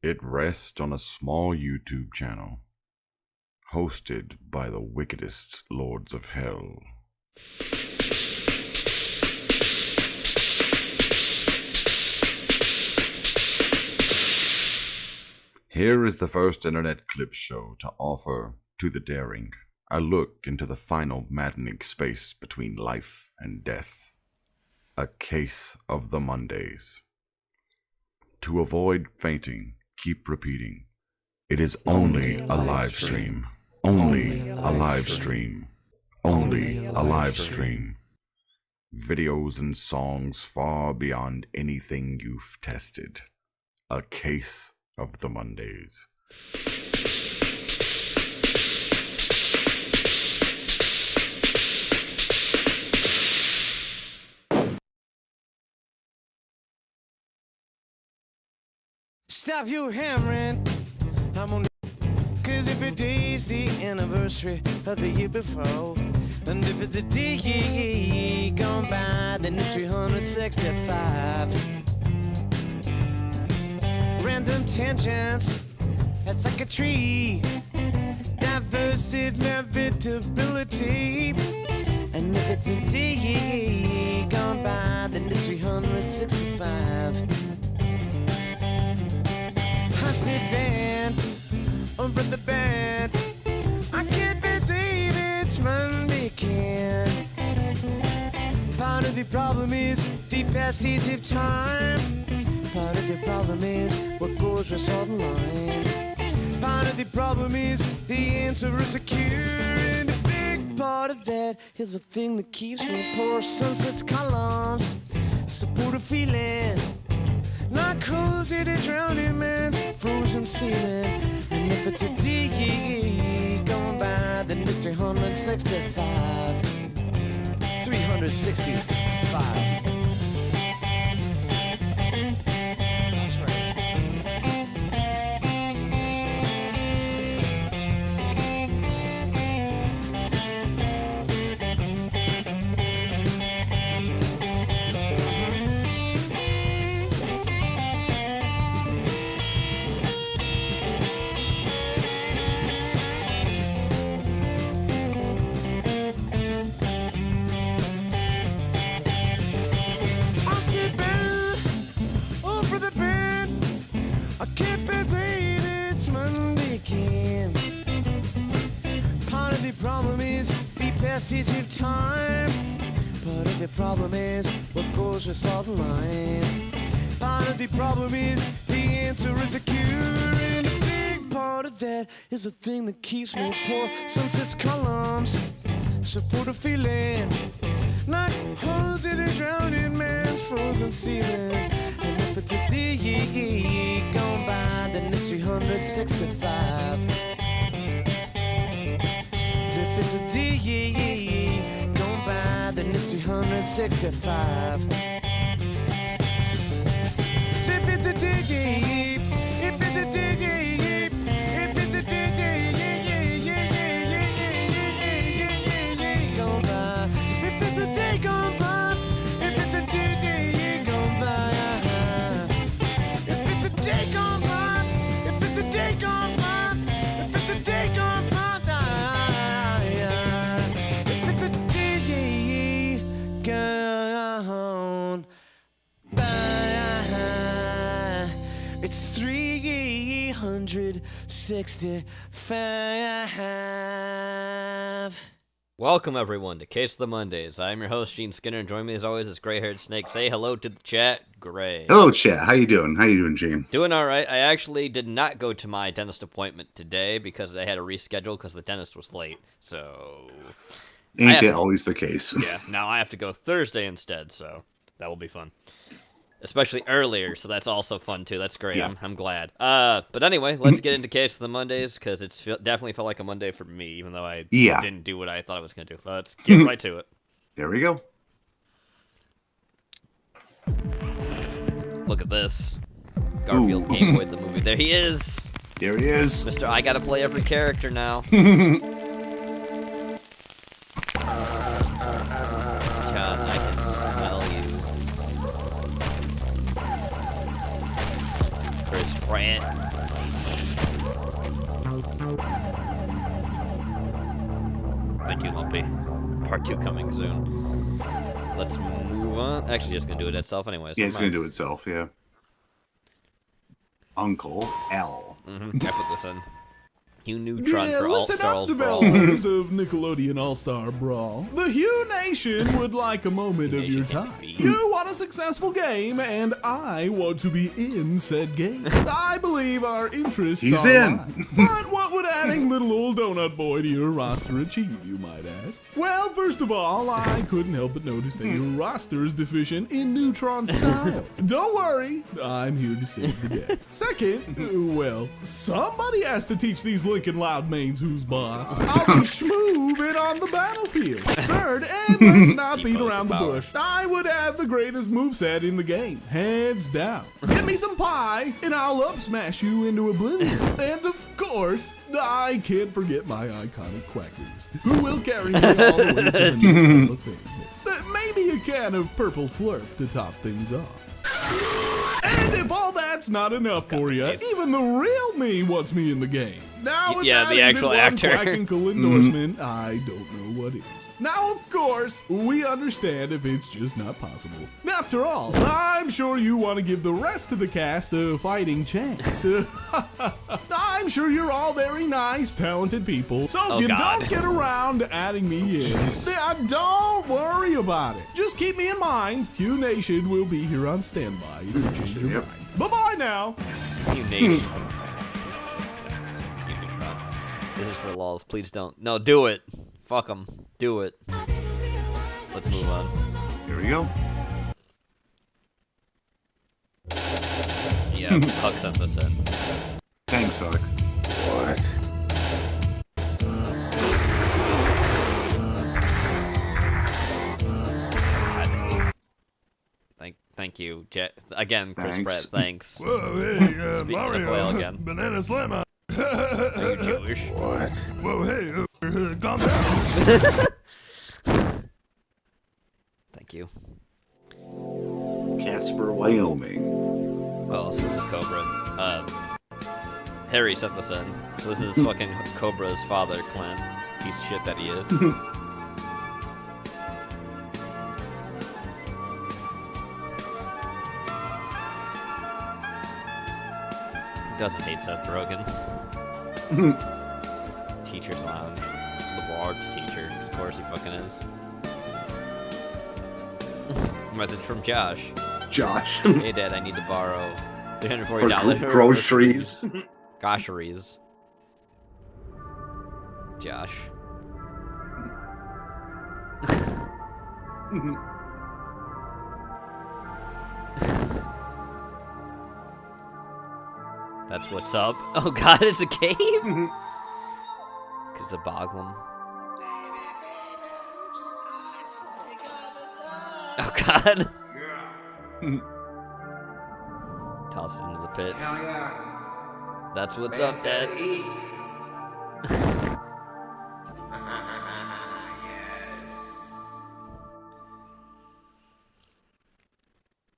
It rests on a small YouTube channel, hosted by the wickedest lords of hell. Here is the first internet clip show to offer to the daring a look into the final maddening space between life and death. A case of the Mondays. To avoid fainting, keep repeating. It is only a live stream. Only a live stream. Only a live stream. Videos and songs far beyond anything you've tested. A case of the Mondays. Stop you hammering, I'm on. Cause if it is the anniversary of the year before, and if it's a day gone by, then it's 365. Random tangents, that's like a tree. Diverse inevitability. And if it's a day gone by, then it's 365. I sit band over the bed. I can't believe it's Monday again. Part of the problem is the passage of time. Part of the problem is what goes with salt and lime. Part of the problem is the answer is a cure. And a big part of that is the thing that keeps me poor. Sunset's columns support a feeling like holes in a drowning man's frozen ceiling. And if it's a day going by, then it's 365. 365. Passage of time. Part of the problem is what goes with salt and lime. Part of the problem is the answer is a cure. And a big part of that is the thing that keeps me poor. Sunset's columns support a feeling like holes in a drowning man's frozen ceiling. And if it's a day gone by, then it's 365. If it's a day gone by, then it's 365. If it's a day, if it's a day, if it's a day gone by, if it's a day gone by, if it's a day gone by, if it's a day gone by, if it's a day gone by, if it's a day gone by. It's 365. Welcome everyone to Case of the Mondays. I'm your host Gene Skinner, and joining me as always is gray-haired snake. Say hello to the chat, Gray. Hello, chat. How you doing? How you doing, Gene? Doing all right. I actually did not go to my dentist appointment today because I had to reschedule because the dentist was late. So Ain't that always the case? Yeah. Now I have to go Thursday instead, so that will be fun. Especially earlier, so that's also fun too. That's great. Yeah. I'm glad. But anyway, let's get into Case of the Mondays because it's definitely felt like a Monday for me, even though I didn't do what I thought I was going to do. So let's get right to it. There we go. Look at this. Garfield Game Boy the movie. There he is. There he is. Mr. I gotta play every character now. God, I can smell you. Chris Rant. Thank you, Lumpy. Part 2 coming soon. Let's move on. Actually, it's gonna do it itself anyways. Yeah, it's gonna do it itself, yeah. Uncle L. I put this in. Hugh Neutron for listen All-Star up, developers of Nickelodeon All-Star Brawl. The Hugh Nation would like a moment of your time. You want a successful game, and I want to be in said game. I believe our interests are aligned. But what would adding little old donut boy to your roster achieve, you might ask? Well, first of all, I couldn't help but notice that your roster is deficient in Neutron style. Don't worry, I'm here to save the day. Second, well, somebody has to teach these Lincoln Loudmanes who's boss. I'll be schmoovin' on the battlefield. Third, and let's not beat around the bush, I would have the greatest moveset in the game, hands down. Get me some pie, and I'll up smash you into oblivion. And of course, I can't forget my iconic quackers, who will carry me all the way to the new Hall of Fame. Maybe a can of purple flurp to top things off. And if all that's not enough for you, even the real me wants me in the game. Now, if that the actual isn't actor. one quackinkle endorsement, I don't know what is. Now, of course, we understand if it's just not possible. After all, I'm sure you want to give the rest of the cast a fighting chance. I'm sure you're all very nice, talented people, so if you don't get around to adding me in, then don't worry about it. Just keep me in mind. Hugh Nation will be here on standby if you change your mind. Bye-bye now. Hugh Nation. This is for lols. Please don't. No, do it. Fuck them. Do it. Let's move on. Here we go. Yeah, Huck sent this in. Thanks, Huck. What? Thank you, again, Chris Pratt. Thanks. Whoa, hey, Speaking Mario, of again. Banana Slammer. Are you Jewish? What? Whoa, hey, calm down. Thank you. Casper, Wyoming. Oh, so this is Cobra. Harry sent this in. So this is fucking Cobra's father, Clint. Piece of shit that he is. Doesn't hate Seth Rogen. Teacher's Lounge. Liberal arts teacher. Of course he fucking is. Message from Josh. Josh. Hey Dad, I need to borrow $340 for groceries. Gosheries. Josh. That's what's up. Oh god, it's a cave? It's a boglum. Oh god. Toss it into the pit. That's what's up, Dad.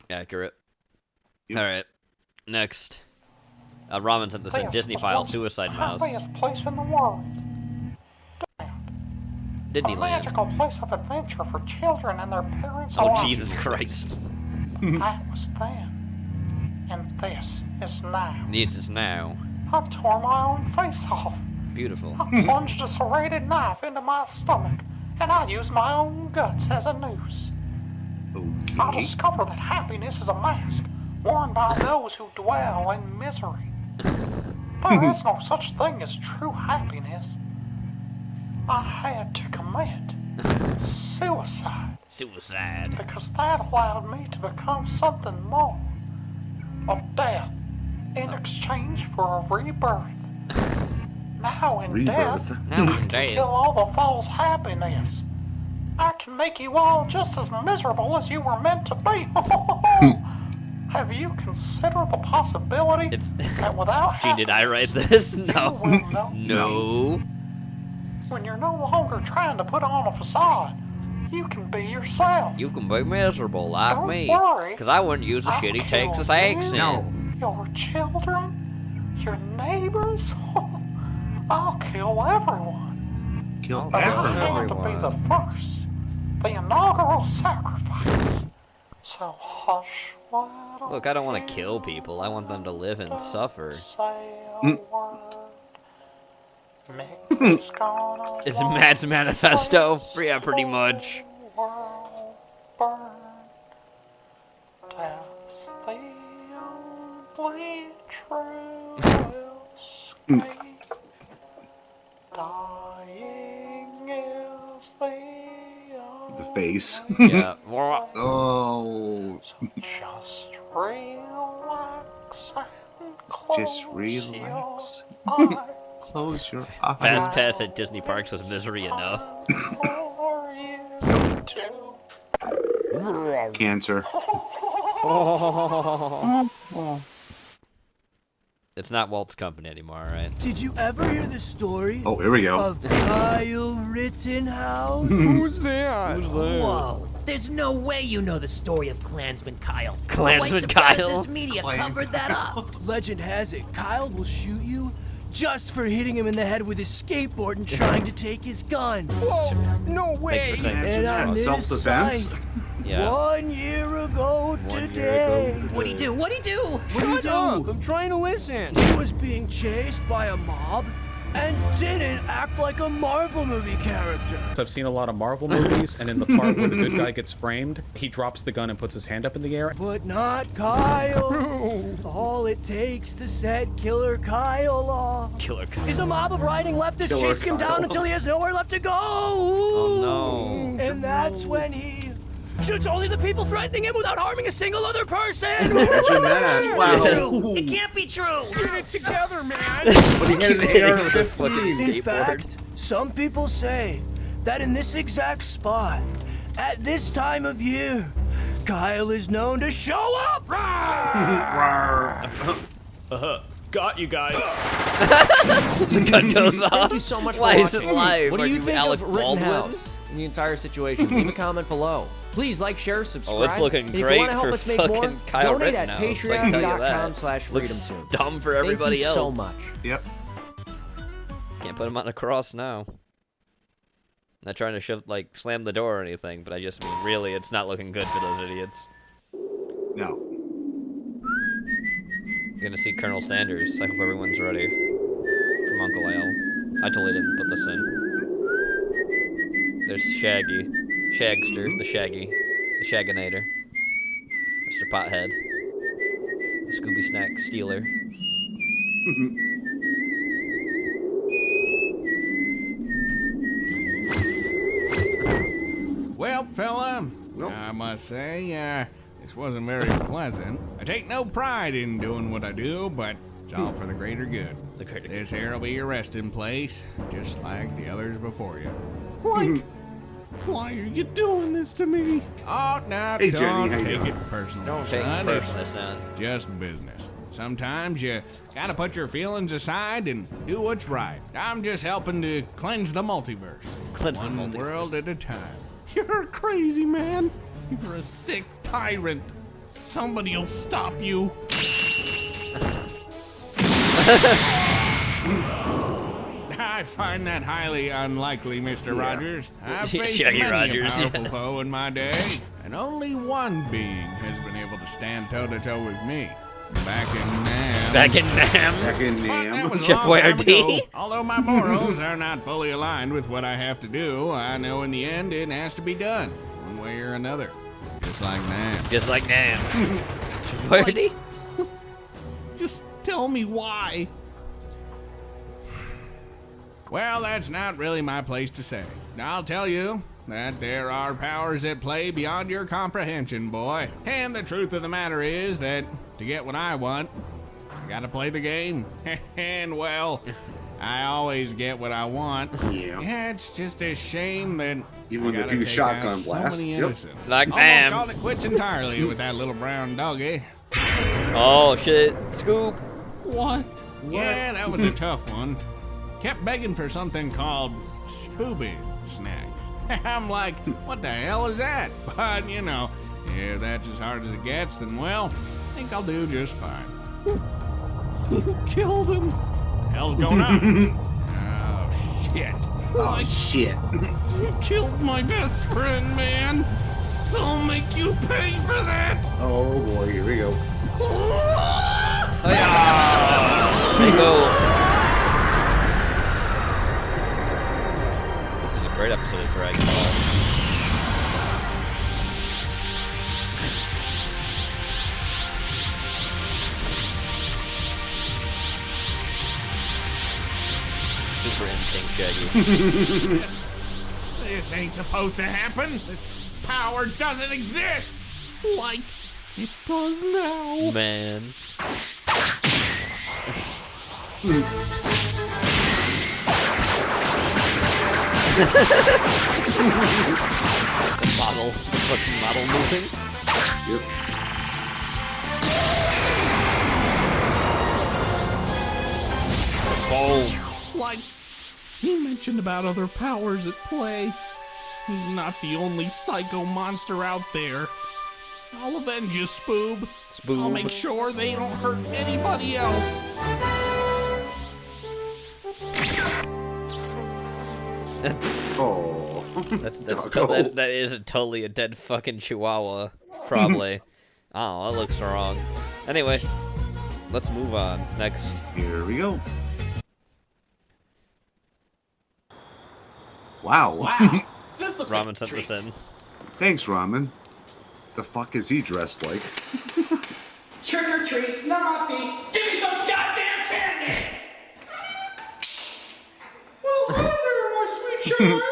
Accurate. Alright. Next. Ramen sent this in. Disney File, Suicide Mouse. Happiest place in the world. Disneyland. A magical place of adventure for children and their parents Oh, alike. Jesus Christ. That was then. And this is now. This is now. I tore my own face off. Beautiful. I plunged a serrated knife into my stomach, and I used my own guts as a noose. I Okay. discovered that happiness is a mask worn by those who dwell in misery. There is no such thing as true happiness. I had to commit suicide. Suicide. Because that allowed me to become something more. A death in exchange for a rebirth. Now in death, Now I in can death. kill all the false happiness. I can make you all just as miserable as you were meant to be. Have you considered the possibility that without Gee, did I write this? you No. will know No. when you're no longer trying to put on a facade, you can be yourself. You can be miserable like Don't me. worry. Because I wouldn't use a I'll shitty kill Texas you. accent. No. your children, your neighbors. I'll kill everyone. Kill But I everyone. had to be the first, the inaugural sacrifice. So hush, little Look, I don't want to kill people. I want them to live and suffer. say a word. Mickey's gonna It's Matt's manifesto. Yeah, pretty much. world burn. That's the only truth will escape. Dying is The face. Yeah. Oh. So just relax and close Just relax. your eyes. Close your eyes. Fast Pass at Disney Parks was misery enough. For you to Cancer. It's not Walt's company anymore, right? Did you ever hear the story Oh, here we go. of Kyle Rittenhouse? Who's that? Whoa, there's no way you know the story of Klansman Kyle. Klansman the white Kyle? supremacist media covered that up. Legend has it, Kyle will shoot you just for hitting him in the head with his skateboard and trying to take his gun. Whoa, no Thanks way. for saying And on this Self-defense? site, Yeah. 1 year ago 1 year today, ago. What'd he do? What'd he do? Shut up, I'm trying to listen. he was being chased by a mob and didn't act like a Marvel movie character. I've seen a lot of Marvel movies, and in the part where the good guy gets framed, he drops the gun and puts his hand up in the air. But not Kyle. All it takes to set Killer Kyle off Killer Kyle. is a mob of riding leftists Killer chasing him Kyle. down until he has nowhere left to go. Oh no. And that's when he shoots only the people threatening him without harming a single other person. Imagine that. Wow. It can't be true. Get it together, man. But he had an AR-15. In fact, some people say that in this exact spot, at this time of year, Kyle is known to show up. Got you guys. The gun goes off. Thank you so much Why for is it watching. live? What do Are you think Alec of Baldwin? Rittenhouse and the entire situation? Leave a comment below. Please like, share, subscribe. Oh, it's looking And if great you want to help for us make more, fucking Kyle donate at Rittenhouse, I can tell you that. Looks patreon.com/freedomtune. dumb for everybody Thank you else. so much. Yep. Can't put him on a cross now. Not trying to like slam the door or anything, but I just mean really, it's not looking good for those idiots. No. You're gonna see Colonel Sanders. I hope everyone's ready. From Uncle Al. I totally didn't put this in. There's Shaggy. Shagster, the Shaggy. The Shagginator. Mr. Pothead. The Scooby Snack Stealer. Well, fella, I must say, this wasn't very pleasant. I take no pride in doing what I do, but it's all for the greater good. The greater good. This here will be your resting place, just like the others before you. What? Why are you doing this to me? Oh, no, Hey, Jenny, don't how you take doing? it personally, Don't take son. it It's personally, son. just business. Sometimes you gotta put your feelings aside and do what's right. I'm just helping to cleanse the multiverse. Cleanse the One multiverse. world at a time. You're crazy, man. You're a sick tyrant. Somebody'll stop you. I find that highly unlikely, Mr. Rogers. I've faced Shaggy many Rogers, a powerful yeah. foe in my day, and only one being has been able to stand toe-to-toe with me. Back in Nam. Back in Nam. Back in But that Nam. was a Chef long time Boyardee. ago. Although my morals are not fully aligned with what I have to do, I know in the end it has to be done, one way or another. Just like Nam. Just like Nam. Boyardee? Just tell me why. Well, that's not really my place to say. I'll tell you that there are powers at play beyond your comprehension, boy. And the truth of the matter is that to get what I want, I gotta play the game. And well, I always get what I want. Yeah. It's just a shame that Even with I a gotta few take shotgun out so blasts. many Yep. innocents. Like Almost Nam. called it quits entirely with that little brown doggy. Oh shit. Scoop. What? Yeah, that was a tough one. Kept begging for something called Spooby Snacks. I'm like, what the hell is that? But, you know, if that's as hard as it gets, then, well, I think I'll do just fine. Who killed him? Hell's going on? Oh, shit. Oh, shit. You killed my best friend, man. I'll make you pay for that. Oh, boy, here we go. Oh, yeah. There you go. This is a great episode of Dragon Ball. Super instinct, Shaggy. This ain't supposed to happen. This power doesn't exist. Like it does now. Man. Fucking model moving. Yep. Oh. Like he mentioned about other powers at play. He's not the only psycho monster out there. I'll avenge you, Spoob. Spoob. I'll make sure they don't hurt anybody else. Oh. That is totally a dead fucking chihuahua. Probably. Oh, that looks wrong. Anyway, let's move on. Next. Here we go. Wow. Wow. This looks Ramen like a sent treat. this in. Thanks, Ramen. The fuck is he dressed like? Trick or treats, not my feet. Give me some goddamn candy! Well, hi there, my sweet child.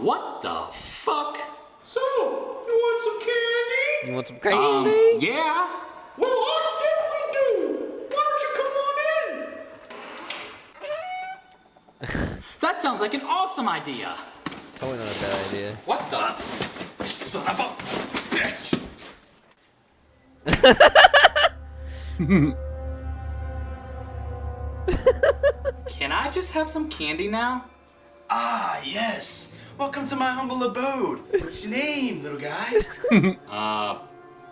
What the fuck? So, you want some candy? You want some candy? Yeah. Well, I definitely do. Why don't you come on in? That sounds like an awesome idea. Totally not a bad idea. What's up? Son of a bitch! Can I just have some candy now? Ah, yes. Welcome to my humble abode. What's your name, little guy?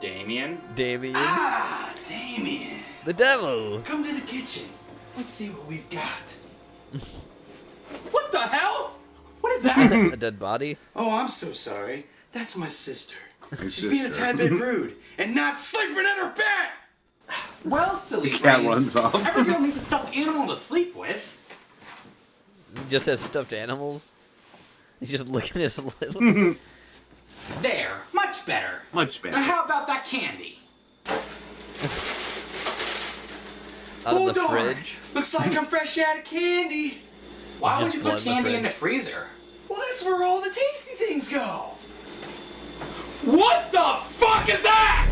Damien? Damien. Ah, Damien. The devil. Come to the kitchen. Let's see what we've got. What the hell? What is that? A dead body? Oh, I'm so sorry. That's my sister. His She's being a sister. tad bit rude and not sleeping in her bed. Well, silly Cat brains. runs off. Every girl needs a stuffed animal to sleep with. He just has stuffed animals? He's just licking his lip. There, much better. Much Now better. how about that candy? Out of the darn. fridge. Looks like I'm fresh out of candy. Why would Just you blood put in the candy in the fridge. freezer? Well, that's where all the tasty things go. What the fuck is that?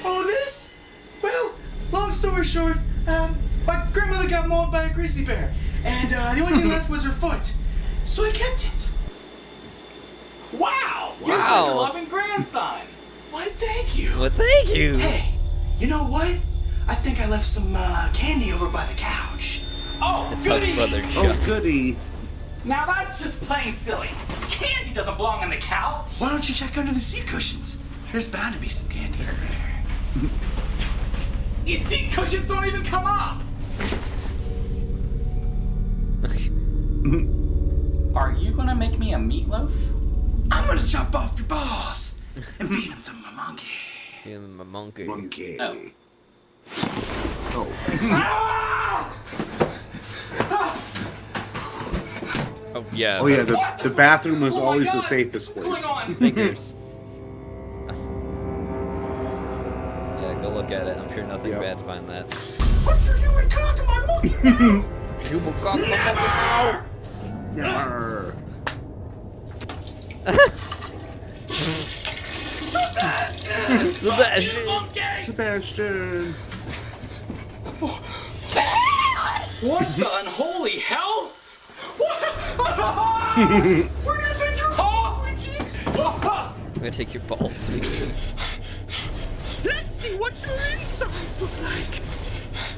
Oh, this? Well, long story short, my grandmother got mauled by a grizzly bear, and the only thing left was her foot. So I kept it. Wow, you're Wow. such a loving grandson. Why, thank you. Well, thank you. Hey, you know what? I think I left some candy over by the couch. Oh, It's Huck's goody. brother, Oh, Chuck. goody. Now that's just plain silly. Candy doesn't belong on the couch. Why don't you check under the seat cushions? There's bound to be some candy in there. These seat cushions don't even come up. Are you gonna make me a meatloaf? I'm gonna chop off your balls and feed them to my monkey. Give him a monkey. Monkey. Oh. Oh. Oh, yeah. Oh, yeah, the bathroom was Oh my always the God. safest What's place. going on? Fingers. Yeah, go look at it. I'm sure nothing Yep. bad's behind that. Put your human cock in my monkey mouth! Human cock in my monkey mouth! Yarr. Sebastian! Sebastian! Sebastian. What the unholy hell? Where do you think you're Oh! going, cheeks? I'm gonna take your balls. Let's see what your insides look like.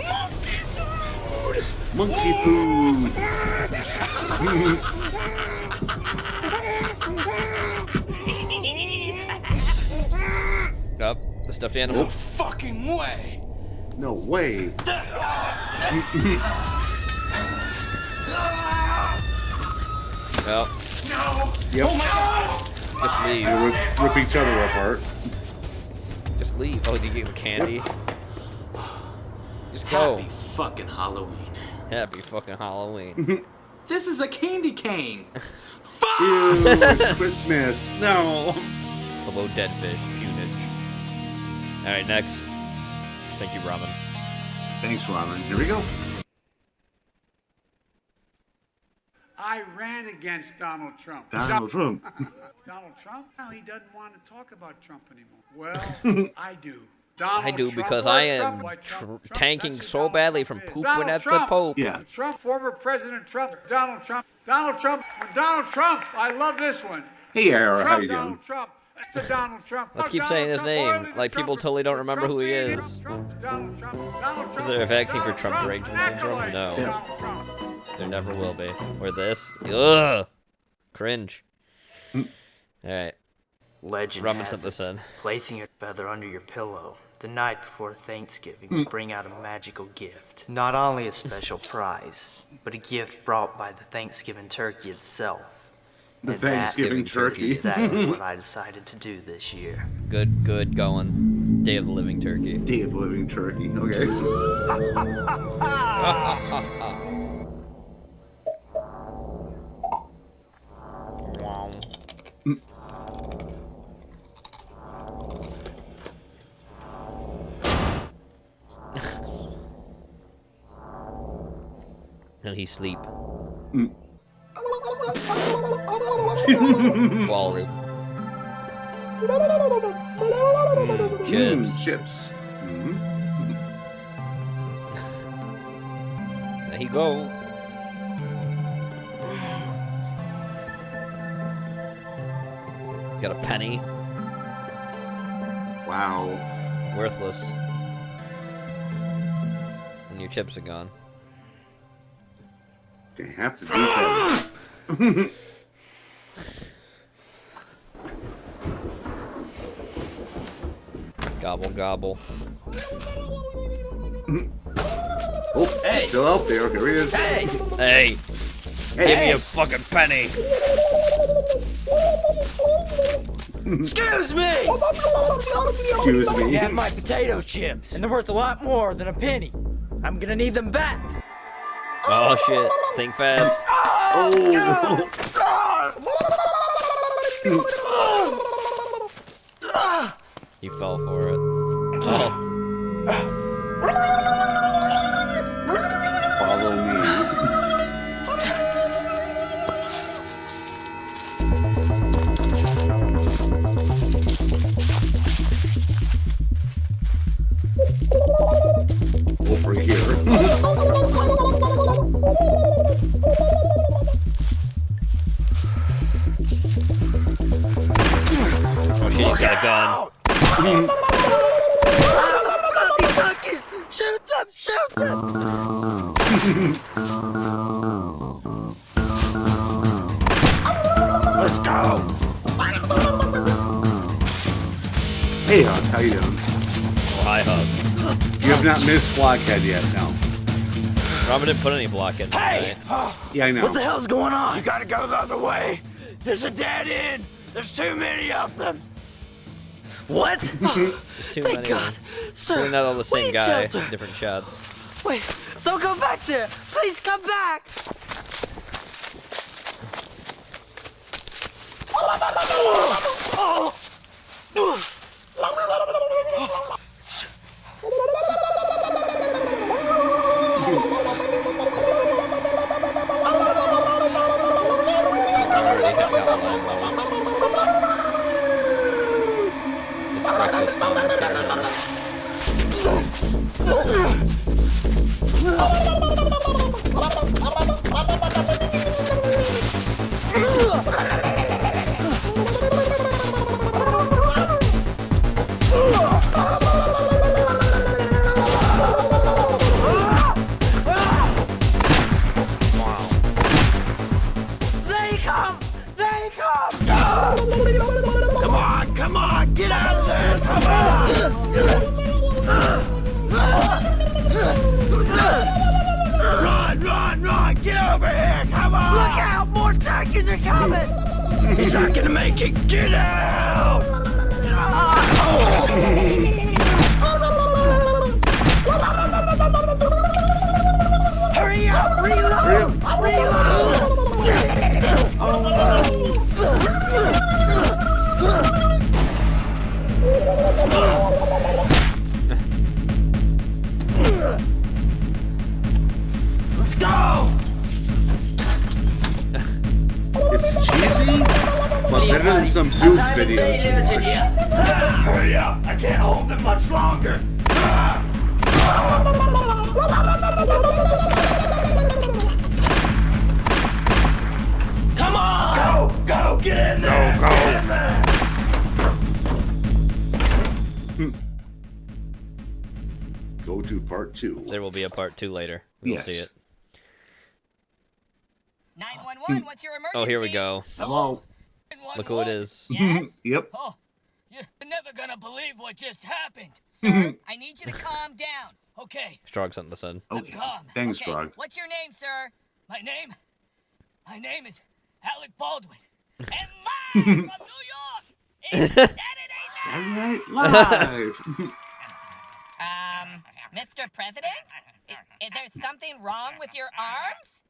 Monkey food! Monkey food. Up. The stuffed animal. Fucking way! No way. Well, Yep. just leave. They rip each other apart. Just leave. Oh, did you get the candy? Just go. Happy fucking Halloween. Happy fucking Halloween. This is a candy cane. Ew, it's Christmas. No. Hello, dead fish. Punage. Alright, next. Thank you, Ramen. Thanks, Ramen. Here we go. I ran against Donald Trump. Donald Trump. Donald Trump? No, he doesn't want to talk about Trump anymore. Well, I do. Donald I do Trump, because or I am Trump, tanking that's who so Donald badly Trump from is. pooping Donald at the Trump. Pope. Yeah. Trump, former President Trump, Donald Trump. Donald Trump, when Donald Trump, I love this one. Hey, Ara, how Trump, you doing? Donald Trump. To Donald Trump. Let's keep Donald saying his Trump, name, Trump, like people totally don't remember who he is. Donald Trump, Is there a vaccine for Trump derangement syndrome? accolade. No. Donald Trump. There never will be. Or this. Ugh! Cringe. Alright. Legend Ramen has sent this it, in. placing your feather under your pillow the night before Thanksgiving will bring out a magical gift. Not only a special prize, but a gift brought by the Thanksgiving turkey itself. The And Thanksgiving that turkey. is exactly what I decided to do this year. Good going. Day of the Living Turkey. Day of Living Turkey. Okay. Wow. And he sleep. Quality. Chips. Chips. There he go. Got a penny. Wow. Worthless. And your chips are gone. They have to do that. Gobble gobble. Oh, hey. Still out there. Here he is. Hey! Hey! Give me a fucking penny! Excuse me! Excuse me. You have my potato chips, and they're worth a lot more than a penny. I'm gonna need them back. Oh shit. Think fast. Oh. He fell for it. Oh. Follow me. Over here. Oh shit, he's got a gun. Bloody monkeys! Shoot them! Shoot them! Let's go! Hey, Hug, how you doing? Oh, hi, Hug. You have not missed Blockhead yet, no. Robin didn't put any block in. Hey! Yeah, I know. What the hell's going on? You gotta go the other way. There's a dead end. There's too many of them. What? There's too Thank many. God. Sir, Probably not all the we same need guy. shelter. Different shots. Wait, don't go back there. Please come back. Already hit got the line low. It's breakfast time. They come! They come! Come on, come on, get out of there! Come on! Yankees are coming! He's not gonna make it! Get out! Hurry up! Reload! Let's go! It's cheesy, but better than some dude videos. Hurry up! I can't hold them much longer! Come on! Go! Get in there! Go! Get in there! Go to part 2. There will be a part 2 later. We'll Yes. see it. 911, what's your emergency? Oh, here we go. Hello. Look who it is. Yes? Yep. Oh, you're never gonna believe what just happened. Sir, I need you to calm down. Okay. Strog sent this in. Okay. Calm. Thanks, okay. Frog. What's your name, sir? My name is Alec Baldwin. And live from New York, it's Saturday Saturday Night Live. Mr. President? Is there something wrong with your arms?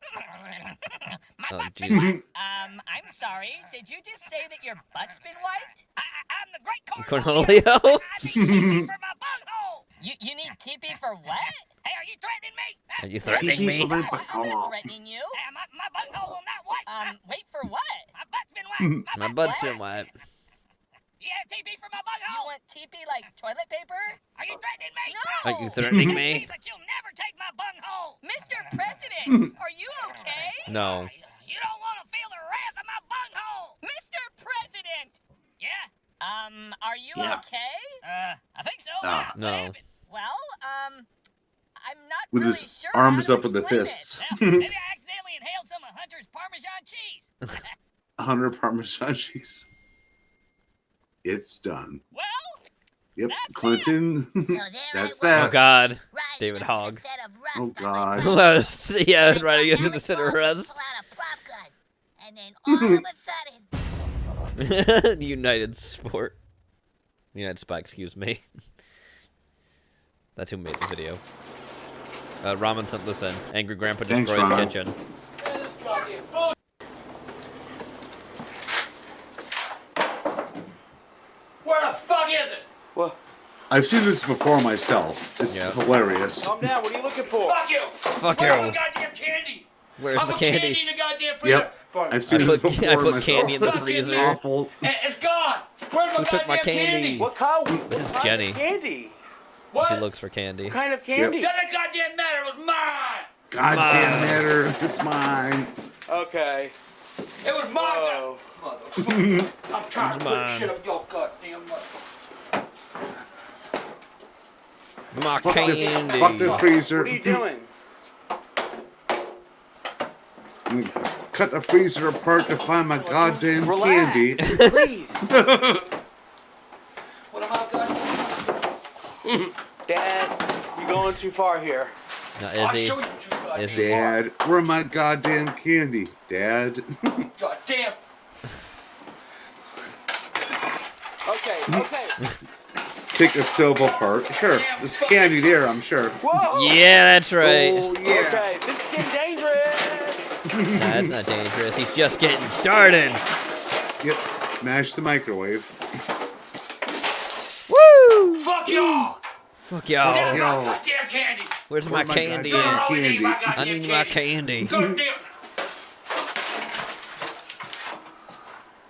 Oh, Jesus. I'm sorry. Did you just say that your butt's been wiped? I'm the great Cornelio? I need TP for my bunghole. You need TP for what? Hey, are you threatening me? Are you threatening me? I'm not threatening you. My bunghole will not wipe. Wait for what? My butt's been wiped. My butt's been wiped. You have TP for my bunghole? You want TP like toilet paper? Are you threatening me? No. Are you threatening me? But you'll never take my bunghole. Mr. President, are you okay? No. You don't want to feel the wrath of my bunghole. Mr. President. Yeah? Are you okay? I think so. No. Well, I'm not With really his sure arms how to up with the explain fists. it. Well, maybe I accidentally inhaled some of Hunter's Parmesan cheese. 100 Parmesan cheese. It's done. Well, yep, Clinton. That's Oh, that. God. David Hogg. Oh, God. Yeah, riding into the center of rest. And then all of a sudden, United Sport. United Spy, excuse me. That's who made the video. Ramen sent this in. Angry Grandpa Thanks, destroys Ramen. kitchen. Where the fuck is it? What? I've seen this before myself. It's Yeah. hilarious. Calm down. What are you looking for? Fuck you! Fuck Where's you. my goddamn candy? Where's I the put candy? in the goddamn freezer. Yep. I've seen this before I put myself. candy in the Fucking freezer. man. Awful. It's gone. Where's my Who took my goddamn candy? What kind? This is Jenny. Candy. What? She looks for candy. What kind of candy? Doesn't goddamn matter. It was mine. Goddamn matter. It's mine. Okay. It was mine. Whoa. Motherfucker. I'm trying to put mine. shit up your goddamn mouth. My Fuck candy. fuck the freezer. What are you doing? I'm gonna cut the freezer apart to find my goddamn Relax. candy. Please. What am I goddamn? Dad, you're going too far here. Now, I'll Izzy. show you goddamn. Izzy. Dad, where my goddamn candy? Dad. Goddamn. Okay. Take the stove apart. Sure. There's candy there, I'm sure. Whoa. Yeah, that's right. Oh, yeah. Okay, this is getting dangerous. Nah, that's not dangerous. He's just getting started. Yep. Smash the microwave. Woo! Fuck y'all. Fuck Get y'all. my Yo. goddamn candy. Where's my Where's my candy? goddamn I always need my candy? I goddamn need my candy. Goddamn.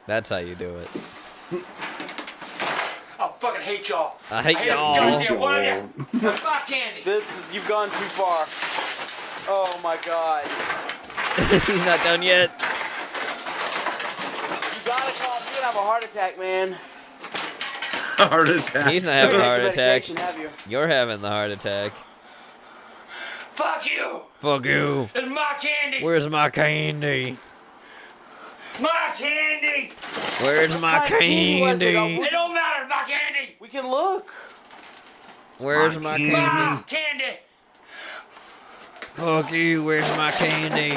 That's how you do it. I fucking hate y'all. I hate y'all. Goddamn one of you. That's my candy. You've gone too far. Oh my God. He's not done yet. You gotta calm. You're gonna have a heart attack, man. Heart attack. He's not having a heart Your attack. medication, have you? You're having the heart attack. Fuck you. Fuck you. It's my candy. Where's my candy? My candy. Where's my What kind of candy was it? candy? It don't matter. My candy. We can look. Where's my candy. candy? My candy. Fuck you. Where's my candy?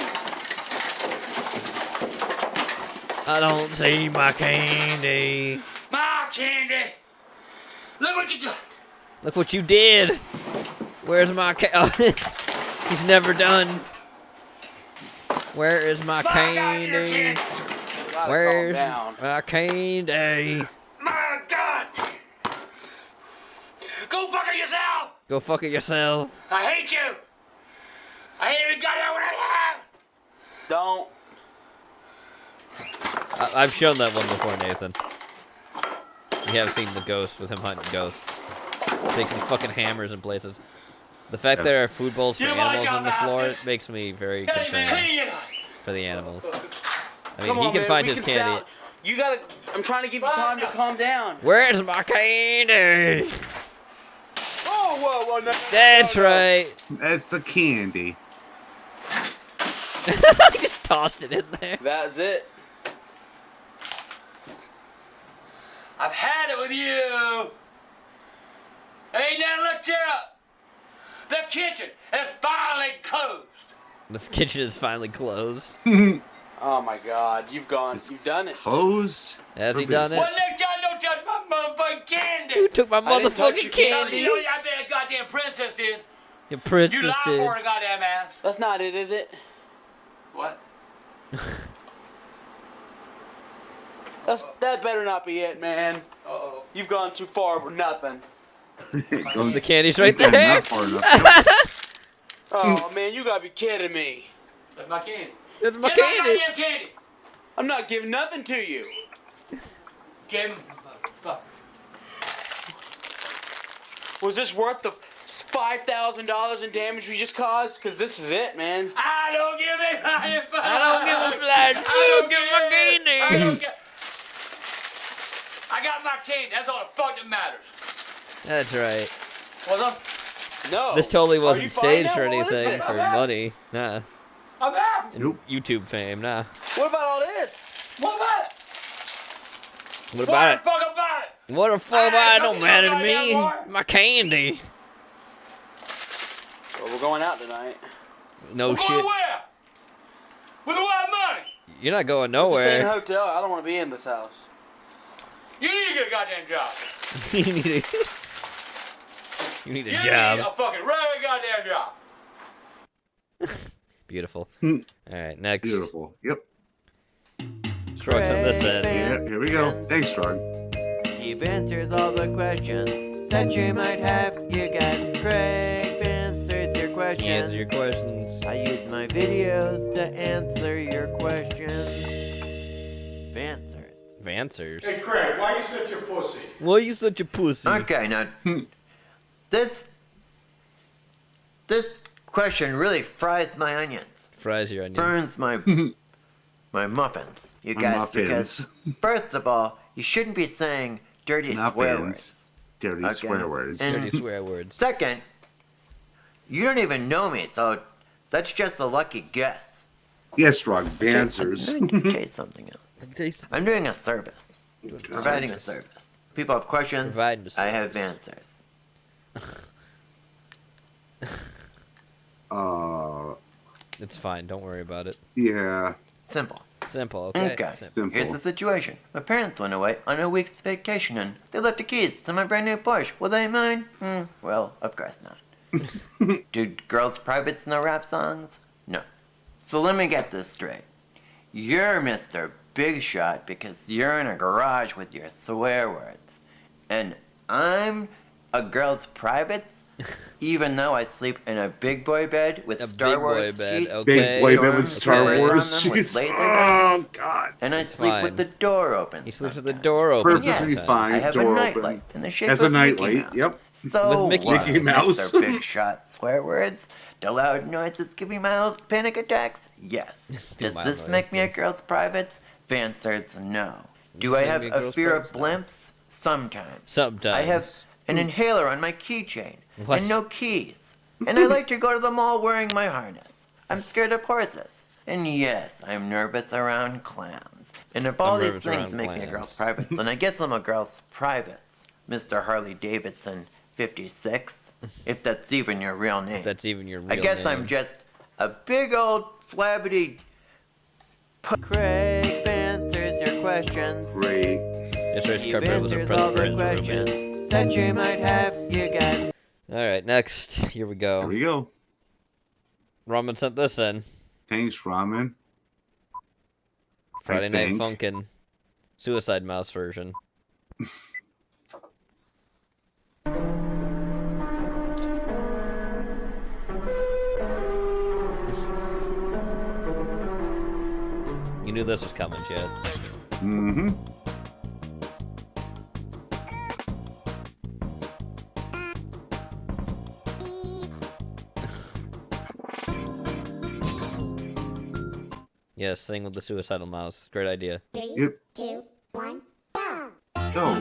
I don't see my candy. My candy! Look what you done! Look what you did. Where's my candy? He's never done. Where is my candy? Where's my candy? My God! Go fuck it yourself! Go fuck it yourself. I hate you! I hate every goddamn one I have! Don't! I've shown that one before, Nathan. You have seen the ghost with him hunting ghosts. Taking fucking hammers in places. The fact there are food bowls for animals on the floor makes me very concerned for the animals. I mean, he can find his candy. You gotta. I'm trying to give you time to calm down. Where's my candy? Oh, whoa, no. That's right. That's the candy. I just tossed it in there. That's it. I've had it with you! Ain't nothing left here up! The kitchen is finally closed! The kitchen is finally closed. Oh my God, you've done it. Closed? Has he done it? Well, next time don't touch my motherfucking candy! Who took my motherfucking You candy? know I bet a goddamn princess did! Your princess You lied did. for her goddamn ass! That's not it, is it? What? That better not be it, man. Uh-oh. You've gone too far for nothing. The candy's right there. Oh man, you gotta be kidding me. That's my candy. That's my Get my candy. goddamn candy! I'm not giving nothing to you. Give him. Fuck. Was this worth the $5,000 in damage we just caused? Cause this is it, man. I don't give a flying fuck! I don't give a flying fuck. I don't give my candy. I got my candy. That's all the fuck that matters. That's right. What's up? No. This totally Are wasn't you finding staged or out? What is anything it? for money. Nah. I'm happy. And YouTube fame, nah. What about all this? What about it? What about it? What the fuck about it? What the fuck about it? don't Don't matter to give a me. goddamn My candy. Well, we're going out tonight. No We're shit. going where? With the wild money. You're not going Same nowhere. hotel. I don't want to be in this house. You need to get a goddamn job. You need a you need a You job. need a fucking regular goddamn job. Beautiful. All right, next. Beautiful. Yep. Strokes on this end. Yep, here we go. Thanks, Strug. You've answered all the questions that you might have. You got Craig answers your questions. He answers your questions. I use my videos to answer your questions. Vanswers. Vanswers. Hey, Craig, why you such a pussy? Why you such a pussy? Okay, now this question really fries my onions. Fries your onions. Burns my my muffins. You guys, because first of all, you shouldn't be saying dirty swear words. Dirty swear words. And Dirty swear words. second, you don't even know me, so that's just a lucky guess. Yes, Strug. Answers. I'm going to taste something else. I'm doing a service. Providing a service. People have questions. I have answers. It's fine. Don't worry about it. Yeah. Simple. Simple. Okay. Simple. Here's the situation. My parents went away on a week's vacation and they left the keys to my brand new Porsche. Will they mine? Well, of course not. Do girls' privates know rap songs? No. So let me get this straight. You're Mr. Big Shot because you're in a garage with your swear words. And I'm a girl's privates? Even though I sleep in a big boy bed with Star Wars sheets, Big boy bed with Star Wars sheets. Oh God! And I sleep with the door open. He sleeps with the door open. Perfectly Yes, fine. I have door a nightlight open. in the shape As of a Mickey nightlight. Mouse. Yep. So With Mickey what, Mouse. Mr. Big Shot swear words? Do loud noises give me mild panic attacks? Yes. Does mild this make me a girl's privates? The answer is no. Do I have a fear of blimps? Sometimes. Sometimes. I have an inhaler on my keychain What? and no keys. And I like to go to the mall wearing my harness. I'm scared of horses. And yes, I'm nervous around clowns. And if all these nervous things around make me a clowns. girl's privates, then I guess I'm a girl's privates. Mr. Harley Davidson 56, if that's even your real name. If that's even your real I guess name. I'm just a big old flabbity Craig answers questions. Great. Yes, Rich You've Carpenter was a answered all present the for his romance. questions that you might have. You got. Alright, next. Here we go. Here we go. Ramen sent this in. Thanks, Ramen. Friday Night think. Funkin' Suicide Mouse version. You knew this was coming, Chad. Mm-hmm. Yes, thing with the suicidal mouse. Great idea. 3, 2, 1, go! Go.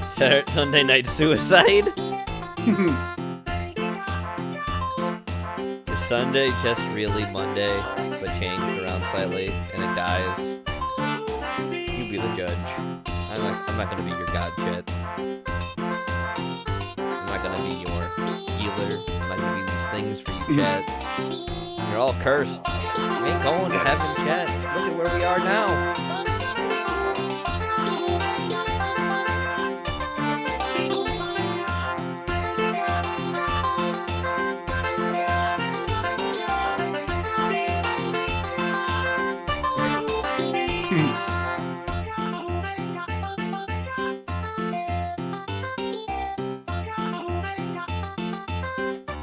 Saturday, Sunday Night Suicide? Is Sunday just really Monday, but changed around slightly, and it dies? You be the judge. I'm not gonna be your god, Chet. I'm not gonna be your healer. I'm not gonna be these things for you, Chet. You're all cursed. You ain't going to heaven, Chet. Look at where we are now.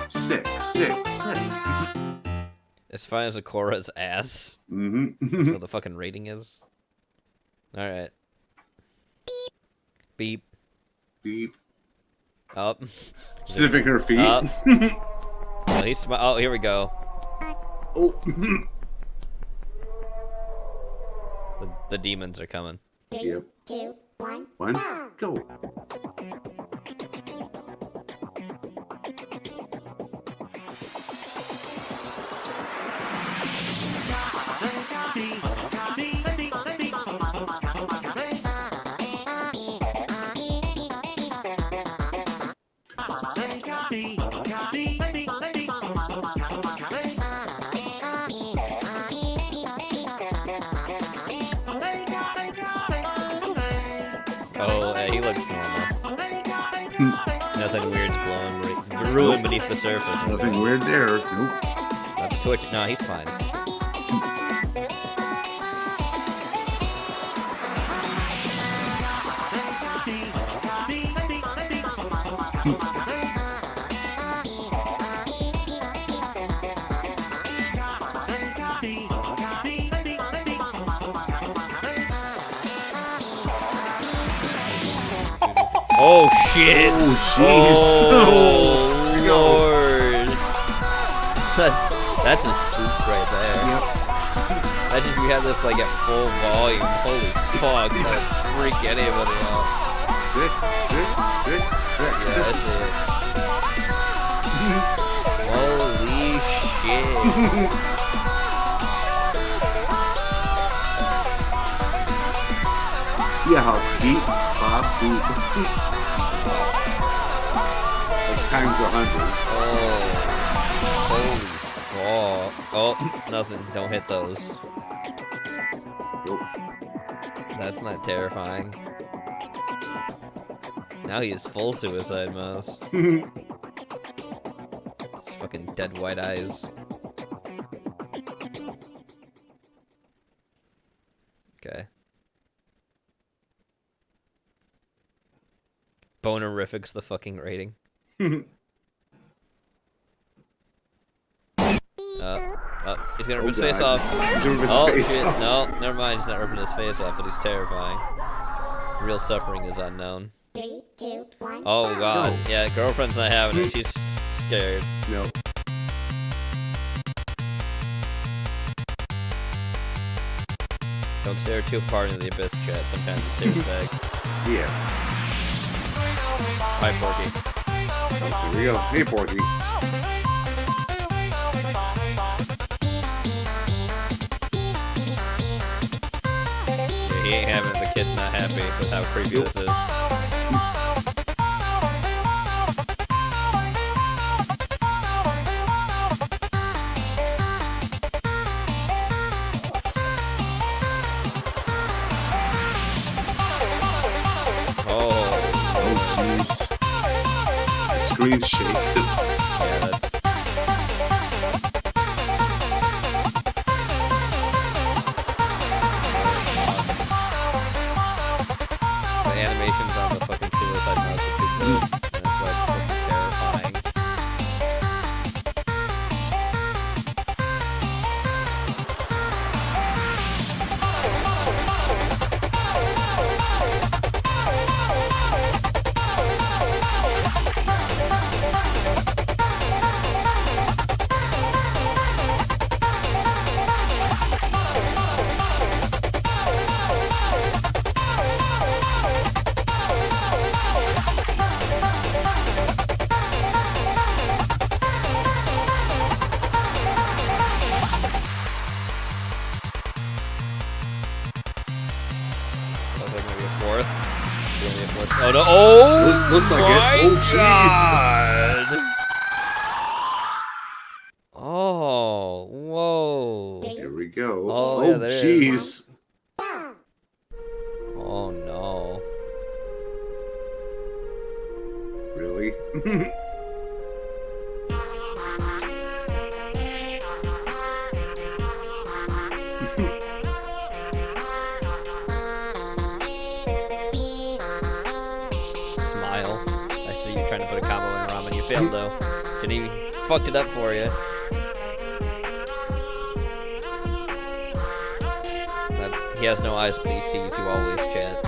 Six. As fine as Akora's ass. Mm-hmm. That's what the fucking rating is. Alright. Beep. Beep. Up. Sniffing her feet. Up. Oh, oh, here we go. Oh. The demons are coming. 3, 2, 1, go! Oh, he looks normal. Nothing weird's brewing beneath the surface. Nothing weird there. Nope. Not the torch. No, he's fine. Oh shit! Oh jeez! Oh lord! That's a spook right there. Yep. Imagine if we had this like at full volume. Holy fuck! That would freak anybody out. Six. Yeah, that's it. Holy shit! Yeah, how beat, pop, beat. Like times 100. Oh, nothing. Don't hit those. Nope. That's not terrifying. Now he is full suicide mouse. It's fucking dead white eyes. Okay. Bonerific's the fucking rating. He's gonna rip his face off. Oh shit, no, never mind, he's not ripping his face off, but he's terrifying. Real suffering is unknown. 3, 2, 1, oh god, yeah, girlfriend's not having it, she's scared. No. Don't stare too far into the abyss, chat, sometimes it stares back. Yeah. Bye, Porky. Here we go. Hey, Porky. He He ain't having it. The kid's not happy with how creepy this is. Oh, jeez. The screen shaking. Yeah, that's... The animations on the fucking suicide notes are too good. That's why it's fucking terrifying. Oh no! Oh, looks like my it. Oh, jeez. God! Oh, whoa! Here we go. Oh, Oh, yeah, there it jeez. is. Oh no! Really? Smile. I see you trying to put a combo in ramen. You failed though. And he fucked it up for you. He has no eyes, but he sees you always, chat.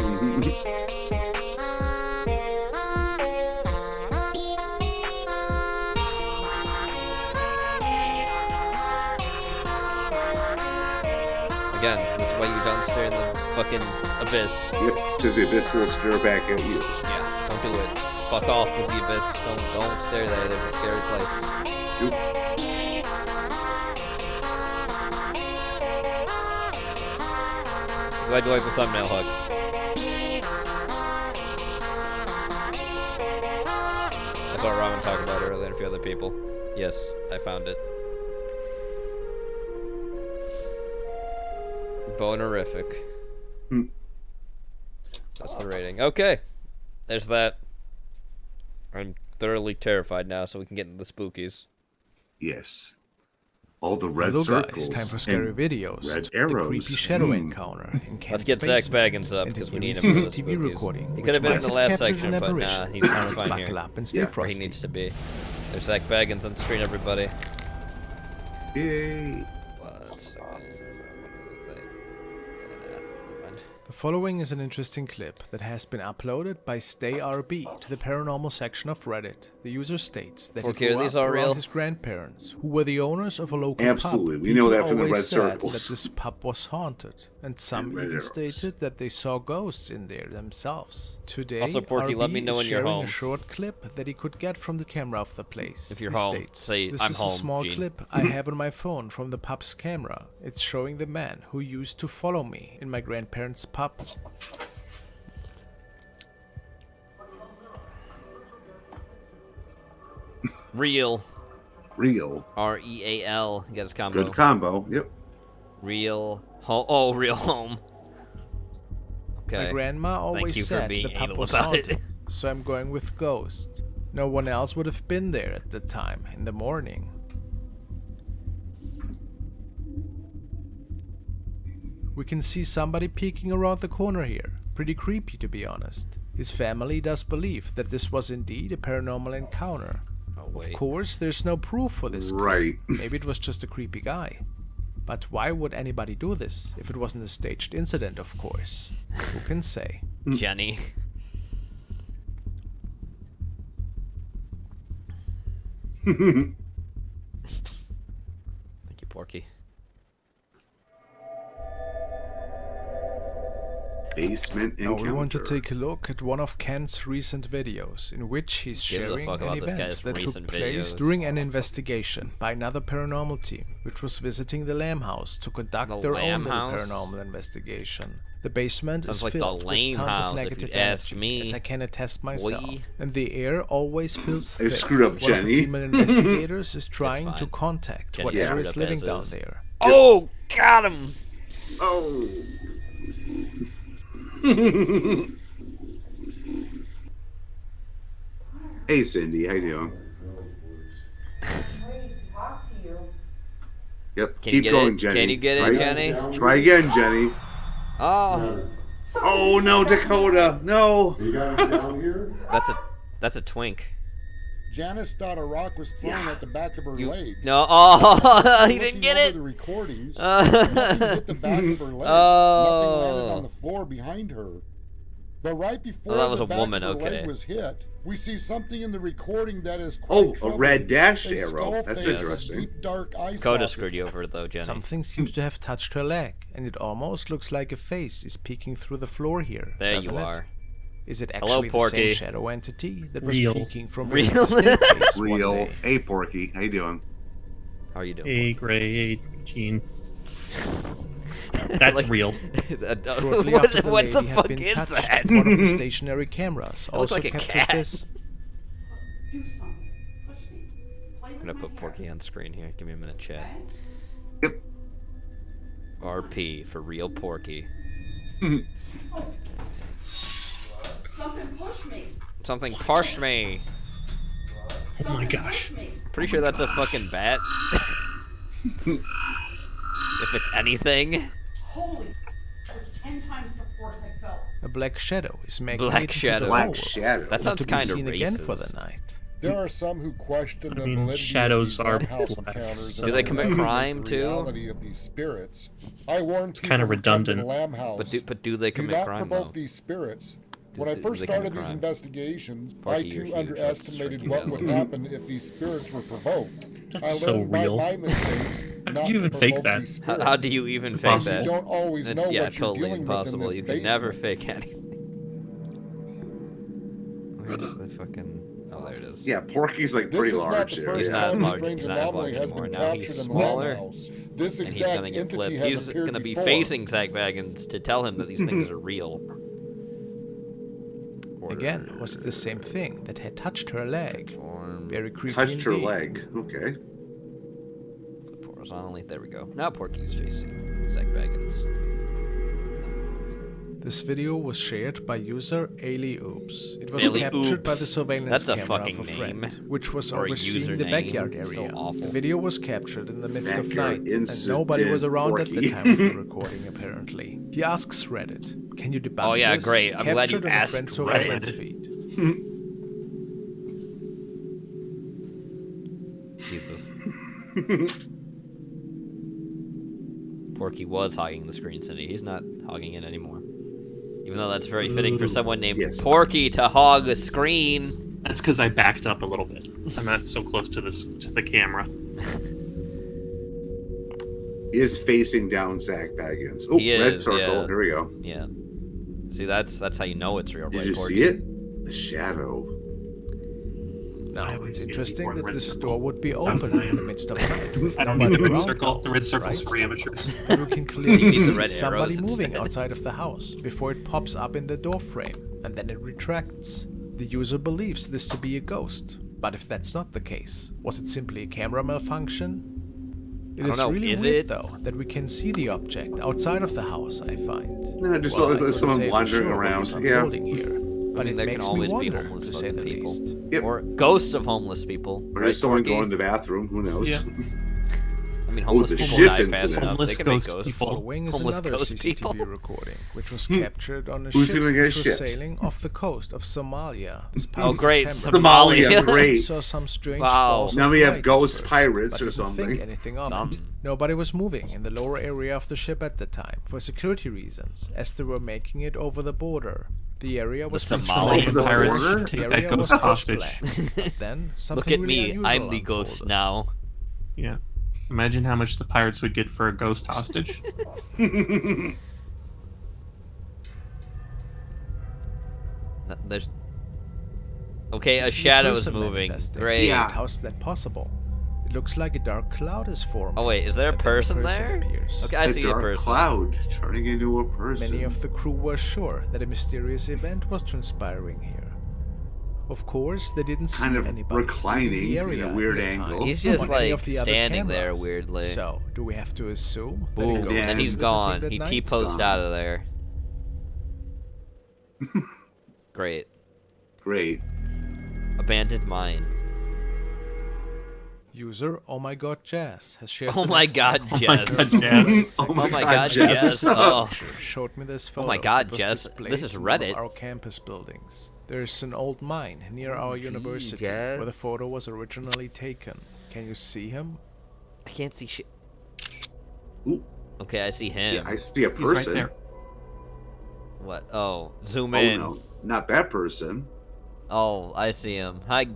Again, this is why you don't stare in the fucking abyss. Yep, because the abyss will stare back at you. Yeah, don't do it. Fuck off with the abyss. Don't stare there. There's a scary place. Yep. Glad you like the thumbnail hook. That's what Ramen talked about earlier and a few other people. Yes, I found it. Bonerific. That's the rating. Okay. There's that. I'm thoroughly terrified now, so we can get into the spookies. Yes. All the red Hello circles. guys, time for scary and videos. Red The arrows. creepy shadow encounter in Let's Kent's get Zach basement. Baggins up, And because the we need eerie him for the CCTV spookies. recording, He which could have been in might the have last captured section, an but nah, apparition. he's Now let's fine buckle here. up and stay Where frosty. he needs to be. There's Zach Baggins on the screen, everybody. Yay. The following is an interesting clip that has been uploaded by StayRB to the paranormal section of Reddit. The user states that he Okay, grew these up are around real? his grandparents, who were the owners of a local Absolutely, pub. we know People that from the always red said circles. that this pub was haunted, and some And red even arrows. stated that they saw ghosts in there themselves. Today, Also, Porky, let RB me know is when you're sharing home. a short clip that he could get from the camera of the place. If you're He home, states, say, "This "I'm is home, a small Gene." clip I have on my phone from the pub's camera. It's showing the man who used to follow me in my grandparents' pub." Real. Real. R-E-A-L. He got his combo. Good combo. Yep. Real home. Oh, real home. Okay. My grandma always Thank you said for being the pub anal was about haunted, it. so I'm going with ghost. No one else would have been there at the time in the morning. We can see somebody peeking around the corner here. Pretty creepy, to be honest. His family does believe that this was indeed a paranormal encounter. Oh, wait. Of course, there's no proof for this clip. Right. Maybe it was just a creepy guy. But why would anybody do this? If it wasn't a staged incident, of course. Who can say? Jenny. Thank you, Porky. Basement Now we want to encounter. take a look at one of Ken's recent videos, in which he's Gives a sharing fuck an about this event guy's that took recent place videos. during an investigation by another paranormal team, which was visiting the Lamb House to conduct The their Lamb own little House? paranormal investigation. The basement Sounds is like the filled Lame with tons House, of if negative you'd ask energy, me. as I can attest myself, Boy. and the air always feels I thick. screwed up, One of the Jenny. female investigators is trying to fine. contact Jenny whatever screwed is up living as down is. there. Oh, got him! Oh. Hey, Cindy, how you doing? Yep, Can you keep get going, it? Jenny. Can you get Try it, Jenny? Try again, Jenny. Oh, Oh no, Dakota, no. You got it down here? that's a twink. Janice thought a rock was thrown at the back of her leg. No, oh, he Looking didn't get over it. The recordings, nothing hit the back of her leg. Nothing landed on the floor behind her. But right before that was the a back woman, of her okay. leg was hit, we see something in the recording that is quite Oh, a troubling. red dashed A arrow. skull That's face with interesting. Deep dark eye Coda sockets. screwed you over though, Jenny. Something seems to have touched her leg, and it almost looks like a face is peeking through the floor here. There doesn't you it? are. Is it Hello, actually the Porky. same shadow entity that was Real. peeking from Real. behind the staircase one Real. day? Hey, Porky, how you doing? How are you doing? Hey, Gray, hey, Gene. That's Like- real. Shortly what after the what lady the had fuck been is touched, that? one of the stationary cameras It looks also like a captured cat. this. Do something. Push me. Play I'm with gonna my put hair. Porky on screen here. Give me a minute, chat. Yep. RP for real Porky. Something push me. Something pushed me. Oh my gosh. Push me. Pretty sure that's a fucking bat. If it's anything. Holy. That was 10 times the force I felt. A black shadow is making Black it into shadow. the Black hole, shadow. That sounds to be kind of seen again for the racist. night. There are some who question the I mean, validity shadows of are these house black, encounters so- and Do they commit underestimate crime, the too? reality of these spirits. I warn It's people kinda who come to redundant. the Lamb House. But do they Do commit not crime provoke though? these spirits. Do When I they- first do they commit started these crime? investigations, Porky, I you're too huge. underestimated Let's what strike would you down. happen if these spirits were provoked. That's I so learned by real. my mistakes How not could you to even fake provoke that? these How spirits. do you even fake Impossible. that? You don't always It's, know yeah, what you're totally dealing with in impossible. this You can never basement. fake anything. Where's the fucking? Oh, there it is. Yeah, Porky's like This pretty is not large the there. first He's not time large- a strange he's not as anomaly large has anymore. been Now he's captured in the smaller, Lamb House. This And he's exact gonna get entity flipped. has He's appeared gonna be before. facing Zach Baggins to tell him that these things are real. Again, was it the same thing that had touched her leg? Very creepy Touched her indeed. leg. Okay. Flip horizontally. There we go. Now Porky's chasing Zach Baggins. This video was shared by user AliOops. It was Ali captured by Oops. the surveillance That's a camera fucking of a friend, name. which was Or a overseeing the username. backyard Still area. awful. The video was captured in the midst of Backyard night, and nobody was incident, around at the Porky. time of the recording, apparently. He asks Reddit, can you debunk Oh, yeah, this? great. I'm glad you Captured on a asked friend's surveillance Reddit. feed. Jesus. Porky was hogging the screen, Cindy. He's not hogging it anymore. Even though that's very fitting for someone named Porky to hog the screen. That's because I backed up a little bit. I'm not so close to the camera. He is facing down Zach Baggins. Oh, He red is, circle. yeah. Here we go. Yeah. See, that's how you know it's real, Did right, you Porky? see it? The shadow. Now, it's interesting that red this circle. store would be open in the midst of night. with I don't need the nobody red around, circle. The red circle's right? for amateurs. But we can clearly You need the see red somebody arrows moving instead. outside of the house before it pops up in the door frame, and then it retracts. The user believes this to be a ghost, but if that's not the case, was it simply a camera malfunction? It I is don't know, really is weird it? though that we can see the object outside of the house, I find. No, just Well, I there's couldn't someone say for wandering sure what around. was Yeah. unfolding here, but it there makes can me always be wonder, homeless to say the fucking people. least. Yep. Or ghosts of homeless people. Or right, is someone Porky? going to the bathroom? Who knows? Yeah. I mean, Oh, homeless the people shit die fast incident. enough. Homeless They can make ghost ghosts. people. Following is Homeless another ghost CCTV people. recording, which was captured on a Who's ship gonna get which was shit? sailing off the coast of Somalia this Oh, past great, September. Somalia, great. Saw some strange Wow. balls Now of we have light at ghost first, pirates but or didn't something. think anything of it. Something. Nobody was moving in the lower area of the ship at the time for security reasons, as they were making it over the border. The area was The pitch Somali black. pirates border? should The take area that was ghost pitch hostage. black. But then something Look at really me. unusual I'm the ghost unfolded. now. Yeah. Imagine how much the pirates would get for a ghost hostage. There's. Okay, I a see shadow is person moving. manifesting. Great. How's that possible? It looks like a dark cloud is forming. Oh wait, is there a and then person there? appears. Okay, I see a dark person. cloud turning into a person. Many of the crew were sure that a mysterious event was transpiring here. Of course, they didn't see Kind of anybody reclining in the area in a at weird the angle. time He's just on any like of the other standing there cameras. weirdly. So, do we have to assume that a Boom, ghost and was he's visiting gone. that He night? T-posed out of there. Great. Great. Abandoned mine. User, oh my god, Jazz has shared. Oh the my next god, step. Jazz. Oh my god, God, Jazz. Jazz. Oh. Showed me this photo. Oh my god, It was Jess. displayed This is in one of Reddit. our campus buildings. There's an old mine near our university Jess. where the photo was originally taken. Can you see him? I can't see shit. Ooh. Okay, I see him. Yeah, I see a He's right person. there. What? Oh, zoom Oh in. no, not that person. Oh, I see him. Hi.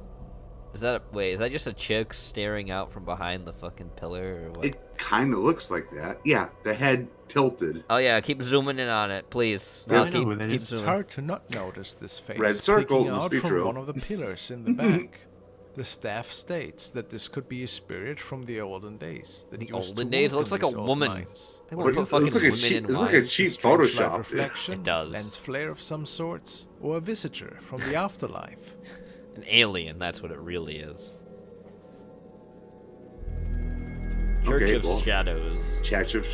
Is that wait? Is that just a chick staring out from behind the fucking pillar or what? It kind of looks like that. Yeah, the head tilted. Oh yeah, keep zooming in on it, please. Yeah, No, I know keep, who that keep is. It's zooming. hard to not notice this face Red circle, peeking must out be from true. one of the pillars in the back. The staff states that this could be a spirit from the olden days. That The used olden to days? It work looks in like a these old woman. mines. They won't put fucking women in it's like a mines. cheap Strange light Photoshop. reflection, It does. lens flare of some sorts, or a visitor from the afterlife. An alien, that's what it really is. Church Okay, of well, Shadows. Church of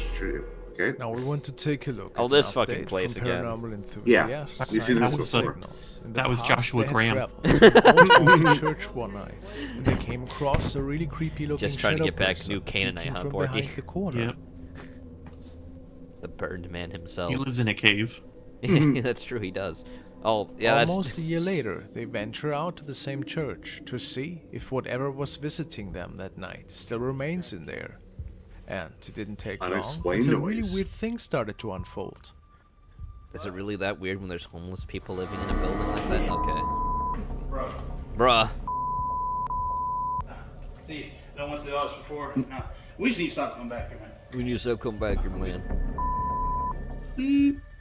Okay. Now we want to take a look. Oh, at this an fucking update place from again. Paranormal Yeah, enthusiasts, we've seen this science before. signals. In the That was past, Joshua they had Graham. traveled to an old haunted church one night, and they came across a really creepy-looking Just trying to shadow get back person New Canaanite, peeking huh, from Porky? behind the corner. Yep. The burned man himself. He lives in a cave. That's true, he does. Oh, yeah, Almost a year later, they venture out to the same church to see if whatever was visiting them that night still remains in there. And it didn't take long Unexplained until noise. really weird things started to unfold. Is it really that weird when there's homeless people living in a building like that? Okay. Bro. Bruh. See, I went through all this before. No, we just need to stop coming back here, man. We need to come back here, man.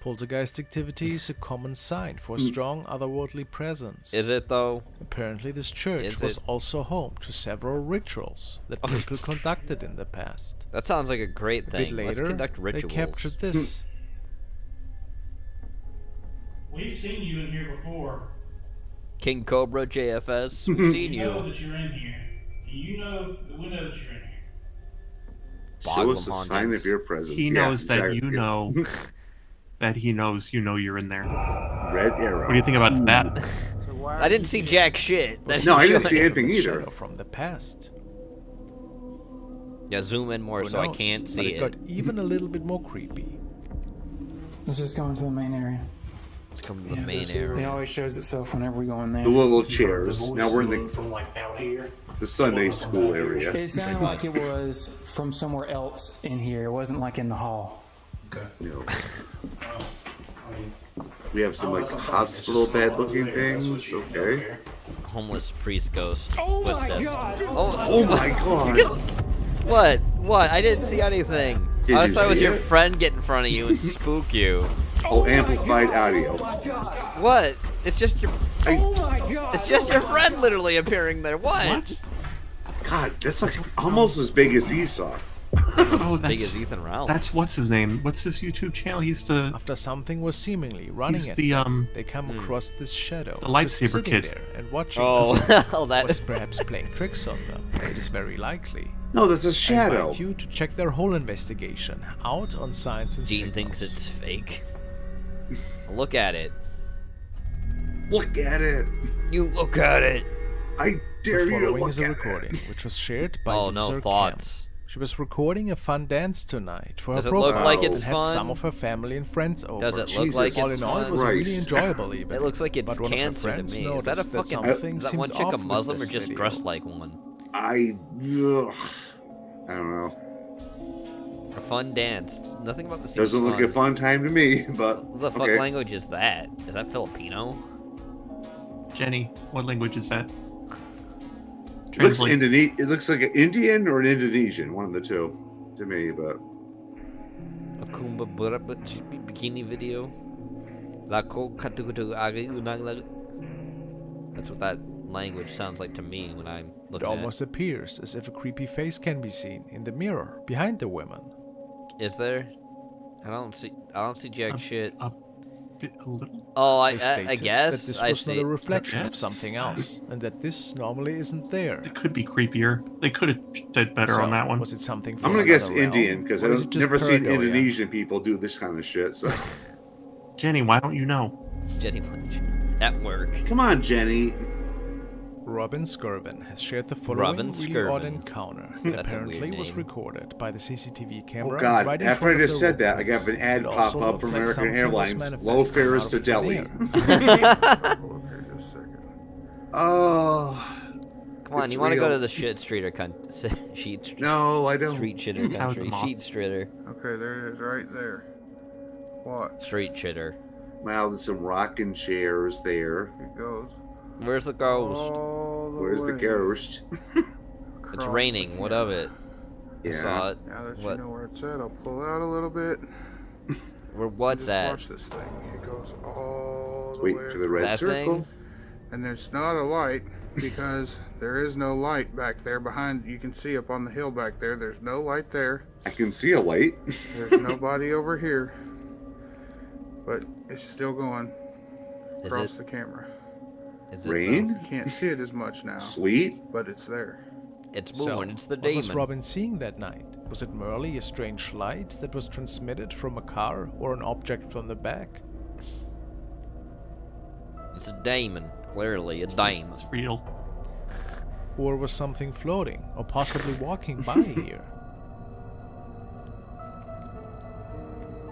Poltergeist activity is a common sign for a strong otherworldly presence. Is it though? Apparently this church Is was it? also home to several rituals that people conducted in the past. That sounds like a great A thing. bit later, Let's conduct they rituals. captured this. We've seen you in here before. King Cobra JFS. We've seen You know you. that you're in here. You know that we know that you're in here. Show us a Boglum sign Haunted. of your presence. He Yeah, knows that exactly. you know that he knows you know you're in there. Red arrow. What do you think about that? I didn't see jack shit. That No, I didn't didn't see show anything A either. shadow from the past. Yeah, zoom in more Who so I knows? can't But see it it. got even a little bit more creepy. Let's just go into the main area. Let's come to the main area. It always shows itself whenever we go in there. The little chairs. Now we're in Moving the from like out here. Sunday school area. It sounded like it was from somewhere else in here. It wasn't like in the hall. Okay. No. I mean, We have some like hospital bed looking things. Okay. Homeless priest ghost. Oh my footsteps. God! Oh my god. What? What? I didn't see anything. Did I you thought it was see your it? friend get in front of you and spook you. Oh, amplified audio. What? It's just your. Oh my God! It's just your friend literally appearing there. What? God, that's like almost as big as Esau. Oh, Big that's as Ethan Ralph. that's what's his name? What's his YouTube channel? He's the After something was seemingly running he's at the them, they come across this shadow. the just lightsaber sitting kid. there and watching Oh, them. oh, that Was perhaps playing tricks on them. It is very likely. No, that's a I shadow. invite you to check their whole investigation out on Science and Gene Signals. thinks it's fake. Look at it. Look at it. You look at it. I dare The you to following look is a at recording, it. which was shared by Oh, user no Cam. thoughts. She was recording a fun dance tonight for Does her it look profile like it's and had fun? some of her family and friends over. Does it look Jesus like All it's in all, it fun? was really Christ. enjoyable even. It looks like it's but one of her cancer to friends me. Is that a noticed fucking? something Is that seemed one chick off a with Muslim or this just video. dressed like one? I don't know. A fun dance. Nothing about the scene. Doesn't look a fun time to me, but What the fuck okay. language is that? Is that Filipino? Jenny. What language is that? Looks Translate. It looks like an Indian or an Indonesian, one of the two, to me. But A Kumba Bikini video. Lako katukutu agi unang lag. That's what that language sounds like to me when I'm It looking almost appears as if a creepy face can be seen in the mirror behind the women. Is there? I don't see jack shit. A little? Oh, They I stated guess that this I was not see. a reflection of Yes. something else, and that this normally isn't there. It could be creepier. They could have did better So, on that one. Was it something from I'm gonna guess another realm, Indian because or is I've it just never seen paranoia? Indonesian people do this kind of shit. So, Jenny, why don't you know? Jenny Punch. At work. come on, Jenny. Robin Skirvin has shared the following Robin really odd Skirvin. encounter That's that a apparently weird was name. recorded by the CCTV camera. Oh God! right in After front I of just the said that, I got robots. an ad It pop also up looked from like American something was Airlines. manifesting Low out fares of to thin Delhi. air. Oh. Come on, It's you want to go real. to the shit streeter sheet? No, I don't. Street shitter That was a country. moth. Sheet streeter. Okay, there it is, right there. What? Street shitter. Wow, there's some rocking chairs there. It goes. Where's the ghost? All the Where's the way ghost? It's across raining. the What of it? I Yeah. saw it. Now that What? you know where it's at, I'll pull out a little bit. What's Just that? watch this thing. It goes all the Wait way for the red That circle. thing? And there's not a light because there is no light back there behind. You can see up on the hill back there. There's no light there. I can see a light. There's nobody over here. But it's still going Is across it? the camera. Is it? Rain? You can't see it as much now. Sleet? But it's there. It's So, moving. It's the what was demon. Robin seeing that night? Was it merely a strange light that was transmitted from a car or an object from the back? It's a demon. Clearly, a demon. It's real. Or was something floating or possibly walking by here?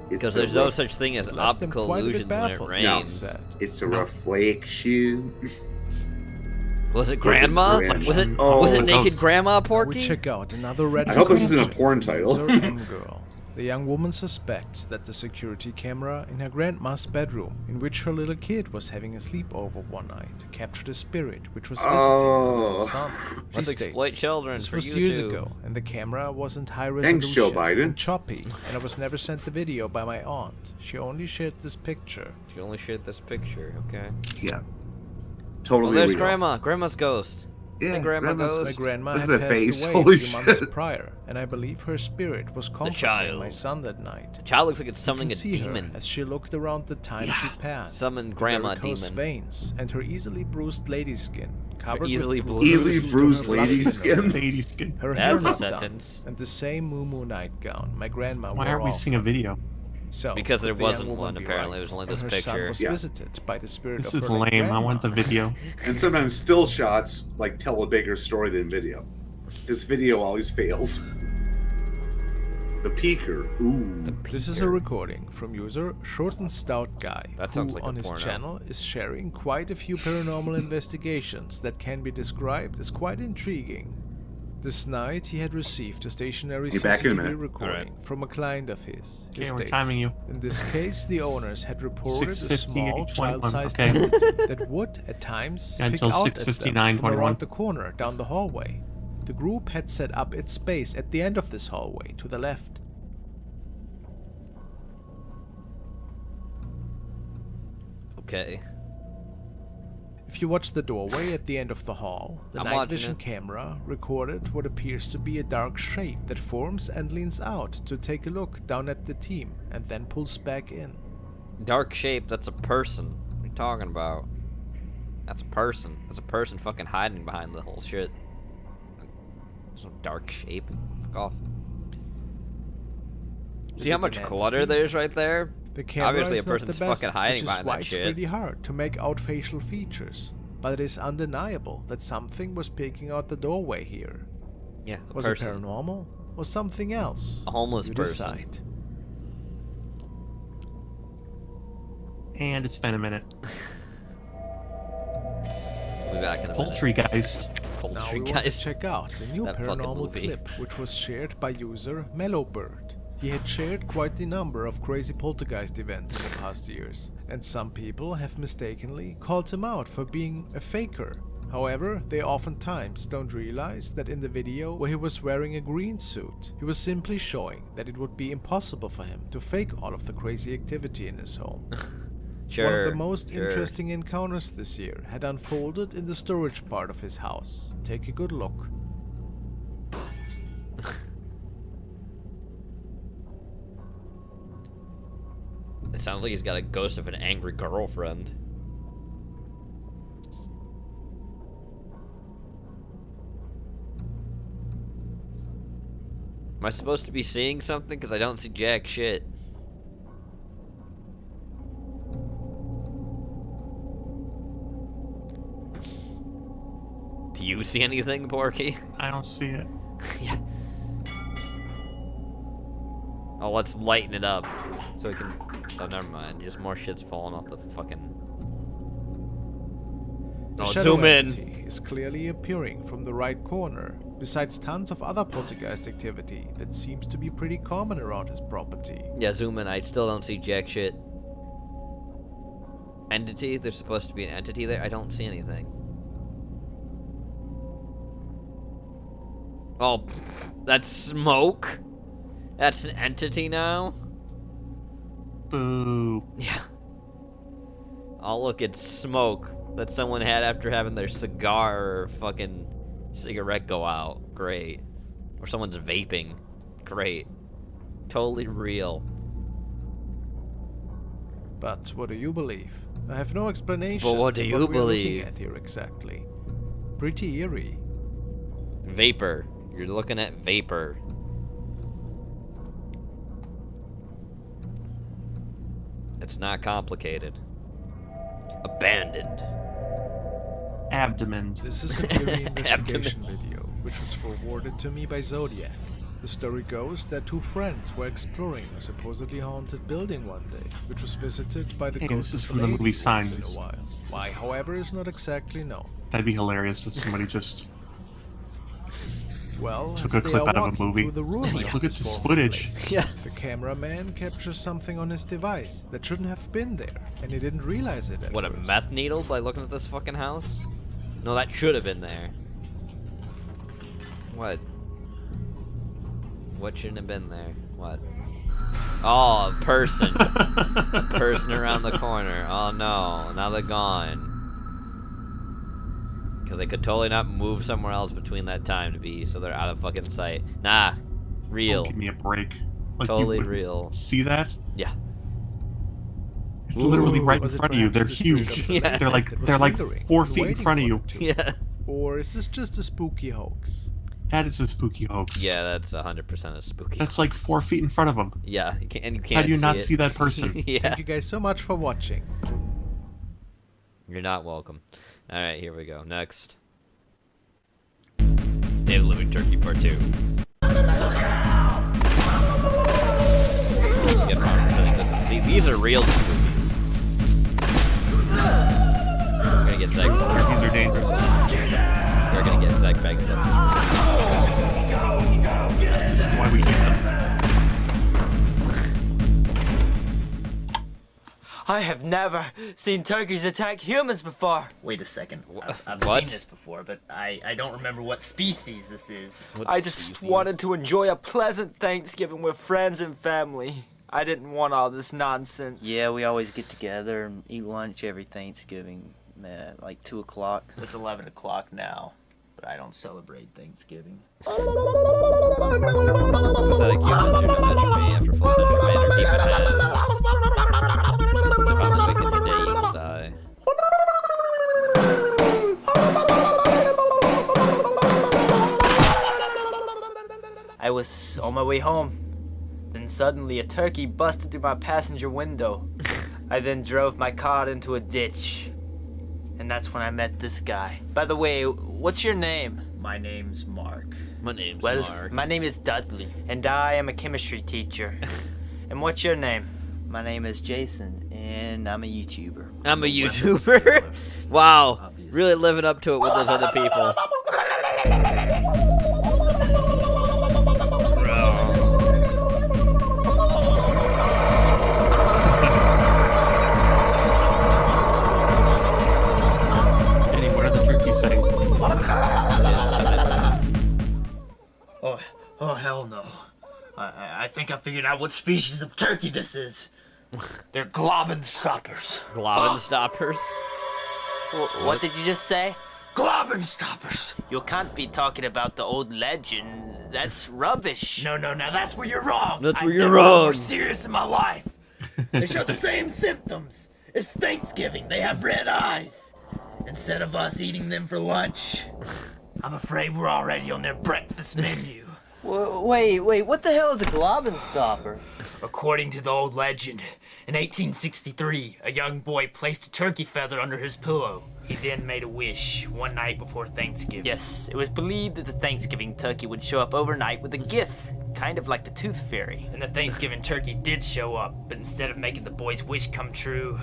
Because It's a there's no ref- such thing as Left them optical quite a bit illusions when it baffled, rains. said. It's a No. reflection. Was it Was it grandma? grandma? Was it Oh, was it naked ghost. grandma We Porky? check out another red I hope this isn't a description. porn title. User M girl. The young woman suspects that the security camera in her grandma's bedroom, in which her little kid was having a sleepover one night, captured a spirit which was visiting her little son. She Let's states, exploit children This for was years YouTube. ago, and the camera wasn't high Thanks, Joe resolution Biden. and choppy, and I was never sent the video by my aunt. She only shared this picture. She only shared this picture. Okay. Yeah. Well, Totally there's real. grandma. Grandma's ghost. Yeah, Hey, grandma grandma's- ghost. My grandma Look had at the passed face, away holy a few months shit. prior, and I believe her spirit was comforting child. my son that night. The child looks like it's You summoning can a see demon. her as she looked around the time she passed. Summon the grandma varicose demon. veins and her easily bruised lady skin, covered easily with bruised. Easily to her bruised blood lady thinner. skin. Lady skin. Her hair That's a not done, sentence. and the same moo nightgown my grandma Why wore aren't we off. seeing a video? So, Because there could the young wasn't woman one, be apparently. right, It was only and this her son picture. was Yeah. visited by the spirit This of is her late lame. I want the grandma. video. And sometimes still shots like tell a bigger story than video. This video always fails. The peeker. Ooh. This is a recording from user Short and Stout Guy, That who sounds like a on his porno. channel is sharing quite a few paranormal investigations that can be described as quite intriguing. This night he had received a stationary Hey, back in a CCTV minute. recording from a client of his. He Okay, we're states, timing you. In this case, the owners had reported a 6:50, small 21, child-sized okay. entity that would, at times, Yeah, pick until out at them 6:59, from 21. around the corner down the hallway. The group had set up its base at the end of this hallway to the left. Okay. If you watch the doorway at the end of the hall, the I'm night watching vision it. camera recorded what appears to be a dark shape that forms and leans out to take a look down at the team and then pulls back in. Dark shape, that's a person. What are you talking about? That's a person. That's a person fucking hiding behind the whole shit. There's no dark shape. Fuck off. Is See how it much an clutter entity? there's right there? The camera Obviously is a not person's the best, fucking hiding which is behind why that it's shit. pretty hard to make out facial features. But it is undeniable that something was peeking out the doorway here. Yeah, a Was person. it paranormal or something else? A homeless You person. decide. And it's been a minute. We'll be back in a Poltergeist. minute. Now Poultry we want to guys. check out a new That fucking paranormal movie. clip which was shared by user Mellowbird. He had shared quite the number of crazy poltergeist events in the past years, and some people have mistakenly called him out for being a faker. However, they oftentimes don't realize that in the video where he was wearing a green suit, he was simply showing that it would be impossible for him to fake all of the crazy activity in his home. One of the most interesting encounters this year had unfolded in the storage part of his house. Take a good look. It sounds like he's got a ghost of an angry girlfriend. Am I supposed to be seeing something? Because I don't see jack shit. Do you see anything, Porky? I don't see it. Yeah. Oh, let's lighten it up so we can. Oh, never mind. Just more shit's falling off the fucking. The Oh, shadow zoom in. entity is clearly appearing from the right corner, besides tons of other poltergeist activity that seems to be pretty common around his property. Yeah, zoom in. I still don't see jack shit. Entity? There's supposed to be an entity there. I don't see anything. Oh, that's smoke? That's an entity now? Boo. Yeah. Oh, look, it's smoke that someone had after having their cigar or fucking cigarette go out. Great. Or someone's vaping. Great. Totally real. But what do you believe? I have no explanation. But what do of you we are looking believe? at here exactly. Pretty eerie. Vapor. You're looking at vapor. It's not complicated. Abandoned. Abdomen. This is an eerie investigation video, which was forwarded to me by Zodiac. The story goes that two friends were exploring a supposedly haunted building one day, which was visited by the Hey, ghost this is of from a the lady movie once in Signs. a while. Why, however, is not exactly known. That'd be hilarious if somebody just Well, took as a they clip are out of a walking movie. through the ruins Like, of look at this this former footage. place, Yeah. The cameraman captures something on his device that shouldn't have been there, and he didn't realize it at What, a first. meth needle by looking at this fucking house? No, that should have been there. What? What shouldn't have been there? What? Oh, a person. A person around the corner. Oh no, now they're gone. Because they could totally not move somewhere else between that time to be, so they're out of fucking sight. Nah, real. Oh, give me a break. Like, Totally you would real. See that? Yeah. It's literally right in Was it front of you. They're perhaps the spirit of huge. the lady They're like that was lingering 4 and feet in waiting front of for you. them to? Yeah. Or is this just a spooky hoax? That is a spooky hoax. Yeah, that's 100% a spooky. That's like 4 feet in front of them. Yeah, you can't, and you can't. How do you not it. see that person? Yeah. Thank you guys so much for watching. You're not welcome. All right, here we go. Next. Day of the Living Turkey Part 2. Let's get around presenting this. These are real spookies. We're gonna get Zach. Turkeys are dangerous. We're gonna get Zach back. This is why we do them. I have never seen turkeys attack humans before. Wait a second. I've What? seen this before, but I don't remember what species this is. What I just species? wanted to enjoy a pleasant Thanksgiving with friends and family. I didn't want all this nonsense. Yeah, we always get together and eat lunch every Thanksgiving, like 2 o'clock. It's 11 o'clock now, but I don't celebrate Thanksgiving. Pathetic humans, you're no match for me after full century man or deep in head. If I'm wicked today, you will die. I was on my way home. Then suddenly a turkey busted through my passenger window. I then drove my car into a ditch. And that's when I met this guy. By the way, what's your name? My name's Mark. My name's Well, Mark. my name is Dudley, and I am a chemistry teacher. And what's your name? My name is Jason, and I'm a YouTuber. I'm a YouTuber? Wow. Really living up to it with those other people. Annie, what are the turkeys saying? Oh hell no. I think I figured out what species of turkey this is. They're globbin stoppers. Globbin stoppers? What did you just say? Globbin stoppers. You can't be talking about the old legend. That's rubbish. No, now that's where you're wrong. That's where I've you're never been wrong. more serious in my life. They show the same symptoms. It's Thanksgiving. They have red eyes. Instead of us eating them for lunch, I'm afraid we're already on their breakfast menu. Wait, what the hell is a globbin stopper? According to the old legend, in 1863, a young boy placed a turkey feather under his pillow. He then made a wish one night before Thanksgiving. Yes, it was believed that the Thanksgiving turkey would show up overnight with a gift, kind of like the Tooth Fairy. And the Thanksgiving turkey did show up, but instead of making the boy's wish come true,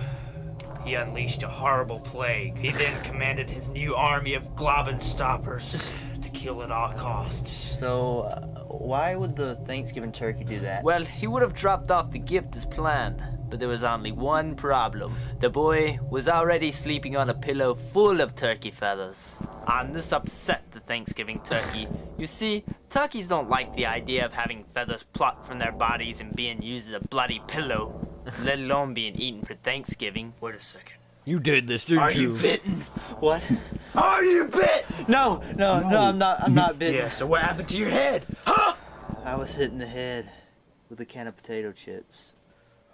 he unleashed a horrible plague. He then commanded his new army of globbin stoppers to kill at all costs. So, why would the Thanksgiving turkey do that? Well, he would have dropped off the gift as planned, but there was only one problem. The boy was already sleeping on a pillow full of turkey feathers. And this upset the Thanksgiving turkey. You see, turkeys don't like the idea of having feathers plucked from their bodies and being used as a bloody pillow, let alone being eaten for Thanksgiving. Wait a second. You did this, didn't Are you? you bitten? What? Are you bit? No, I'm not bitten. Yeah, so what happened to your head? Huh? I was hit in the head with a can of potato chips.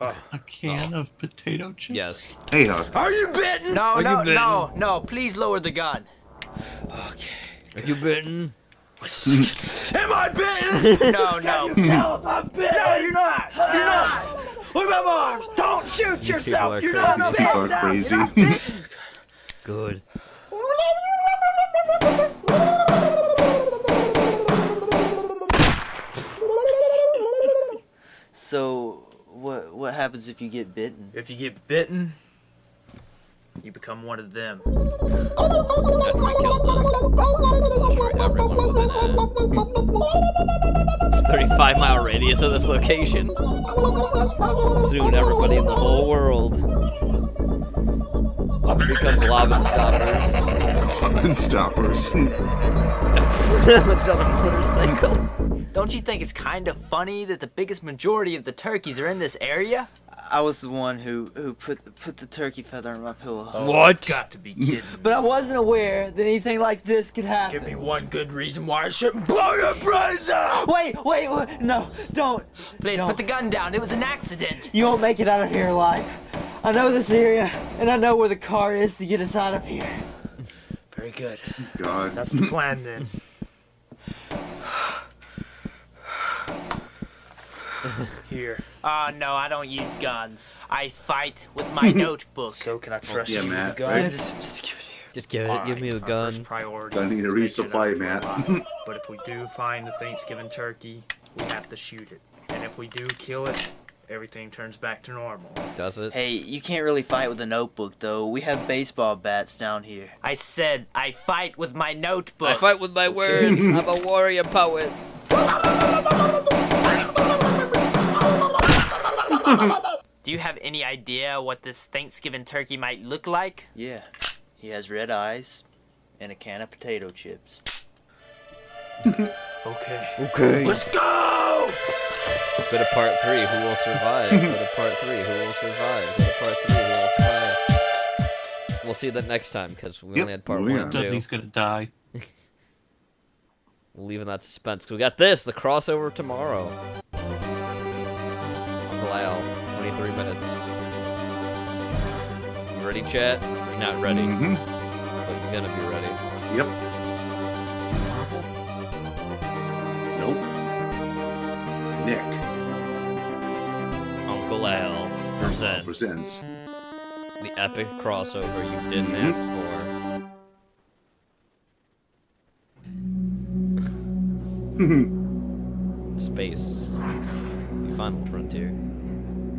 A can of potato chips? Yes. Hey, Huck. Are you bitten? No, please lower the gun. Okay. Are you bitten? Am I bitten? No. Can you tell if I'm bitten? No, you're not. You're not. What about my arms? Don't shoot yourself. You're not These people are crazy. Good. So, what happens if you get bitten? If you get bitten, you become one of them. After we killed them, I'm sure everyone within a 35-mile radius of this location. Soon, everybody in the whole world will become globbin stoppers. Globbin stoppers. It's on a motorcycle. Don't you think it's kind of funny that the biggest majority of the turkeys are in this area? I was the one who put the turkey feather on my pillow. What? Got to be kidding. But I wasn't aware that anything like this could happen. Give me one good reason why I shouldn't blow your brains out! Wait, no, don't. Please, put the gun down. It was an accident. You won't make it out of here alive. I know this area, and I know where the car is to get us out of here. Very good. God. That's the plan then. Here. No, I don't use guns. I fight with my notebook. So can I trust Yeah, you Matt, with the gun? right? Yeah, just give it here. Just give it. Give me the Our gun. first priority I need is a making resupply, it Matt. alive. But if we do find the Thanksgiving turkey, we have to shoot it. And if we do kill it, everything turns back to normal. Does it? Hey, you can't really fight with a notebook, though. We have baseball bats down here. I said I fight with my notebook. I fight with my words. I'm a warrior poet. Do you have any idea what this Thanksgiving turkey might look like? Yeah, he has red eyes and a can of potato chips. Okay. Let's go! Go to part 3. Who will survive? Go to part 3. Who will survive? Go to part 3. Who will survive? We'll see that next time because we only had part 1 and 2. Dudley's gonna die. We'll leave in that suspense. 'Cause we got this, the crossover tomorrow. Uncle Al, 23 minutes. You ready, chat? You're not ready. Mm-hmm. But you're gonna be ready. Yep. Nope. Nick. Uncle Al presents the epic crossover you didn't ask for. Space. The final frontier.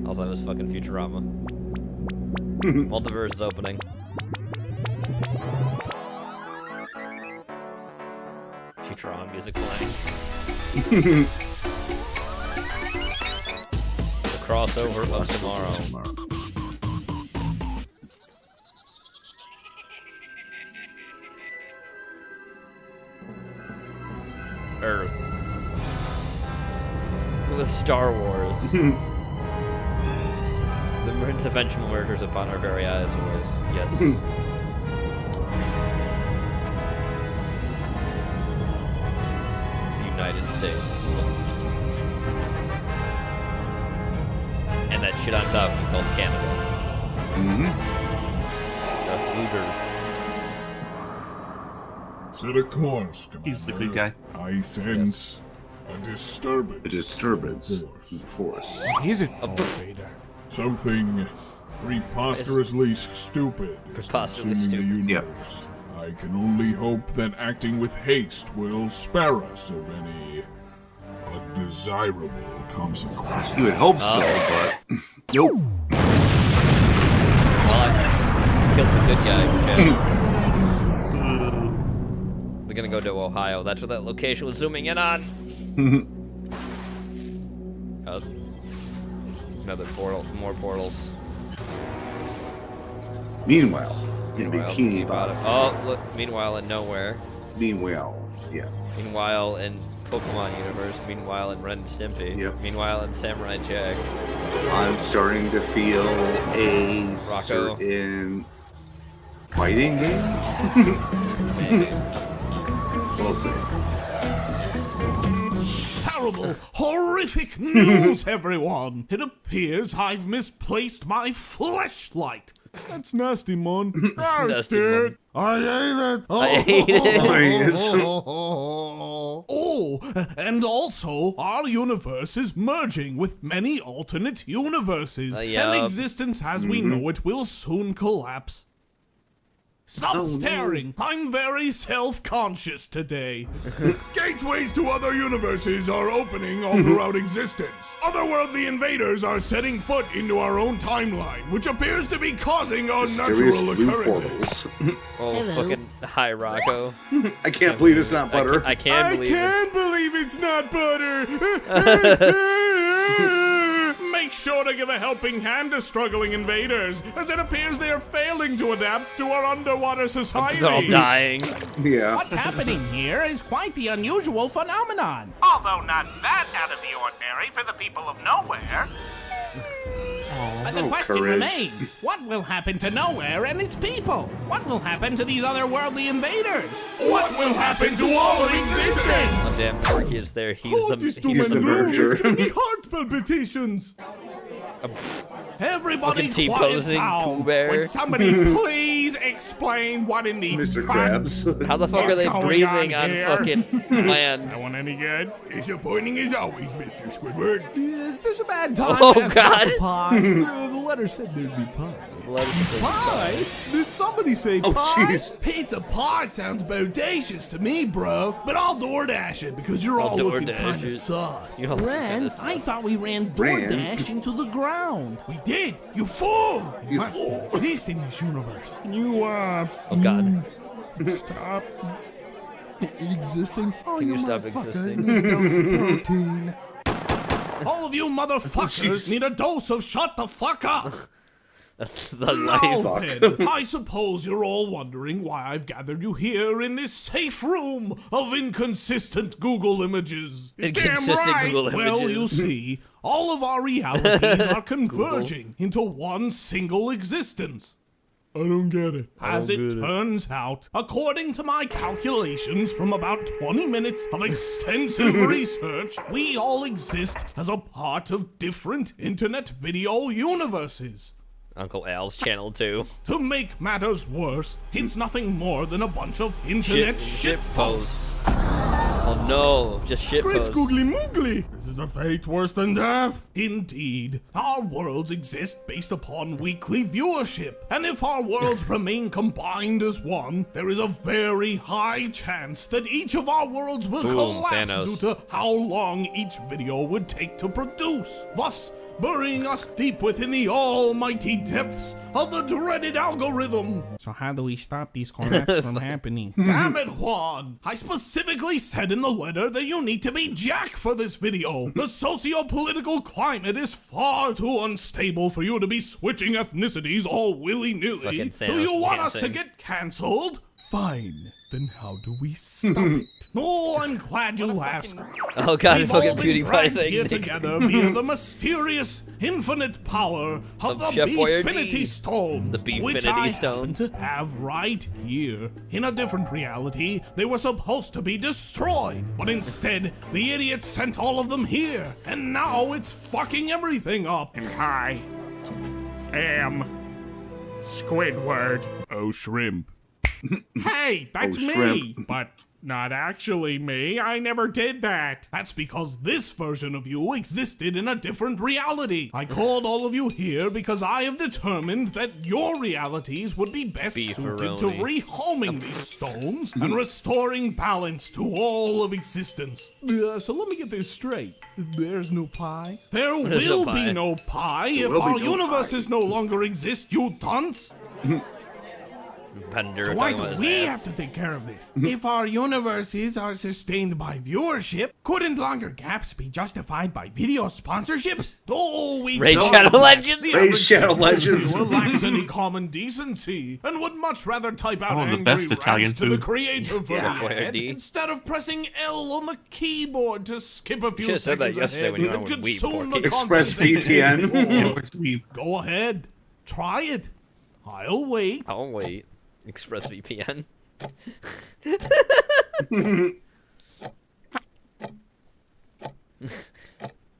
Also, this fucking Futurama. Multiverse is opening. Futurama music playing. The crossover of tomorrow. Earth. With Star Wars. The interventional mergers upon our very eyes always. Yes. United States. And that shit on top we called Canada. Set a course, Commander. He's the good guy. I sense a disturbance. A disturbance, of course. What is it, Vader? Something preposterously stupid is consuming the universe. I can only hope that acting with haste will spare us of any undesirable consequences. You would hope so, but nope. Well, I killed the good guy. They're gonna go to Ohio. That's what that location was zooming in on. Oh. Another portal. More portals. Meanwhile, in Bikini Bottom. Oh, look. Meanwhile, in nowhere. Meanwhile, yeah. Meanwhile, in Pokemon universe. Meanwhile, in Ren and Stimpy. Yep. Meanwhile, in Samurai Jack. I'm starting to feel a Rocco. certain fighting game. We'll see. Terrible, horrific news, everyone! It appears I've misplaced my fleshlight. That's nasty, Mon. Nasty, Mon. I ate it. I ate it. Oh, and also, our universe is merging with many alternate universes, and existence as we know it will soon collapse. Stop staring! I'm very self-conscious today. Gateways to other universes are opening all throughout existence. Otherworldly invaders are setting foot into our own timeline, which appears to be causing unnatural occurrences. Oh, fucking hi, Rocco. I can't believe it's not butter. I can't believe it's not butter. Make sure to give a helping hand to struggling invaders, as it appears they are failing to adapt to our underwater society. They're all dying. Yeah. What's happening here is quite the unusual phenomenon. Although not that out of the ordinary for the people of nowhere. But the question remains, what will happen to Nowhere and its people? What will happen to these otherworldly invaders? What will happen to all of existence? Oh, damn, Porky is there. He's the merger. Give me heart palpitations. Everybody fucking quiet T-posing, down. Pooh Bear. Would somebody please explain what in the Mr. Krabs. How the fuck are they breathing on fucking land? That one any good? Disappointing as always, Mr. Squidward. Is this a bad time Oh, to ask God. about the pie? The letter said there'd be pie. Pie? Did somebody say pie? jeez. Pizza pie sounds bodacious to me, bro. But I'll DoorDash it because you're all looking DoorDash kind of it. sus. You're all Ren, kinda I sus. thought we ran DoorDash into the ground. We did, you fool! You must exist in this universe. You, Oh, God. stop existing? Oh, Can you you stop motherfuckers existing? need a dose of protein. All of you motherfuckers need a dose of shut the fuck up! The Now life. then, I suppose you're all wondering why I've gathered you here in this safe room of inconsistent Google images. Inconsistent Damn right. Google Well, images. you see, all of our realities are converging into one single existence. I don't get it. As it turns out, according to my calculations from about 20 minutes of extensive research, we all exist as a part of different internet video universes. Uncle Al's channel 2. To make matters worse, it's nothing more than a bunch of internet shit posts. Oh no, just shit Great posts. googly moogly! This is a fate worse than death. Indeed, our worlds exist based upon weekly viewership, and if our worlds remain combined as one, there is a very high chance that each of our worlds will collapse Thanos. due to how long each video would take to produce. Thus, burying us deep within the almighty depths of the dreaded algorithm. So how do we stop these collapses from happening? Damn it, Juan! I specifically said in the letter that you need to be Jack for this video. The socio-political climate is far too unstable for you to be switching ethnicities all willy-nilly. Fucking Do you Thanos want us to dancing. get cancelled? Fine. Then how do we stop it? Oh, I'm glad you asked. Oh god, We've fucking all been PewDiePie dragged saying here Nick. together via the mysterious, infinite power of the Chef Boyardee. Beefinity Stone, The which Beefinity I Stone. happen to have right here. In a different reality, they were supposed to be destroyed, but instead, the idiots sent all of them here, and now it's fucking everything up. And I am Squidward. Oh, shrimp. Hey, that's me! shrimp. But not actually me. I never did that. That's because this version of you existed in a different reality. I called all of you here because I have determined that your realities would be best suited to rehoming these stones and restoring balance to all of existence. So let me get this straight. There's no pie? There There's will no pie. be no pie There if will be our no universes no longer exist, you dunce! Bender So why talking do about his we ass. have to take care of this? If our universes are sustained by viewership, couldn't longer gaps be justified by video sponsorships? Oh, we Raid don't Shadow know. Legends? The Raid average Shadow simple Legends. viewer lacks any common decency and would much rather type out Oh, the angry best rants Italian to the food. creator for Yeah. the ad Boyardee. instead of pressing L on the keyboard to skip a few Should've said that seconds yesterday ahead when you were and on with Weeb, consume Porky. the content they paid ExpressVPN. for. Go ahead, try it. I'll wait. I'll wait. ExpressVPN.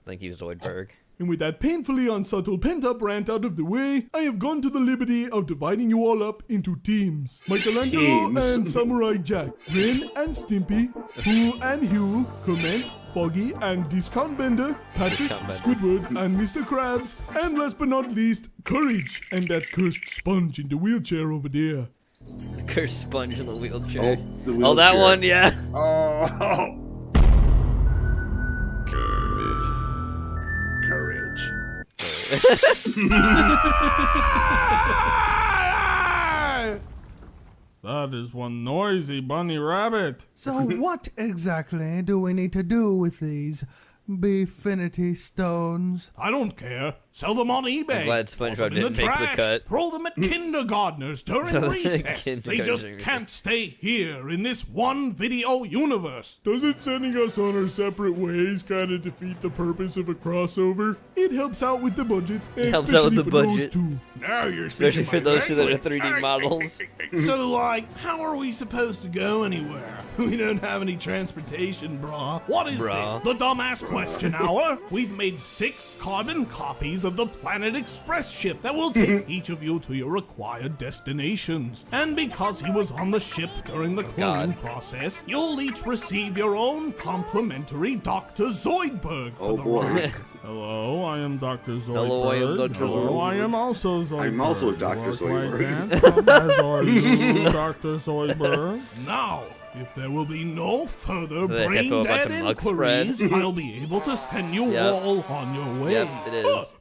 Thank you, Zoidberg. And with that painfully unsubtle pent-up rant out of the way, I have gone to the liberty of dividing you all up into teams. Michelangelo Teams. and Samurai Jack, Ren and Stimpy, Pooh and Hugh, Clement, Foggy and Discount Bender, Patrick, Discount Bender. Squidward and Mr. Krabs, and last but not least, Courage and that cursed sponge in the wheelchair over there. The cursed sponge in the wheelchair. Oh, the Oh, that wheelchair. one, yeah. Oh. That is one noisy bunny rabbit. So what exactly do we need to do with these Beefinity stones? I don't care. Sell them on eBay. I'm glad Toss SpongeBob them in the didn't make the trash. cut. Throw them at kindergartners during recess. They Kindergartners just during can't stay here in this one video universe. Doesn't sending us on our separate ways kind of defeat the purpose of a crossover? It helps out with the budget, helps out with especially the for budget. those two. Now you're Especially speaking for my those two that are language. 3D models. So, like, how are we supposed to go anywhere? We don't have any transportation, brah. What is Brah. this? The dumbass question hour? We've made 6 carbon copies of the Planet Express ship that will take each of you to your required destinations. And because he was on the ship during the cloning process, you'll each receive your own complimentary Dr. Zoidberg for Oh, the boy. ride. Hello, I am Dr. Zoidberg. Hello, I am Dr. Hello, I Zoidberg. am also Zoidberg. I'm also You Dr. are quite Zoidberg. handsome, as are you, Dr. Zoidberg. Now, if there will be no further So they echo a bunch brain-dead of muck inquiries, spread. I'll be able to send you Yep. all on your way. Yep, it is.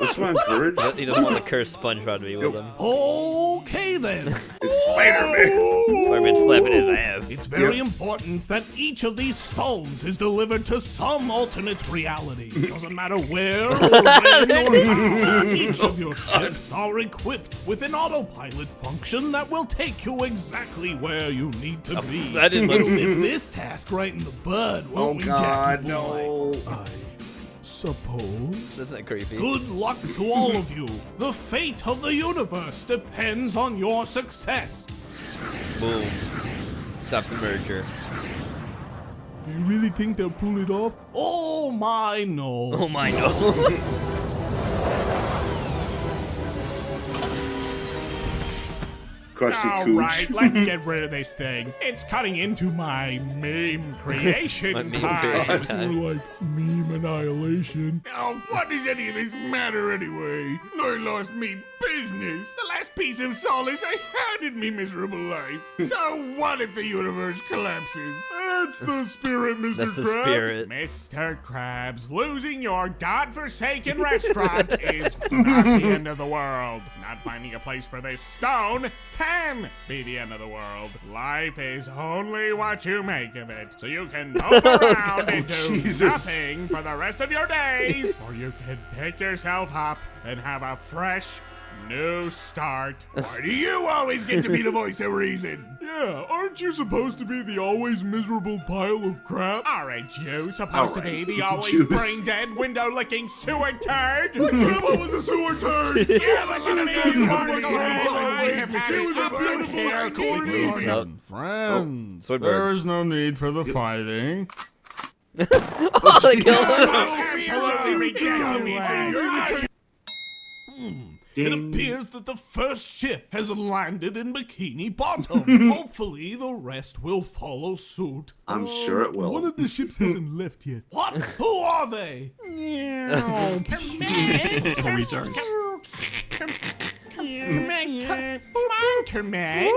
This one's good. He doesn't want the cursed SpongeBob to be with him. Okay then. It's Spider-Man. Spider-Man slapping his ass. It's very important that each of these stones is delivered to some alternate reality. Doesn't matter where or when or how. Each of your ships are equipped with an autopilot function that will take you exactly where you need to be. that didn't look- We'll nip this task right in the bud, Oh won't we, God, Jackie no. boy? I suppose. Isn't that creepy? Good luck to all of you. The fate of the universe depends on your success. Boom. Stop the merger. Do you really think they'll pull it off? Oh my no. Oh my no. Krusty All Cooch. right, let's get rid of this thing. It's cutting into my meme creation My meme time. creation time. More like meme annihilation. Now, what does any of this matter anyway? I lost me business. The last piece of solace I had in me miserable life. So what if the universe collapses? That's the spirit, Mr. That's the Krabs. spirit. Mr. Krabs, losing your godforsaken restaurant is not the end of the world. Not finding a place for this stone can be the end of the world. Life is only what you make of it. So you can mope around and do Jesus. nothing for the rest of your days, or you can pick yourself up and have a fresh No start. Why do you always get to be the voice of reason? Yeah, aren't you supposed to be the always miserable pile of crap? Aren't you supposed to be the always brain-dead, window-licking sewer turd? My grandma was a sewer turd! Yeah, listen to me, you She was a beautiful corny. Friends, there's no need for the fighting. Oh, they killed It appears that the first ship has landed in Bikini Bottom. Hopefully, the rest will follow suit. I'm sure it will. One of the ships hasn't left yet. What? Who are they? Command.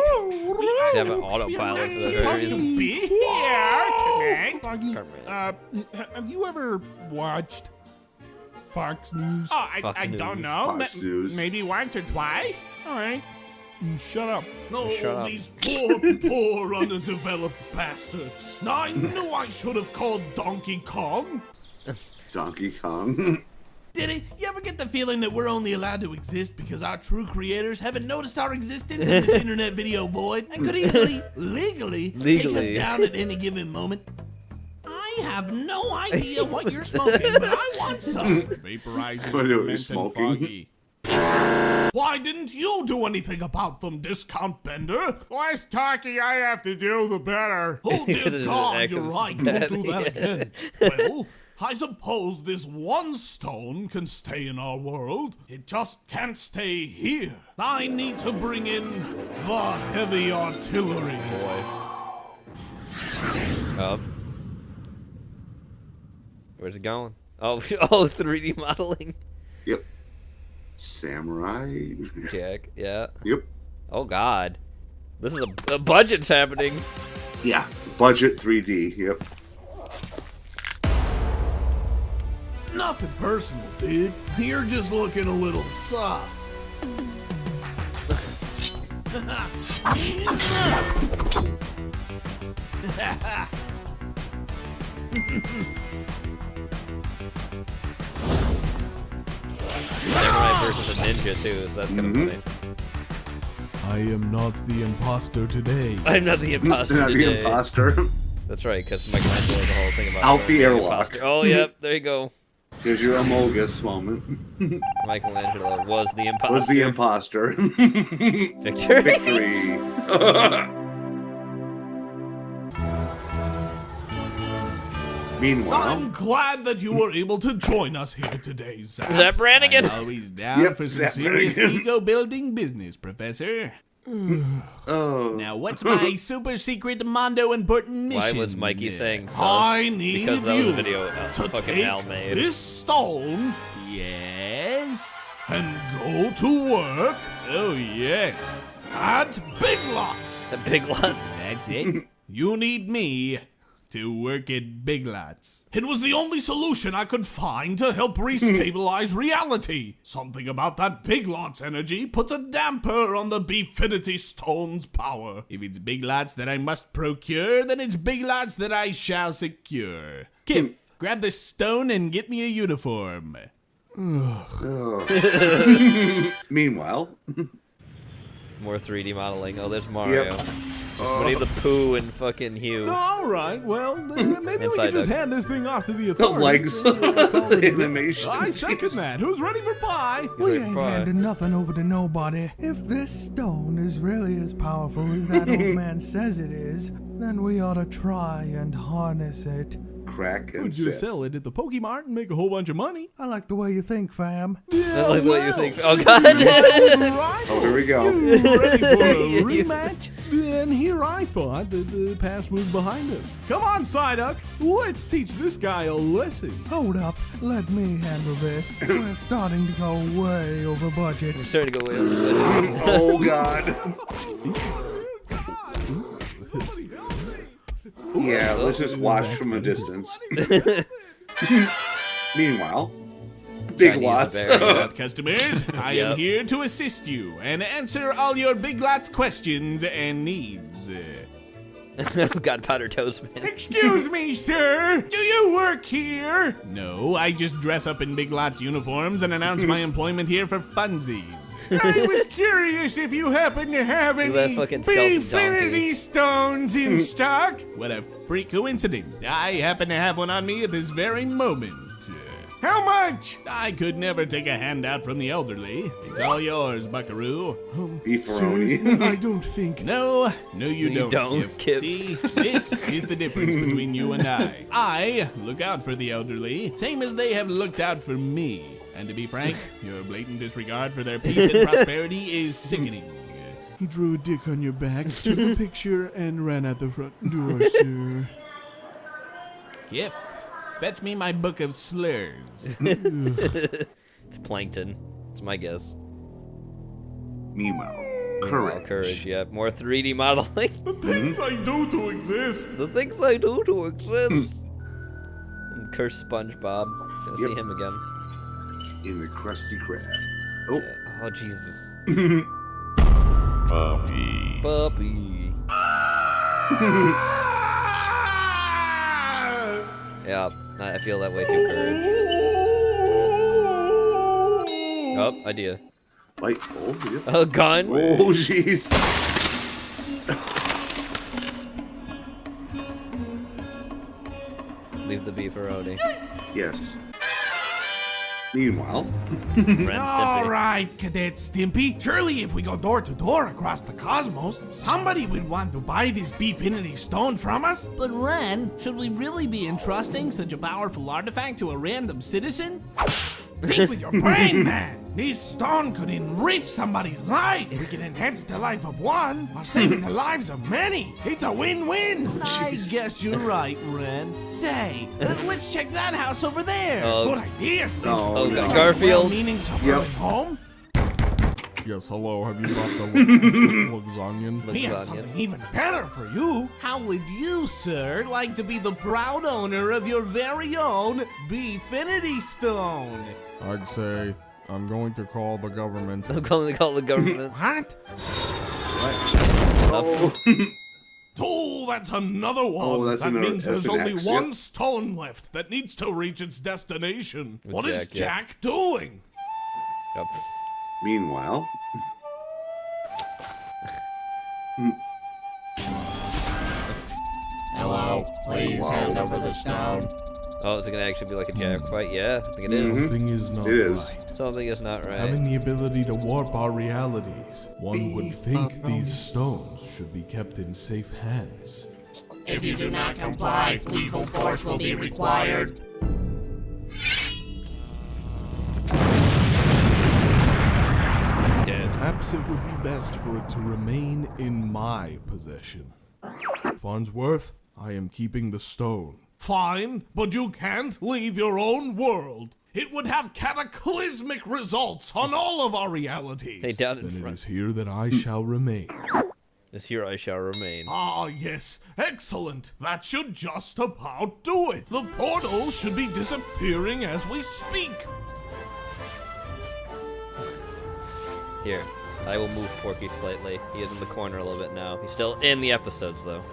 They have an autopilot for that very reason. Be here, Command. Have you ever watched Fox News? Oh, I don't know. Fox News. Maybe once or twice. All right. Shut up. No, Shut up. these poor underdeveloped bastards. Now, I knew I should have called Donkey Kong. Donkey Kong. Diddy, you ever get the feeling that we're only allowed to exist because our true creators haven't noticed our existence in this internet video void and could easily, legally take us down at any given moment? I have no idea what you're smoking, but I want some. Vaporizers, What are you ferment, and foggy. Why didn't you do anything about them, Discount Bender? The less talking I have to do, the better. Oh dear God, you're right. Don't do that again. Well, I suppose this one stone can stay in our world. It just can't stay here. I need to bring in the heavy artillery. Up. Where's it going? Oh, 3D modeling. Yep. Samurai. Check. Yeah. Yep. Oh God, this is a budget's happening. Yeah. Budget 3D. Yep. Nothing personal, dude. You're just looking a little sauce. Samurai versus a ninja too, so that's kind of funny. I am not the imposter today. I'm not the imposter Not today. the imposter. That's right, because Michelangelo has the whole thing about Out being the an airlock. imposter. Oh, yep, there you go. Here's your Amogus moment. Michelangelo was the imposter. Was the imposter. Victory. Victory. Meanwhile, I'm glad that you were able to join us here today, Zach. Is that Brannigan? I'm always down Yep, for some Zach serious Brannigan. ego-building business, Professor. oh. Now, what's my super secret Mondo important mission? Why was Mikey saying so? I need Because that was a you video to fucking take Al made. this stone, yes, and go to work, oh yes, at Big Lots. The Big Lots. That's it. You need me to work at Big Lots. It was the only solution I could find to help restabilize reality. Something about that Big Lots energy puts a damper on the Beefinity Stone's power. If it's Big Lots that I must procure, then it's Big Lots that I shall secure. Kif, grab this stone and get me a uniform. Meanwhile, More 3D modeling. Oh, there's Mario. Yep. Winnie the Pooh and fucking Hugh. All right, well, maybe we Inside can just Duck. hand this thing off to the the authorities. legs. Animation. I second that. Who's ready for pie? We ain't handing nothing over to nobody. If this stone is really as powerful as that old man says it is, then we ought to try and harness it. Crack and Could just sip. sell it at the Pokemart and make a whole bunch of money. I like the way you think, fam. That's like what you think. Oh God. Oh, here we go. You ready for a rematch? Then here I thought that the past was behind us. Come on, Psyduck. Let's teach this guy a lesson. Hold up, let me handle this. We're starting to go way over budget. I'm starting to go way over the Oh God. Yeah, let's just watch from a distance. Meanwhile, Big Chinese Lots. bear. Customers, I am Yep. here to assist you and answer all your Big Lots questions and needs. Gunpowder Toastman. Excuse me, sir. Do you work here? No, I just dress up in Big Lots uniforms and announce my employment here for funsies. I was curious if you happen to have That any fucking skeleton Beefinity donkey. stones in stock. What a freak coincidence. I happen to have one on me at this very moment. How much? I could never take a handout from the elderly. It's all yours, buckaroo. Beefaroni. I don't think. No, you You don't, don't, Kip. Kip. See, this is the difference between you and I. I look out for the elderly, same as they have looked out for me. And to be frank, your blatant disregard for their peace and prosperity is sickening. He drew a dick on your back, took a picture, and ran out the front door, sir. Kif, fetch me my book of slurs. It's plankton. It's my guess. Meanwhile, Courage, yeah. More 3D modeling. The things I do to exist. The things I do to exist. And curse SpongeBob. Gonna see him again. In the Krusty Krab. Oh. Oh, Jesus. Puppy. Puppy. Yeah, I feel that way too, Courage. Oh, idea. Light bulb, yeah. A gun? Oh, jeez. Leave the beefaroni. Yes. Meanwhile. All right, Cadet Stimpy. Surely if we go door to door across the cosmos, somebody would want to buy this Beefinity stone from us. But Ren, should we really be entrusting such a powerful artifact to a random citizen? Think with your brain, man. This stone could enrich somebody's life. We can enhance the life of one while saving the lives of many. It's a win-win. I guess you're right, Ren. Say, let's check that house over there. Good idea, Stimpy. Oh, Garfield. Meaning suburban home. Yes, hello, have you brought the lasagna? We have something even better for you. How would you, sir, like to be the proud owner of your very own Beefinity stone? I'd say I'm going to call the government. I'm going to call the government. What? Oh. Oh, that's another one. Oh, that's that another- means there's that's an only X, one yep. stone left that needs to reach its destination. With What is Jack, Jack doing? Yep. Meanwhile. Hello, please hand over the stone. Oh, is it gonna actually be like a Jack fight? Yeah, I think it is. Something is not It is. right. Something is not right. Having the ability to warp our realities, one would think these stones should be kept in safe hands. If you do not comply, lethal force will be required. Perhaps it would be best for it to remain in my possession. Farnsworth, I am keeping the stone. Fine, but you can't leave your own world. It would have cataclysmic results on all of our realities. Stay down in Then it front. is here that I shall remain. This here I shall remain. Ah, yes. Excellent. That should just about do it. The portal should be disappearing as we speak. Here, I will move Porky slightly. He is in the corner a little bit now. He's still in the episodes, though.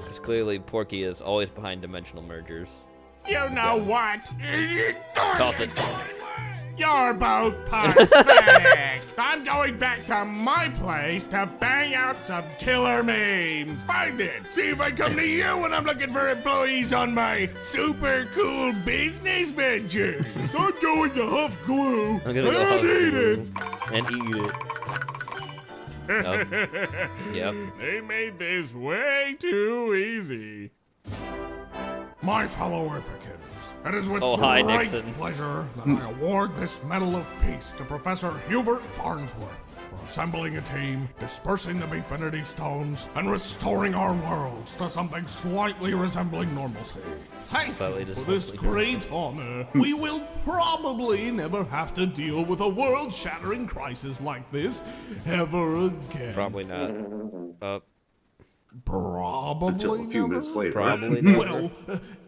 Because clearly Porky is always behind dimensional mergers. You know what? Toss it. You're both pathetic. I'm going back to my place to bang out some killer memes. Find it. See if I come to you when I'm looking for employees on my super cool business venture. I'm going to huff glue I'm gonna go and huff eat glue. it. And eat it. Yep. They made this way too easy. My fellow Earthicans, it is with hi, great Nixon. pleasure that I award this Medal of Peace to Professor Hubert Farnsworth for assembling a team, dispersing the Beefinity Stones, and restoring our worlds to something slightly resembling normalcy. Thank Slightly you for this resembling. great honor. We will probably never have to deal with a world-shattering crisis like this ever again. Probably not. Probably Until a few minutes later. Probably never. Well,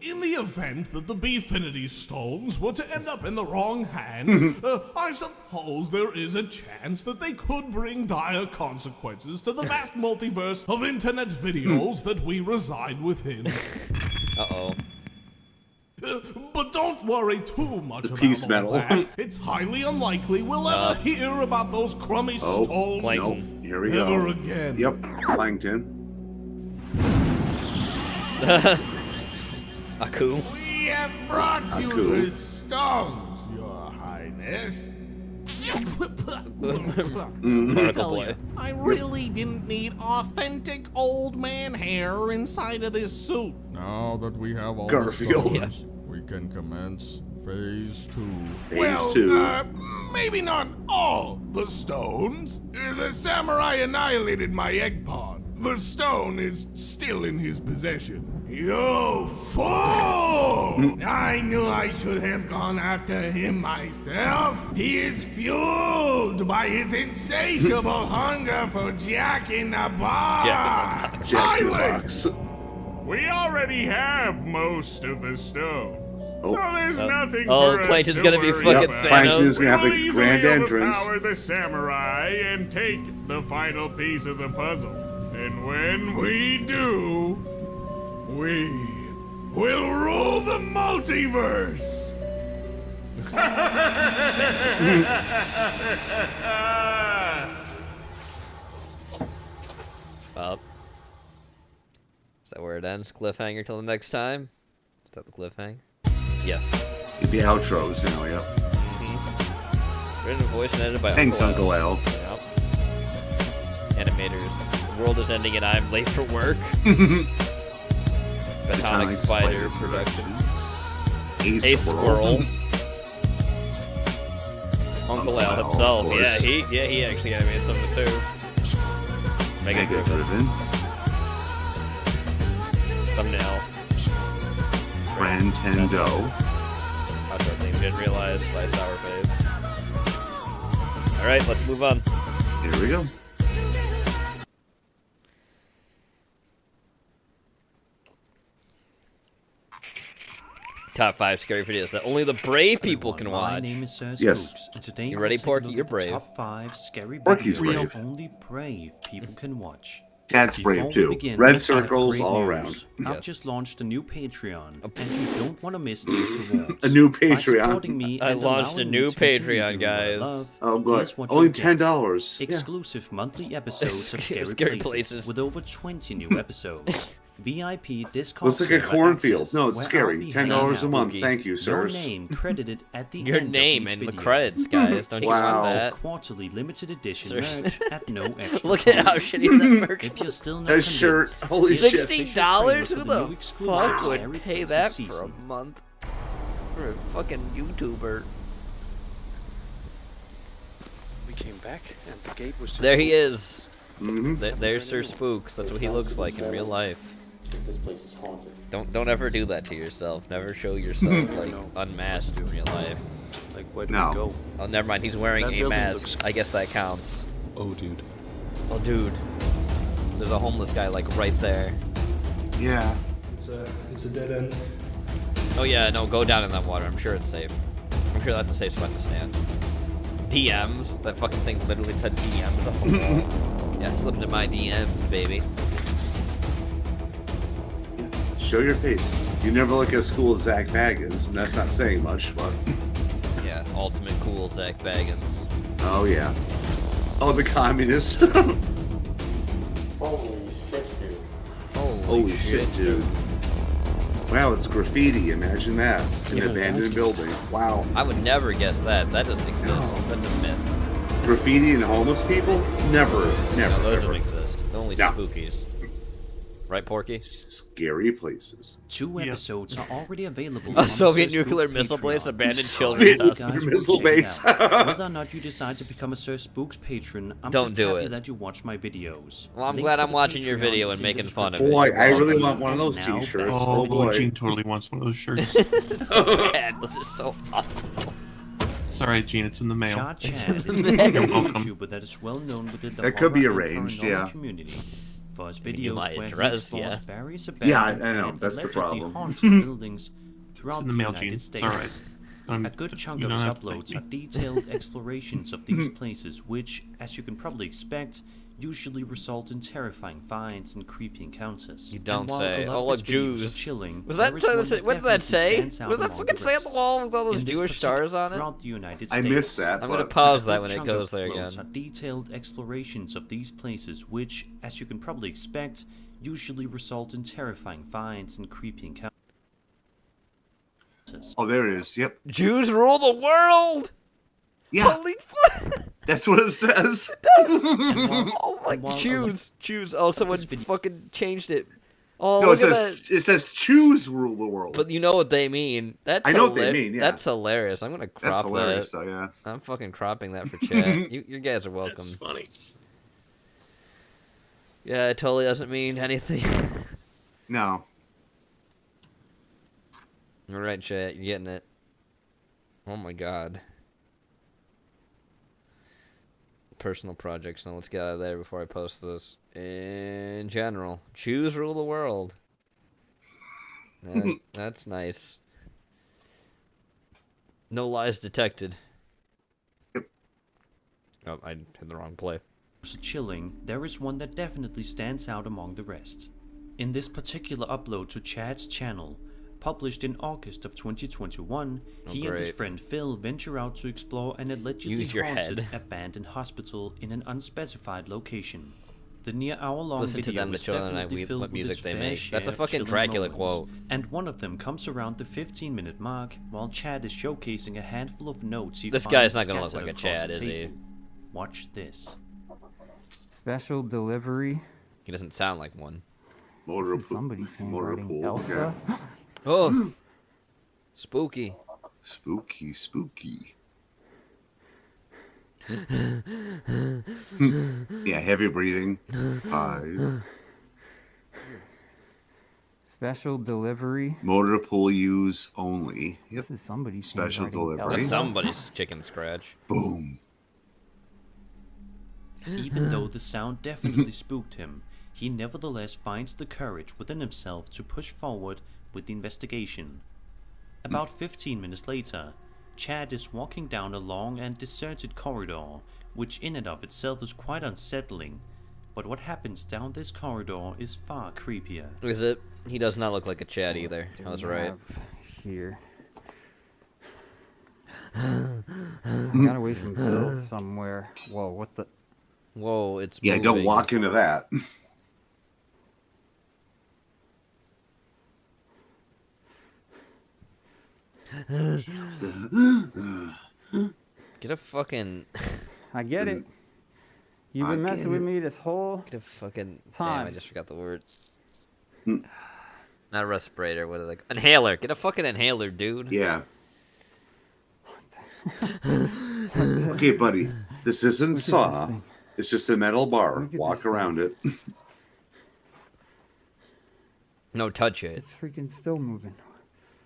in the event that the Beefinity Stones were to end up in the wrong hands, I suppose there is a chance that they could bring dire consequences to the vast multiverse of internet videos that we reside within. Uh-oh. But don't worry too much about peace all medal. that. It's highly unlikely we'll ever hear about those crummy stones nope. Here we go. ever again. Yep, Plankton. Aku. We have brought you Aku. the stones, Your Highness. Barnacle boy. I really didn't need authentic old man hair inside of this suit. Now that we have all Garfield. the stones, we can commence phase 2. Well, Phase 2. maybe not all the stones. The samurai annihilated my egg pod. The stone is still in his possession. You fool! I knew I should have gone after him myself. He is fueled by his insatiable hunger for Jack in the Box. Silence! We already have most of the stones. Oh. So there's nothing Oh, for us Plankton's to gonna be worry fucking about. Plankton's Thanos. gonna have We'll the easily grand entrance. overpower the samurai and take the final piece of the puzzle. And when we do, We will rule the multiverse. Well, is that where it ends? Cliffhanger till the next time? Is that the cliffhanger? Yes. The outros, you know, yep. Written and voice and edited by Thanks, Uncle Al. Yep. Animators. The world is ending and I'm late for work. Atomic Spider Productions. A Squirrel. Uncle Al Al, himself. of Yeah, course. he actually animated something too. Mega Driven. Thumbnail. Nintendo. Outro thing. Didn't realize by Sour Face. Alright, let's move on. Here we go. Top 5 scary videos that only the brave people can watch. My name is Sir Yes. Spooks, and today You we'll ready, take a Porky? look You're at the brave. Top 5 scary Porky's videos brave. only brave people can watch. Cat's Before brave we too. begin, Red I have circles great all news. around. I've Yes. just launched a new Patreon, and you don't want to miss these rewards. A new By Patreon. supporting me I and launched a allowing new me to continue Patreon, doing what I guys. love, Oh, but here's what only you'll get. $10. Yeah. Exclusive monthly episodes of Scary Scary Places. Places with over 20 new episodes. VIP Discord Looks like a server cornfield. access, No, it's where scary. I'll be $10 a hanging month. out. Thank you, Your sirs. name credited at the Your end name of each in the video. credits, guys. Don't you Wow. want that? Quarterly limited edition Seriously. merch at no extra Look at how cost. shitty that merch If you're still not A convinced, shirt. Holy here's shit. the official $60? trailer Who for the new exclusive fuck Scary would pay Places that for a season. month? For a fucking YouTuber. We came back, and the gate was just There he is. Mm-hmm. There's Sir Spooks. That's what he looks like in real life. This place is haunted. Don't ever do that to yourself. Never show yourself like unmasked in real life. Like, where do No. we go? Oh, never mind. He's wearing That a building mask. looks- I guess that counts. Oh, dude. Oh, dude. There's a homeless guy like right there. Yeah. It's a dead end. Oh yeah, no, go down in that water. I'm sure it's safe. I'm sure that's a safe spot to stand. DMs. That fucking thing literally said DMs up on the wall. Yeah, slip into my DMs, baby. Show your face. You never look as cool as Zach Baggins, and that's not saying much, but Yeah, ultimate cool Zach Baggins. oh yeah. Oh, the communist. Holy shit, dude. Holy shit, dude. Wow, it's graffiti. Imagine that. In an abandoned building. Wow. I would never guess that. That doesn't exist. That's a myth. Graffiti and homeless people? Never. Never. No, those ever. don't exist. Only No. spookies. Right, Porky? Scary places. 2 episodes are already available. A on Soviet Sir nuclear Spooks missile base Patreon. abandoned Soviet children's Guys, house. will missile check it base. out. Whether or not you decide to become a Sir Spooks patron, I'm Don't just do happy it. that you watch my videos. Well, I'm Link glad for I'm the watching your Patreon video is and in making the fun of description. it. Boy, I really Now want one of those back t-shirts. to Oh, Oh boy. Gene totally wants one of those shirts. It's so bad. This is so awful. Sorry, Gene, it's in the mail. Chad Chad is a You're welcome. YouTuber that is well known within the That could be horror and arranged, paranormal yeah. community. For his You can do my videos where address, he explores yeah. various Yeah, I abandoned know, and that's the allegedly problem. haunted buildings It's throughout in the the mail, United Gene. States. It's alright. A good chunk you of don't his have to thank uploads me. are detailed explorations of these places, which, as you can probably expect, usually result in terrifying finds and creepy encounters. You don't And while say. a lot Oh, of look, his videos are Jews. chilling, Was that there is one that what did that definitely say? stands out What did that among fucking the say on the rest. wall with all those In this Jewish particular- stars on it? throughout the United I States, missed that, I'm gonna but- pause a that good when it chunk goes of there uploads again. are detailed explorations of these places, which, as you can probably expect, usually result in terrifying finds and creepy encounters. Oh, there it is. Yep. Jews rule the world. Yeah. Holy fuck. That's what it says. Oh my, choose. Oh, someone fucking changed it. Oh, No, look it at says that. it says choose rule the world. But you know what they mean. That's I know what they mean, yeah. That's hilarious. I'm gonna crop That's hilarious, that. though, yeah. I'm fucking cropping that for chat. You guys are welcome. That's funny. Yeah, it totally doesn't mean anything. No. All right, chat. You're getting it. Oh my god. Personal projects. Now let's get out of there before I post this. In general, choose rule the world. That's nice. No lies detected. Oh, I hit the wrong play. Chilling, there is one that definitely stands out among the rest. In this particular upload to Chad's channel, published in August of 2021, he and his great. friend Phil venture out to explore an allegedly Use your haunted, head. abandoned hospital in an unspecified location. The near hour-long Listen to video them to is show them definitely filled what with music its they fair make. That's a share of fucking chilling Dracula moments, quote. and one of them comes around the 15-minute mark while Chad is showcasing a handful of notes he This finds guy's not gonna look scattered like a across Chad, the is he? table. Watch this. Special delivery. He doesn't sound like one. This is somebody's handwriting. Elsa. Oh, spooky. Spooky. Yeah, heavy breathing. 5. Special delivery. Motor pool use only. Yep. This is somebody's Special handwriting. delivery. That's somebody's chicken scratch. Boom. Even though the sound definitely spooked him, he nevertheless finds the courage within himself to push forward with the investigation. About 15 minutes later, Chad is walking down a long and deserted corridor, which in and of itself is quite unsettling, but what happens down this corridor is far creepier. Is it? He does not look like a Chad either. I was right. Here. I got away from Bill somewhere. Whoa, what the? Whoa, it's Yeah, don't moving. walk into that. Get a fucking... I get it. You've been messing with me this whole Get a fucking... time. Damn, I just forgot the word. Not respirator, what is it? Inhaler. Get a fucking inhaler, dude. Yeah. Okay, buddy. This isn't Saw. It's just a metal bar. Walk around it. No, touch it. It's freaking still moving.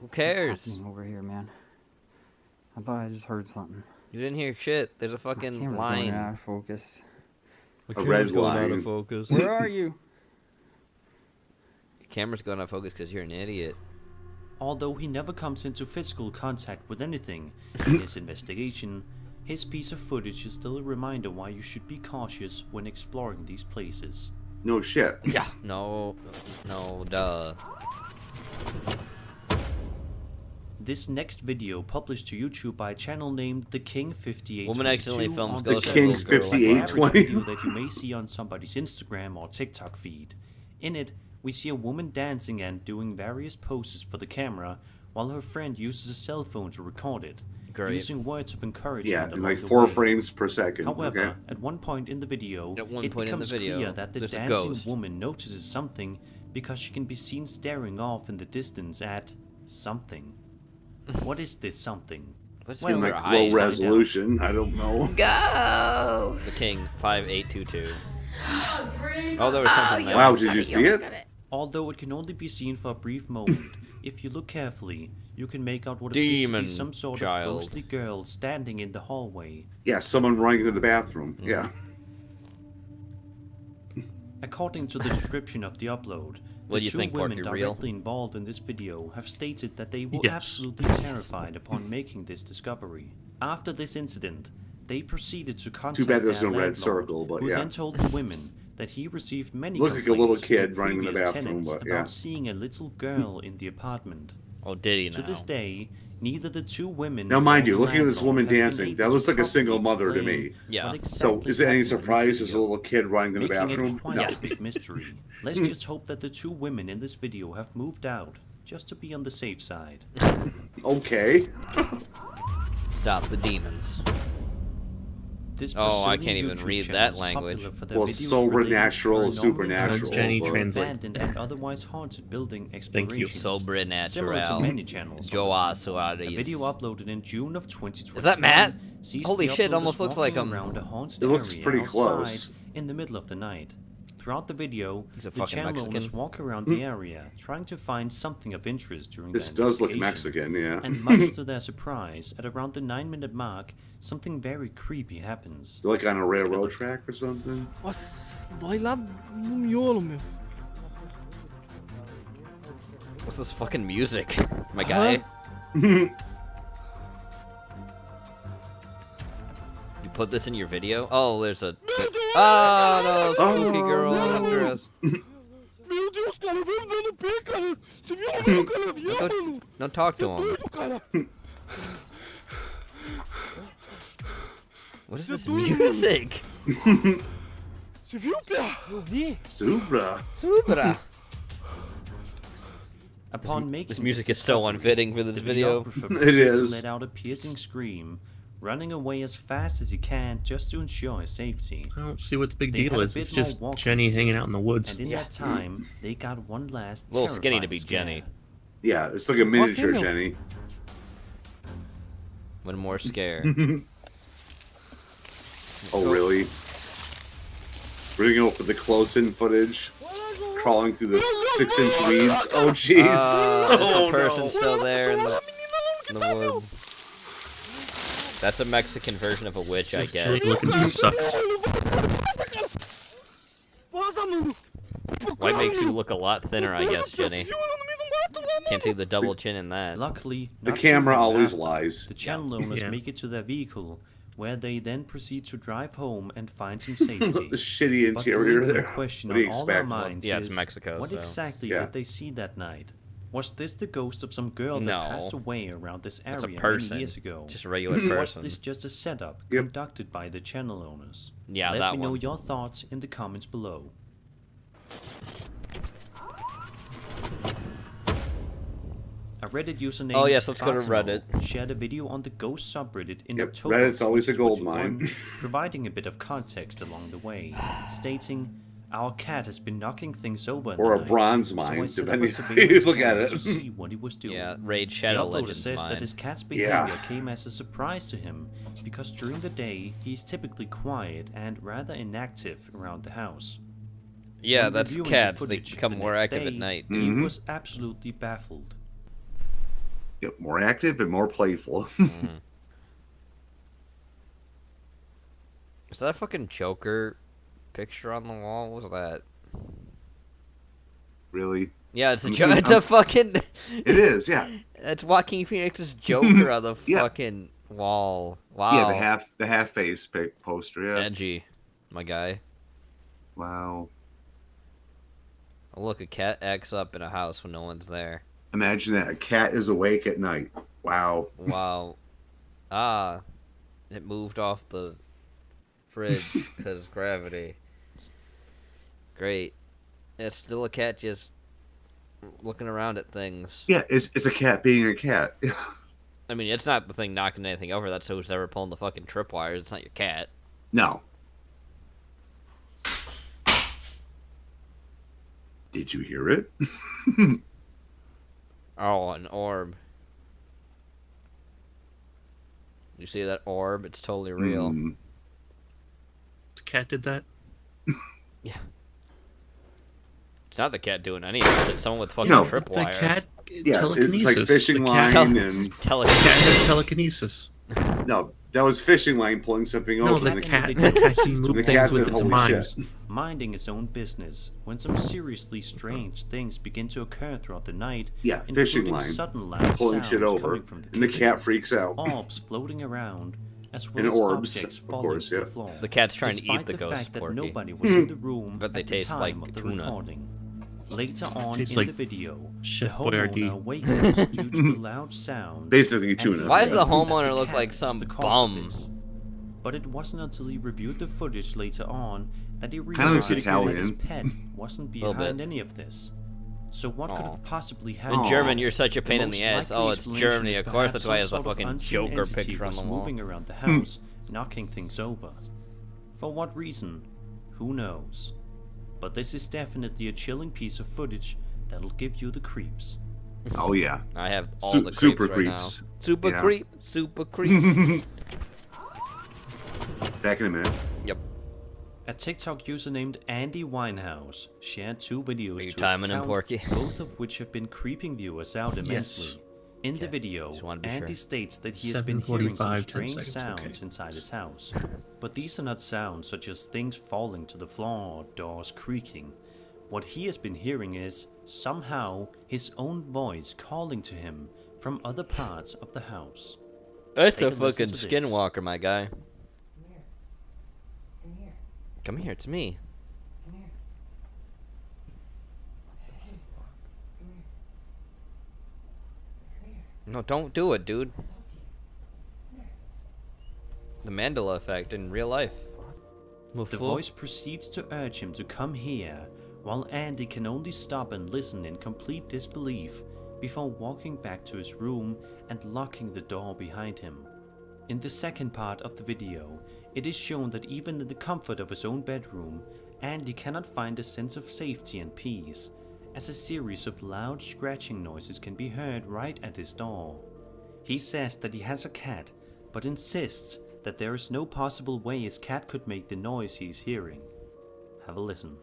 Who cares? What's happening over here, man? I thought I just heard something. You didn't hear shit. There's a fucking Camera's line. going out of focus. A red going out line. of focus. Where are you? Your camera's going out of focus because you're an idiot. Although he never comes into physical contact with anything in his investigation, his piece of footage is still a reminder why you should be cautious when exploring these places. No shit. Yeah. No, duh. This next video published to YouTube by a channel named The King 58. Woman accidentally films The King 5820. Video that you may see on somebody's Instagram or TikTok feed. In it, we see a woman dancing and doing various poses for the camera, while her friend uses a cell phone to record it, Great. using words of encouragement. Yeah, along like the 4 way. frames per second. However, Okay. at one point in the video, At one it point in the becomes video, clear that the there's a dancing ghost. woman notices something because she can be seen staring off in the distance at something. What is this something? In like low resolution. I don't know. Go! The King 5822. Oh, there was something there. Wow, did you see it? Although it can only be seen for a brief moment, if you look carefully, you can make out what appears to Demon be some sort child. of ghostly girl standing in the hallway. Yeah, someone running to the bathroom. Yeah. According to the description of the upload, What the do you two think, women Porky, real? directly involved in this video have stated that they were Yes. absolutely terrified upon making this discovery. After this incident, They proceeded to contact Too bad there's their no red landlord, circle, but who yeah. then told the women that he received many Looked like a little complaints kid from running in the previous bathroom, tenants but about yeah. seeing a little girl in the apartment. Oh, did he To now? this day, neither the two women Now, mind nor you, the looking at this landlord woman have been dancing, able that to looks like a properly single mother to explain me. Yeah. what So, exactly is it any happened in this surprise there's a video, little kid running in the making bathroom? it quite No. a big mystery. Let's just hope that the two women in this video have moved out, just to be on the safe side. Okay. Stop the demons. This Oh, I Brazilian can't even YouTube read channel that is language. popular for their Well, videos supernatural, related to paranormal supernatural, encounters, Jenny but- translate. abandoned and otherwise haunted building Thank you. explorations. Similar to Sobrenatural. many channels. Joa A Suarez. video uploaded in June of 2021. Is that Matt? sees Holy the shit, uploaders almost looks like walking him. around a haunted It looks area pretty outside close. in the middle of the night. Throughout the video, He's a the fucking channel Mexican. owners walk around the area, trying to find something of interest during This their does look investigation. Mexican, yeah. And much to their surprise, at around the 9-minute mark, something very creepy happens. Like on a railroad track or something? Nossa, dói lá no miolo, meu. What's this fucking music, my guy? You put this in your video? Oh, there's a. Oh no, spooky girl in a dress. Meu Deus, cara, veio dando pé, cara. Você viu o meu canavial, mano? Don't talk to him. Doido, cara. What is Você this doido, music? Você viu, Pia? Eu vi. Subra. Subra. Upon making This music is so discovery, unfitting for this the video. videographer It proceeds to is. let out a piercing scream, running away as fast as he can just to ensure his safety. I don't see what the big They deal had a is. bit It's more just walking Jenny to hanging do, out in the woods. And in that time, they got one last A little skinny to terrifying be scare. Jenny. Yeah, it's like a miniature Jenny. One more scare. Oh, really? We're gonna go for the close-in footage. Crawling through the 6-inch weeds. Oh, jeez. There's a person still there in the woods. That's a Mexican version of a witch, I guess. Jenny looking for sucks. White makes you look a lot thinner, I guess, Jenny. Can't see the double chin in that. Luckily, The not camera too long always after, lies. The channel owners Yeah. make it to their vehicle, where they then proceed to drive home and find some safety. The shitty But the interior lingering there. question What do you on all our expect? minds Yeah, it's is, Mexico, what so- exactly Yeah. did they see that night? Was this the ghost of some girl that No. passed away around this It's a area person. many years ago? Just a regular Or person. was this just a setup Yep. conducted by the channel owners? Yeah, Let that me know one. your thoughts in the comments below. A Reddit user named Oh, yes, let's go to Fatima Reddit. shared a video on the ghost subreddit in Yep, October Reddit's always a gold 2021, mine. providing a bit of context along the way, stating, "Our cat has been knocking things over in Or the a bronze night, so I mine, set up a depending how surveillance you look at camera it." to see what he was doing." Yeah, Raid The Shadow uploader Legends says that mine. his cat's behavior Yeah. came as a surprise to him because during the day he's typically quiet and rather inactive around the house. Yeah, When that's reviewing the cats. They footage become the more next active at day, night. He Mhm. was absolutely baffled. Yep, more active and more playful. Is that a fucking Joker picture on the wall? What was that? Really? Yeah, it's a I'm Joker. assuming- It's a fucking. It is, yeah. It's Joaquin Phoenix's Joker on the Yeah. fucking wall. Wow. Yeah, the half face poster. Yeah. Edgy, my guy. Wow. Oh, look, a cat acts up in a house when no one's there. Imagine that a cat is awake at night. Wow. Wow. Ah, it moved off the fridge because gravity. Great. It's still a cat just looking around at things. Yeah, it's a cat being a cat. I mean, it's not the thing knocking anything over. That's who's ever pulling the fucking tripwires. It's not your cat. No. Did you hear it? Oh, an orb. You see that orb? It's totally real. Hmm. The cat did that? Yeah. It's not the cat doing any of it. It's someone with fucking No, tripwire. The cat Yeah, telekinesis. it's like fishing The cat- line and The cat has telekinesis. no, that was fishing line pulling something No, over. the and cat the can move the things cat with said, its "Holy mind." shit." Minding his own business when some seriously strange things begin to occur throughout the night. Yeah, fishing including line sudden loud pulling sounds shit over, coming from the and the kitchen, cat freaks out. Orbs floating around, as well And as orbs, objects of falling course, to the yeah. floor. The cat's trying to eat Despite the fact ghost. that The cat's trying to eat despite the the ghost, fact that Porky. nobody was in the room But they at the taste time like of the tuna. recording. Later on Tastes in like the video, the Chef homeowner Boyardee. awakens due to the loud sound. Basically and tuna. he Why does the believes that homeowner the look cat like is some the cause of bum? this. But it wasn't until he reviewed the footage later on that he Kinda looks realized that his Italian. pet wasn't Little behind bit. any of this. So what could Aw. have possibly In happened? German, you're such a The pain in most the ass. likely Oh, it's explanation Germany. is Of course, perhaps that's why it has some a sort of fucking unseen Joker entity picture on was the wall. moving around the house, knocking things over. For what reason? Who knows? But this is definitely a chilling piece of footage that'll give you the creeps. Oh yeah. I have all Su- the creeps super right now. creeps. Super Yeah. creep. Super creep. Back in a minute. Yep. A TikTok user named Andy Winehouse shared 2 videos Are you to his timing him, account, Porky? both of which have been creeping viewers out immensely. In the video, wanted to be Andy sure. states that he has been hearing some 7:45, 10 strange seconds, sounds okay. inside his house. But these are not sounds such as things falling to the floor or doors creaking. What he has been hearing is, somehow, his own voice calling to him from other parts of the house. That's Take a listen fucking to this. skinwalker, my guy. Come here, it's me. No, don't do it, dude. The Mandela effect in real life. The voice proceeds to urge him to come here, while Andy can only stop and listen in complete disbelief before walking back to his room and locking the door behind him. In the second part of the video, it is shown that even in the comfort of his own bedroom, Andy cannot find a sense of safety and peace, as a series of loud scratching noises can be heard right at his door. He says that he has a cat, but insists that there is no possible way his cat could make the noise he is hearing. Have a listen.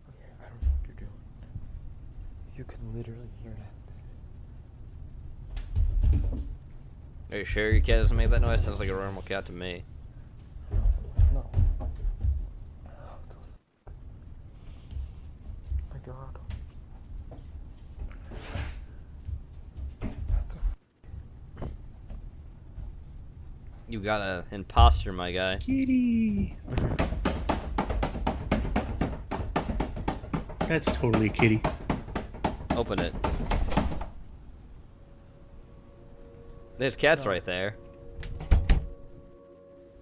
Okay, I don't know what you're doing. You can literally hear that. Are you sure your cat doesn't make that noise? Sounds like a normal cat to me. No. My God. You got a imposter, my guy. Kitty. That's totally a kitty. Open it. There's cats right there.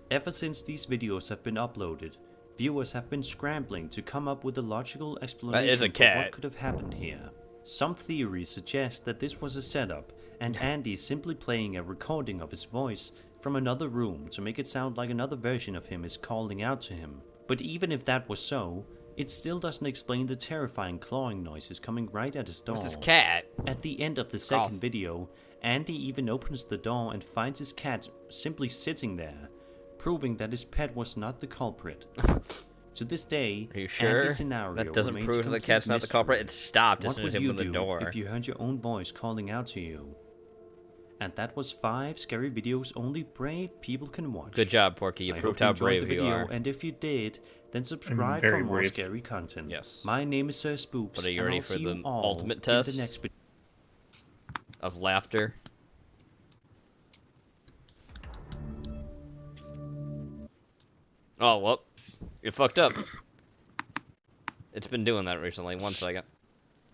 Ever since these videos have been uploaded, viewers have been scrambling to come up with a logical explanation for cat. what could have happened here. Some theories suggest that this was a setup, and Andy simply playing a recording of his voice from another room to make it sound like another version of him is calling out to him. But even if that was so, it still doesn't explain the terrifying clawing noises coming right at his door. Where's this cat? At the end of the second video, Andy even opens the door and finds his cat simply sitting there, proving that his pet was not the culprit. To this day, Are you sure? Andy's scenario That doesn't remains a prove the complete cat's not the mystery. culprit. It stopped as What soon as would he you opened the do door. if you heard your own voice calling out to you? And that was 5 scary videos only brave people can watch. Good job, Porky. You I proved hope how enjoyed brave the you video, are. and if you did, then subscribe very for more brave. scary content. Yes. My name is Sir Spooks, But are you and ready I'll for see you the all ultimate in test? the next video. Of laughter. Oh, well. You fucked up. It's been doing that recently. 1 second.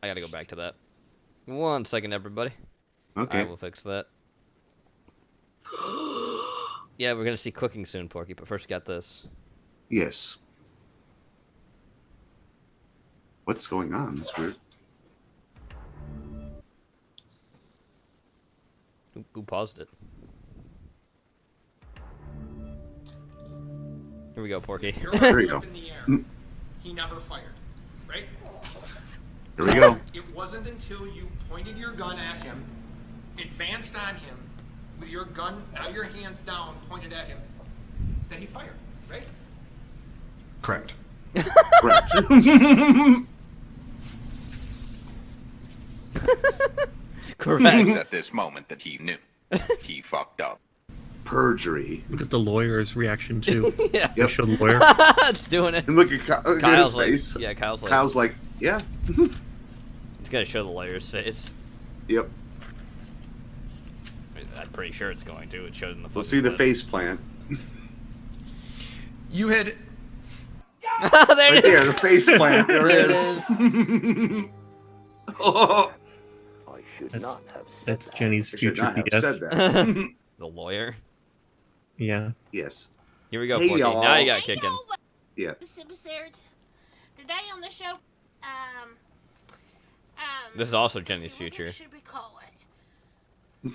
I gotta go back to that. 1 second, everybody. Okay. I will fix that. Yeah, we're gonna see cooking soon, Porky, but first got this. Yes. What's going on? That's weird. Who paused it? Here we go, Porky. There we go. Up in the air. He never fired, right? Here we go. It wasn't until you pointed your gun at him, advanced on him, with your gun, now your hands down, pointed at him, that he fired, right? Correct. Correct. Correct. It's at this moment that he knew. He fucked up. Perjury. Look at the lawyer's reaction too. Yeah. They show the lawyer. It's doing it. And look at, look at Kyle's his like, face. yeah, Kyle's like, Kyle's like, yeah. He's gotta show the lawyer's face. Yep. That pretty sure it's going to. It showed in the. We'll see the face plant. You hit it. There right there, the face plant. There it is. Oh. I should not have said That's that. Jenny's I should future not have BS. said that. The lawyer. Yeah. Yes. Here we go, Hey, Porky. y'all. Now you got kicking. Yeah. Today on the show, This is also Jenny's future. what should we call it?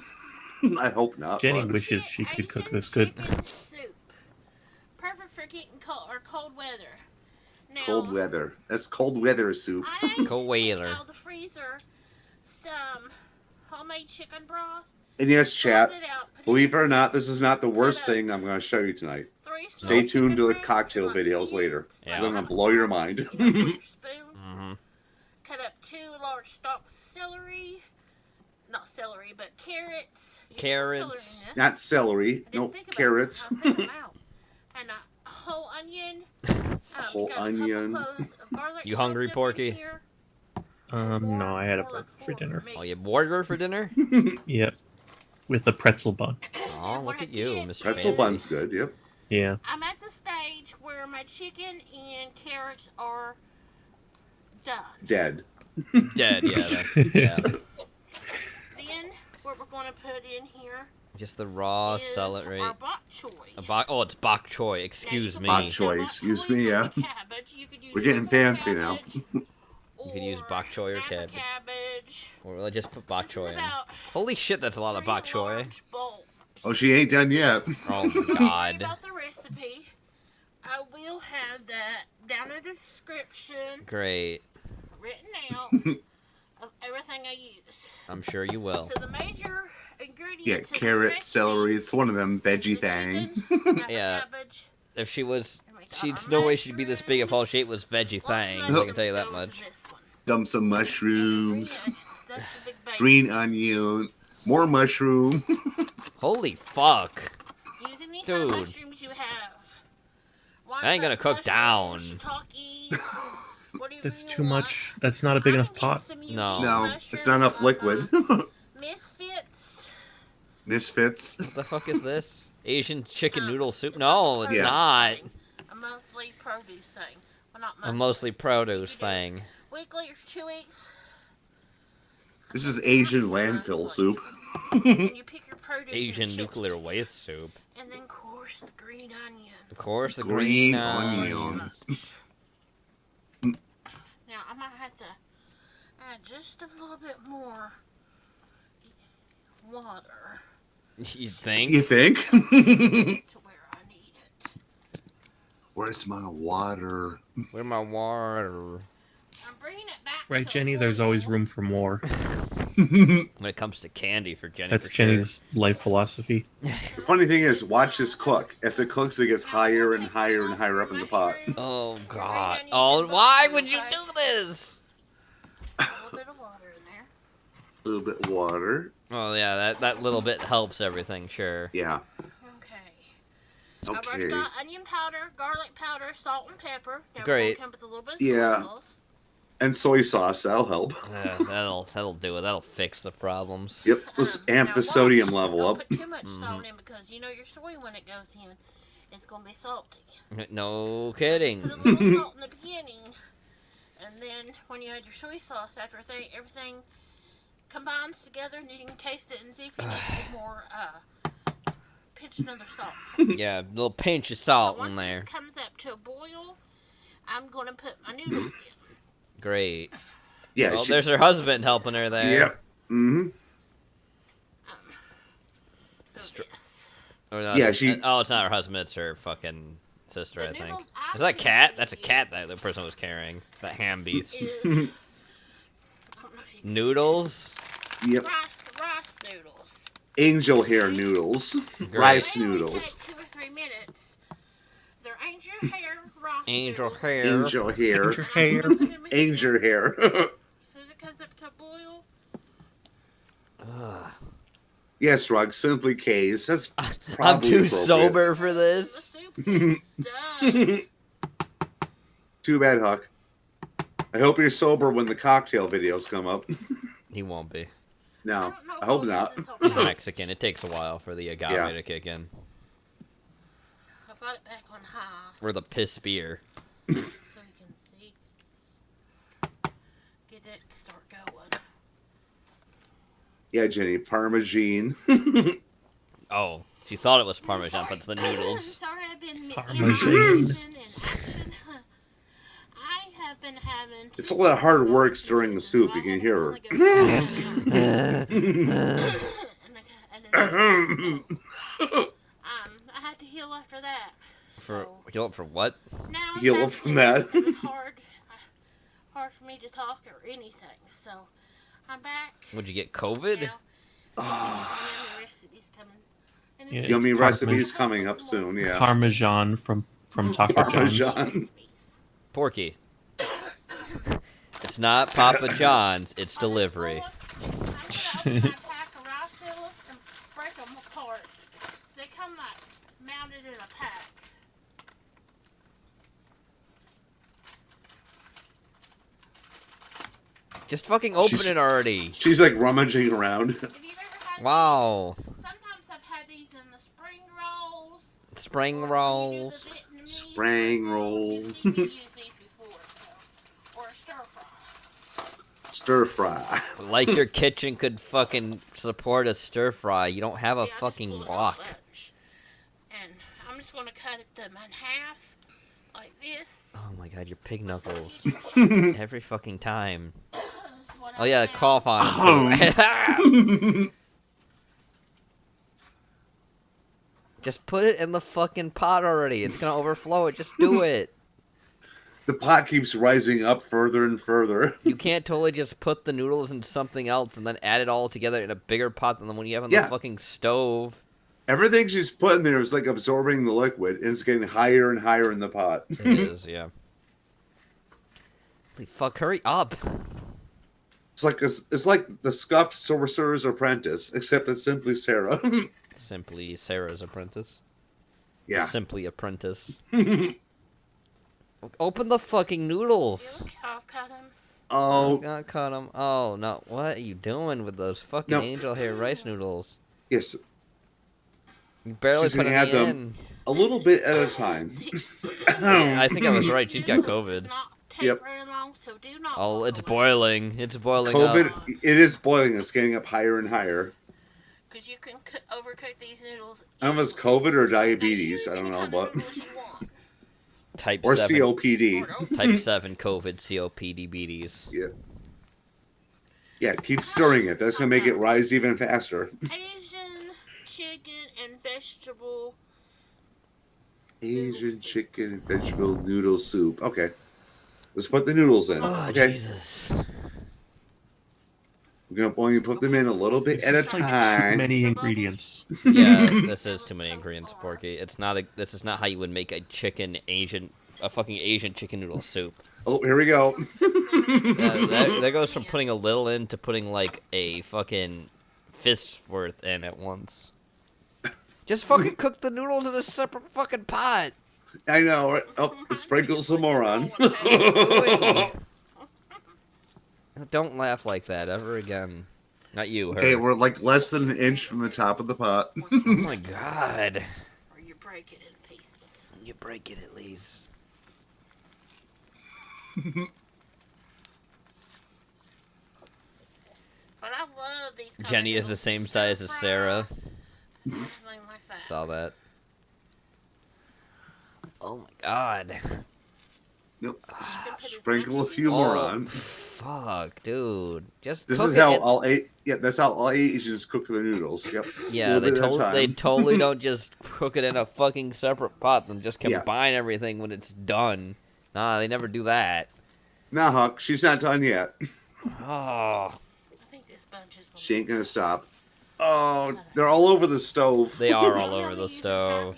I hope not. Jenny but- wishes she could cook this good. Soup. Perfect for getting cold weather. Now, Cold weather. That's cold weather soup. Cold weather. out of the freezer some homemade chicken broth. And yes, chat, believe it or not, this is not the worst thing I'm going to show you tonight. Stay tuned to the cocktail videos later. 'Cause I'm going to blow your mind. Mm-hmm. Cut up 2 large stalks of celery. Not celery, but carrots. You can put celery Carrots. in this. Not celery. Nope, carrots. And a whole onion. Whole onion. You hungry, Porky? No, I had a burger for dinner. Oh, you had burger for dinner? Yep. With a pretzel bun. Oh, look at you, Mr. Pretzel Fancy. bun's good, yep. Yeah. I'm at the stage where my chicken and carrots are done. Dead. Dead, yeah. Then what we're going to put in here Just the raw is celery. our bok choy. Oh, it's bok choy. Excuse me. Bok choy, excuse me, yeah. Cabbage. You could use We're getting fancy now. You could use bok choy or cabbage. cabbage. Or we'll just put bok choy in. Holy shit, that's a lot of bok choy. Oh, she ain't done yet. Oh my god. About the recipe, I will have that down in the description, Great. written out of everything I use. I'm sure you will. So the major ingredients. Yeah, of the carrot, recipe, celery. It's one of them veggie thing. Yeah. If she was, she'd no way she'd be this big if all she ate was veggie thang. I can tell you that much. Dump some mushrooms. Green onion. More mushroom. Holy fuck. Use any kind of Dude. mushrooms you have. I ain't gonna cook down. That's too much. That's not a big enough pot. No. No, it's not enough liquid. Misfits. Misfits. What the fuck is this? Asian chicken noodle soup? No, it's Yeah. not. A monthly produce thing. Well, not A monthly. mostly produce thing. Weekly or 2 weeks. This is Asian landfill soup. And you pick your produce. Asian nuclear waste soup. And then course the green onion. Of course, the Green green onion. onions. Now I might have to add just a little bit more water. You think? You think? To where I need it. Where's my water? Where's my water? I'm bringing it back. Right, Jenny? There's always room for more. When it comes to candy for Jenny. That's for sure. Jenny's life philosophy. The funny thing is, watch this cook. As it cooks, it gets higher and higher and higher up in the pot. Oh god. Oh, why would you do this? A little bit of water in there. A little bit of water. Oh yeah, that little bit helps everything, sure. Yeah. I've already Okay. got onion powder, garlic powder, salt, and pepper. Now Great. We're gonna come with a little bit of Yeah. soy sauce. And soy sauce, that'll help. Yeah, that'll do it. That'll fix the problems. Yep, let's amp the sodium level up. Don't put too much salt in because you know your soy when it goes in, it's gonna be salty. No kidding. Put a little salt in the beginning, and then when you add your soy sauce, after everything combines together, and you can taste it and see if you need to put more, pinch another salt. Yeah, a little pinch of salt Once in there. this comes up to a boil, I'm gonna put my noodles in. Great. Yeah. Well, there's her husband helping her there. Yep. Mm-hmm. Or not, Yeah, she- Oh, it's not her husband. It's her fucking sister, I think. Is that a cat? That's a cat that the person was carrying. That ham beast. Noodles. Yep. Rice noodles. Angel hair noodles. Rice noodles. 2 or 3 minutes. They're angel hair rice Angel noodles. hair. Angel hair. Angel hair. Angel hair. As soon as it comes up to a boil, Yes, Rug, simply K's. That's I'm probably too appropriate. sober for this. Too bad, Huck. I hope you're sober when the cocktail videos come up. He won't be. No, I hope not. He's Mexican. It takes a while for the agave Yeah. to kick in. I've got it back on high. Or the piss beer. So you can see. Get it to start going. Yeah, Jenny, Parmesan. Oh, she thought it was Parmesan, but it's the noodles. Sorry, I've been Parmesan. I have been having. It's a lot of hard work stirring the soup. You can hear her. I had to heal after that. For heal up for what? Now Heal up from that. It was hard for me to talk or anything. So I'm back. Would you get COVID? Now, yummy recipes coming. And Yeah, Yummy it's recipes coming up soon. Yeah. Parmesan from Taco John's. Parmesan. Porky. It's not Papa John's. It's delivery. Break them apart. They come like mounted in a pack. Just fucking open it already. She's like rummaging around. Wow. Sometimes I've had these in the spring rolls. Spring rolls. Spring rolls. Or stir fry. Stir fry. Like your kitchen could fucking support a stir fry. You don't have a fucking wok. And I'm just going to cut them in half, like this. Oh my god, your pig knuckles. Every fucking time. Oh yeah, cough on him. Just put it in the fucking pot already. It's gonna overflow it. Just do it. The pot keeps rising up further and further. You can't totally just put the noodles in something else and then add it all together in a bigger pot than the one you have on the fucking stove. Everything she's putting there is like absorbing the liquid, and it's getting higher and higher in the pot. It is, yeah. Holy fuck, hurry up. It's like the scuffed sorcerer's apprentice, except it's simply Sarah. Simply Sarah's apprentice. Yeah. Simply apprentice. Open the fucking noodles. I've cut them. Oh. Not cut them. Oh, no. What are you doing with those fucking angel hair rice noodles? Yes. You barely She's put gonna any add them in. a little bit at a time. Yeah, I think I was right. She's got COVID. Yep. Oh, it's boiling. It's boiling COVID, up. it is boiling. It's getting up higher and higher. Because you can overcook these noodles. I don't know if it's COVID or diabetes. I don't know, but Type or 7. COPD. Type 7 COVID, COPD, beaties. Yeah. Yeah, keep stirring it. That's gonna make it rise even faster. Asian chicken and vegetable. Asian chicken and vegetable noodle soup. Okay. Let's put the noodles in. Oh, okay. Jesus. We're gonna only put them in a little bit at a It's like time. too many ingredients. Yeah, this is too many ingredients, Porky. It's not a. This is not how you would make a fucking Asian chicken noodle soup. Oh, here we go. That goes from putting a little in to putting like a fucking fist's worth in at once. Just fucking cook the noodles in a separate fucking pot. I know. Right? Oh, sprinkle some more on. Don't laugh like that ever again. Not you, her. Okay, we're like less than an inch from the top of the pot. Oh my god. Or you break it in pieces. You break it at least. But I love these. Jenny is the same size as Sarah. Like that. Saw that. Oh my god. Nope. Sprinkle a few more on. Fuck, dude. Just This cook is it how in- all eight. Yeah, that's how all Asians cook their noodles. Yep. Yeah, they totally. totally don't just cook it in a fucking separate pot and just Yeah. combine everything when it's done. Nah, they never do that. Nah, Huck, she's not done yet. Oh. I think this bunch is. She ain't gonna stop. Oh, they're all over the stove. They are all over the stove.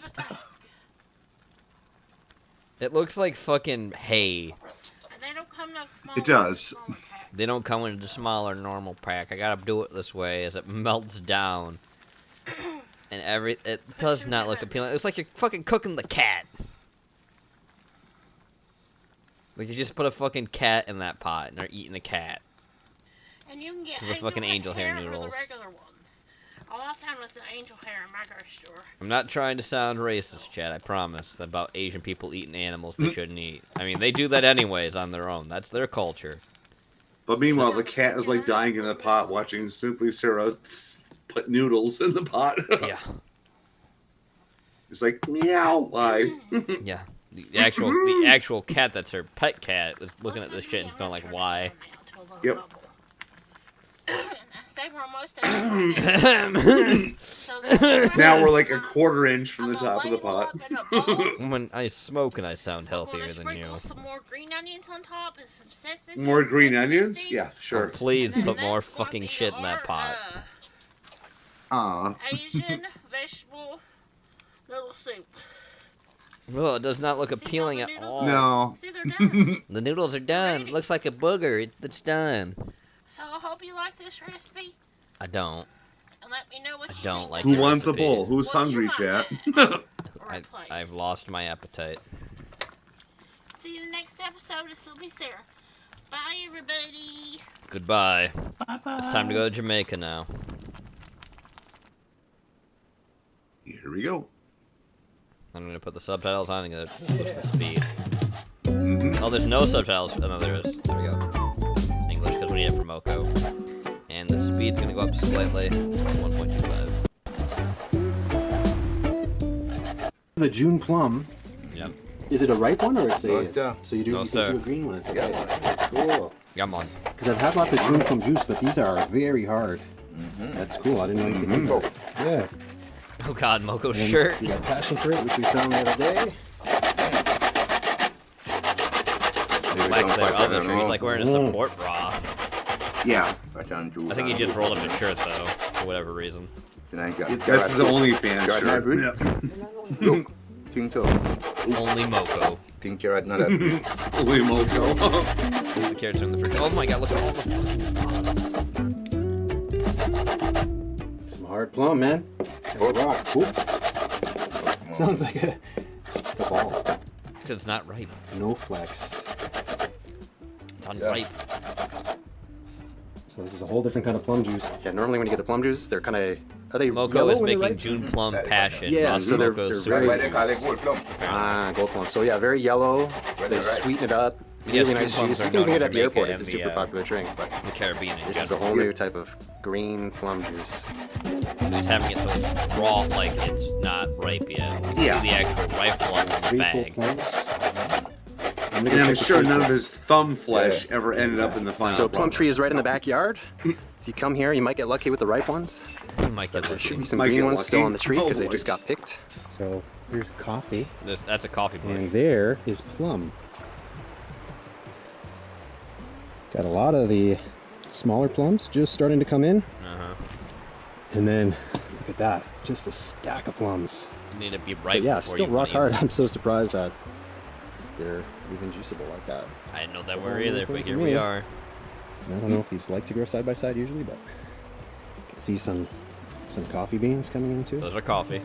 It looks like fucking hay. And they don't come no small. It does. They don't come in a smaller normal pack. I gotta do it this way as it melts down. And it does not look appealing. It looks like you're fucking cooking the cat. Like you just put a fucking cat in that pot and they're eating the cat. And you can get The fucking angel hair or noodles. the regular ones. All I found was the angel hair in my grocery store. I'm not trying to sound racist, Chad, I promise, about Asian people eating animals they shouldn't eat. I mean, they do that anyways on their own. That's their culture. But meanwhile, the cat is like dying in a pot watching Simply Sarah put noodles in the pot. Yeah. It's like, meow, why? Yeah. The actual cat that's her pet cat was looking at this shit and going like, why? Yep. Now we're like a quarter-inch from the top of the pot. When I smoke and I sound healthier than you. Some more green onions on top and some sesame. More green onions? Yeah, sure. Oh, please put more fucking shit in that pot. Asian vegetable noodle soup. Well, it does not look appealing at all. No. See, they're done. The noodles are done. It looks like a booger. It's done. So I hope you like this recipe. I don't. And let me know what you don't think. like Who the wants a recipe. bowl? Who's hungry, chat? I've lost my appetite. See you in the next episode of Sylvie Sarah. Bye, everybody. Goodbye. It's time to go to Jamaica now. Here we go. I'm gonna put the subtitles on and gonna push the speed. Oh, there's no subtitles. Oh, no, there is. There we go. English, because we need it for Moko. And the speed's gonna go up slightly. 1.25. The June plum. Yep. Is it a ripe one or it's a? sir. So you do, No, you sir. can do a green one. It's okay. Cool. Come on. Because I've had lots of June plum juice, but these are very hard. That's cool. I didn't know you could do that. Yeah. Oh God, Moko's And shirt. We got passion fruit, which we found the other day. Lex there, other shirt. He's like wearing a support bra. Yeah. I think he just rolled up his shirt though, for whatever reason. That's his OnlyFans shirt. Only Moko. Pink carrot, not a Only Moko. The carrots are in the fridge. Oh my God, look at all the Some hard plum, man. Oh, rock. Cool. Sounds like a ball. Because it's not ripe. No flex. It's unripe. So this is a whole different kind of plum juice. Yeah, normally when you get the plum juice, they're kind of... Are they Moko yellow is when they're making ripe? June plum passion. Yeah, so they're Moko's very... super juice. Ah, gold plum. So yeah, very yellow. They sweeten it up. Yes, Really nice June juice. plums You are can even known get it at in the airport. Jamaica It's a and super popular drink. But the Caribbean in this is a general. whole new type of green plum juice. He's having it so it's raw, like it's not ripe yet. Yeah. See the actual ripe plum in the bag. And I'm sure none of his thumb flesh ever ended up in the final So plum product. tree is right in the backyard. If you come here, you might get lucky with the ripe ones. You might get There should be some Might green get ones still lucky. on the tree Oh, because they boy. just got picked. So here's coffee. That's a coffee bush. And there is plum. Got a lot of the smaller plums just starting to come in. Uh-huh. And then, look at that. Just a stack of plums. You need to be But ripe yeah, before still you rock want hard. to eat. I'm so surprised that they're even juiceable like that. I didn't know It's a that whole were new either, thing but for here me. we are. And I don't know if these like to grow side by side usually, but you can see some coffee beans coming in too. Those are coffee.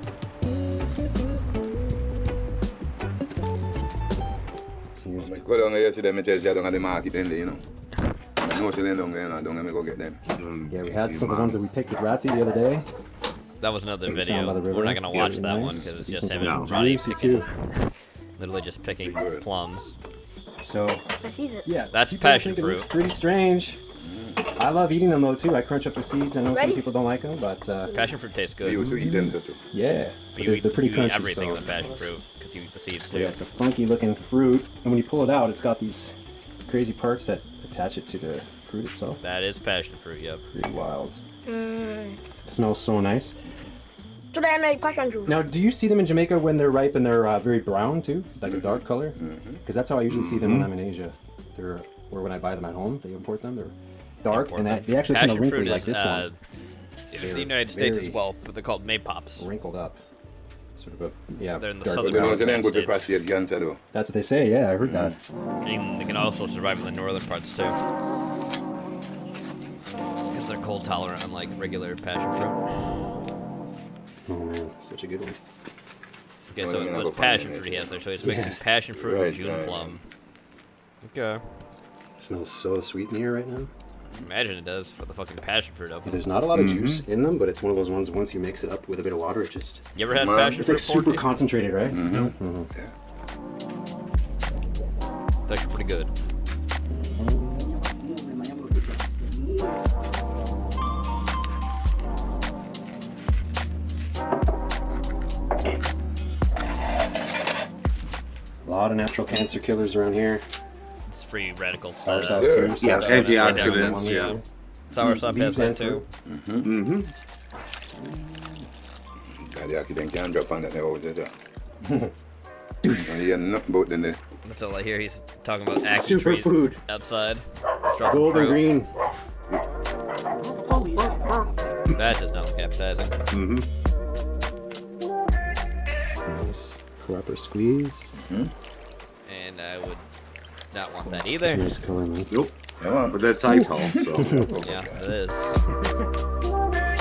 Here's Go down there, see them, tell you down at the market, then, you know. I know what you're down there, don't let me go get them. Yeah, we had some of the ones that we picked with Ratsy the other day. That was another Found by video. the river. We're not gonna Yeah, watch that nice. one because it's These just ones him are and Roddy juicy picking, too. literally just picking plums. So, yeah, That's people passion think it looks fruit. pretty strange. I love eating them though too. I crunch up the seeds. I know Ready? some people don't like them, but Passion fruit tastes good. You also eat them too. yeah, But but they're pretty you eat crunchy. everything So in the passion fruit because you eat the seeds too. yeah, it's a funky looking fruit, and when you pull it out, it's got these crazy parts that attach it to the fruit itself. That is passion fruit. Yep. Pretty wild. It smells so nice. Today I made passion juice. Now, do you see them in Jamaica when they're ripe and they're very brown too, like a dark color? Because that's how I usually see them when I'm in Asia. They're, or when I buy them at home, they import them. They're dark and they actually kind of Passion wrinkly fruit like is, this one. in They're the United States as very well, but they're called maypops. Wrinkled up. Sort of a, yeah. They're in the dark southern brown. part of the United States. That's what they say, yeah, I heard that. And they can also survive in the northern parts too. Because they're cold tolerant, unlike regular passion fruit. Oh man, such a good one. Okay, so it was passion fruit he has there, so he's mixing passion fruit and June plum. Okay. Smells so sweet in here right now. Imagine it does for the fucking passion fruit open. There's not a lot of juice in them, but it's one of those ones. Once you mix it up with a bit of water, it just. You ever had passion It's fruit? like super concentrated, right? It's actually pretty good. A lot of natural cancer killers around here. It's free radical Soursop stuff. too. Yeah, Soursop, antioxidants, yeah. Soursop has that too. Antioxidant can drop on that never did that. You hear nothing about the That's all I hear. He's talking about acne trees Superfood. outside. Golden green. That does not look appetizing. Nice proper squeeze. And I would not want that either. Nice color, man. Nope. But that's Ital, so. Yeah, it is.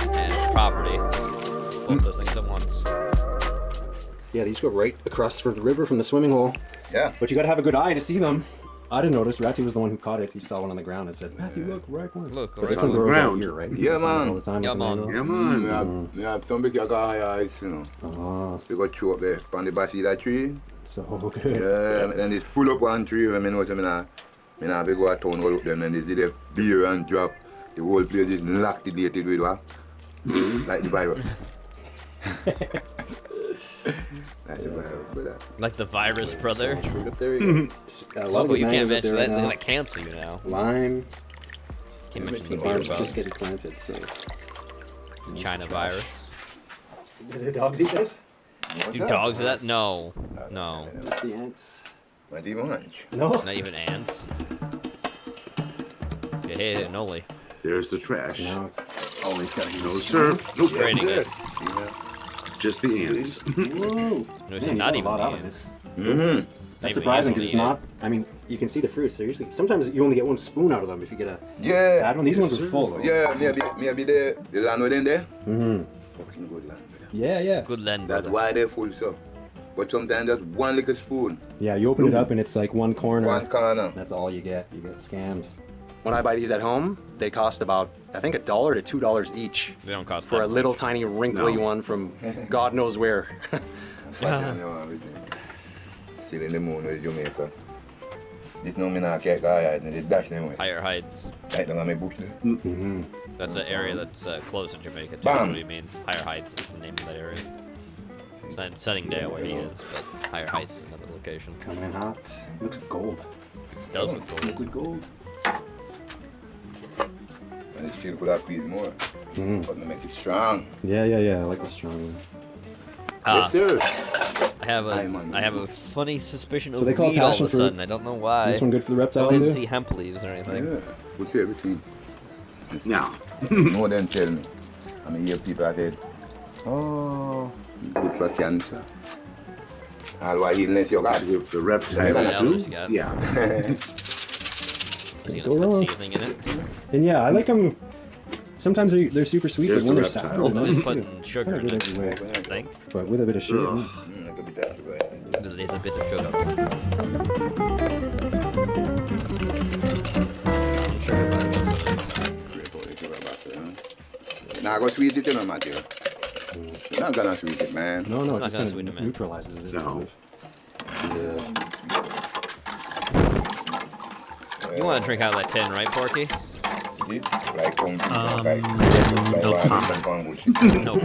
And it's property. Both those things at once. Yeah, these go right across from the river from the swimming hole. Yeah. But you gotta have a good eye to see them. I didn't notice. Ratty was the one who caught it. He saw one on the ground and said, "Matthew, look, right one." Look, But this right one on the grows out ground. here, right? Yeah, man. All the time. Yeah, man. Yeah, man. Yeah, some big got high eyes, you know. They got chew up there on the back of that tree. So good. Yeah, and then it's pull up one tree. I mean, what I mean, I big go a town all up there, and then they see the beer and drop. The whole place is locked with what? Like the virus. That's the virus, brother. Like the virus, brother. Fruit up there. You got a lot of Look, you can't mangoes up mention there that. right They're now. gonna cancel you now. Lime. Can't mention the Farms beer just bug. getting planted, so. The China virus. Do the dogs eat this? Do dogs do that? No. No. Just the ants. Not even lunch. No. Not even ants. Yeah, hey, Noli. There's the trash. No. Always gotta use. No, sir. Nope. Trading it. Just the ants. Whoa. No, it's Man, you not got a even lot out of ants. Mm-hmm. That's surprising because it's not. I mean, you can see the fruits. They're usually sometimes you only get one spoon out of them if you get a bad one. These ones are full. Though. Yeah, maybe the land within there. Fucking good land. Yeah, yeah. Good land. That's why they're full, so. But sometimes just one little spoon. Yeah, you open it up and it's like one corner. One corner. That's all you get. You get scammed. When I buy these at home, they cost about, I think, $1 to $2 each. They don't cost for that a little tiny wrinkly one from God knows where. Still in the moon with Jamaica. This no me not get guy and they dash them away. Higher Heights. Right down on my bush there. That's an area that's close to Jamaica. Too. Bam. That's what he means. Higher Heights is the name of that area. It's not Sunningdale where he is, but Higher Heights is another location. Coming in hot. Looks gold. It does look gold. Liquid gold. And it's still put up with more. But to make it strong. Yeah, yeah, yeah. I like the strong one. Yes, sir. I have a funny suspicion So of they call it weed all of passion a fruit. sudden. I don't know why. Is this one good for the reptile I didn't too? see hemp leaves or anything. Yeah, we see everything. No. More than tell me. I mean, hear people that said, oh, good for cancer. All why illness you got. Good for the reptile What else too. you got? Yeah. Is he Go gonna wrong. put seasoning in it? And yeah, I like them. Sometimes they're super sweet, There's but when the they're sour, reptile. they're I'm nice just too. putting sugar in It's it, kinda good I every way. think. But with a bit of sugar. Ugh. That could be that way. A little bit of sugar. Sugar by Now go sweet it, you know, Matthew. You're not gonna sweet it, man. No, no, It's not it just gonna kind sweeten of it, man. neutralizes it. No. You want to drink out of that tin, right, Porky? Like, no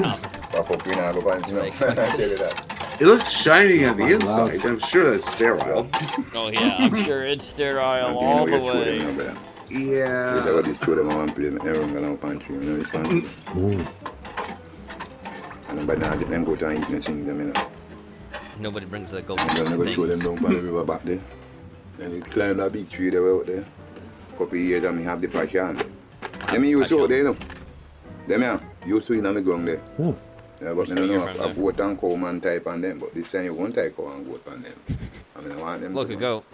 It looks shiny on the inside. I'm sure that's sterile. Oh yeah, I'm sure it's sterile all the way. Yeah. Nobody brings that gold I'm gonna show them thing. down on the river back there. And they climb that big tree they were out there. Couple of years and me have the passion. Them used to out there, you know. Them yeah, used to in on the ground there. Yeah, but I don't know if a goat and cow man type on them, but this time you won't type cow and goat on them. I mean I want them. Look, a goat.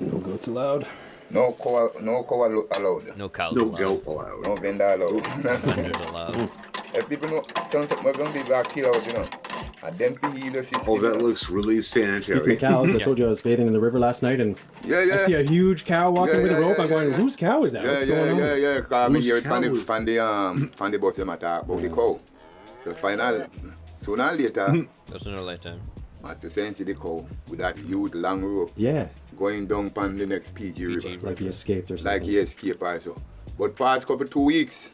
No goats allowed. No cow allowed. No cows No allowed. goat allowed. No vendor allowed. Vendors allowed. If people know, some people are going to be black kill out, you know. And then to heal the system. Oh, that looks really sanitary. Speaking of cows, I told you I was bathing in the river last night, and I see a huge cow walking with a rope. I'm going, whose cow is that? What's going on? Yeah. Because I hear it from the bus them talk about the cow. So final, sooner or later. Sooner or later. At the sense of the cow with that huge long rope. Yeah. Going down on the next PG river. Like he escaped or something. Like he escaped also. But past couple 2 weeks,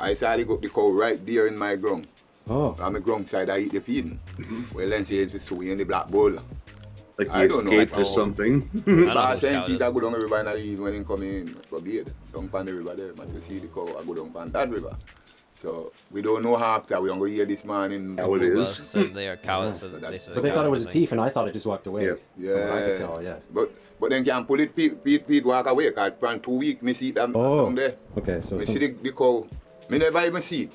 I saw the cow right there in my ground. Oh. On my ground side, I eat the feeding. Well, then she is swimming in the black bowl. Like he escaped or something. But since he go down the river in the evening when he come in for bathe. Down on the river there, but you see the cow, I go down on that river. So we don't know how after we're going to hear this morning. How it is. So they are cows. So but they thought it was a thief, and I thought it just walked away. Yeah. From what I could tell, yeah. But then can't pull it, Pete walk away, because for 2 weeks, I see it down there. Okay, so I see the cow. I never even see it.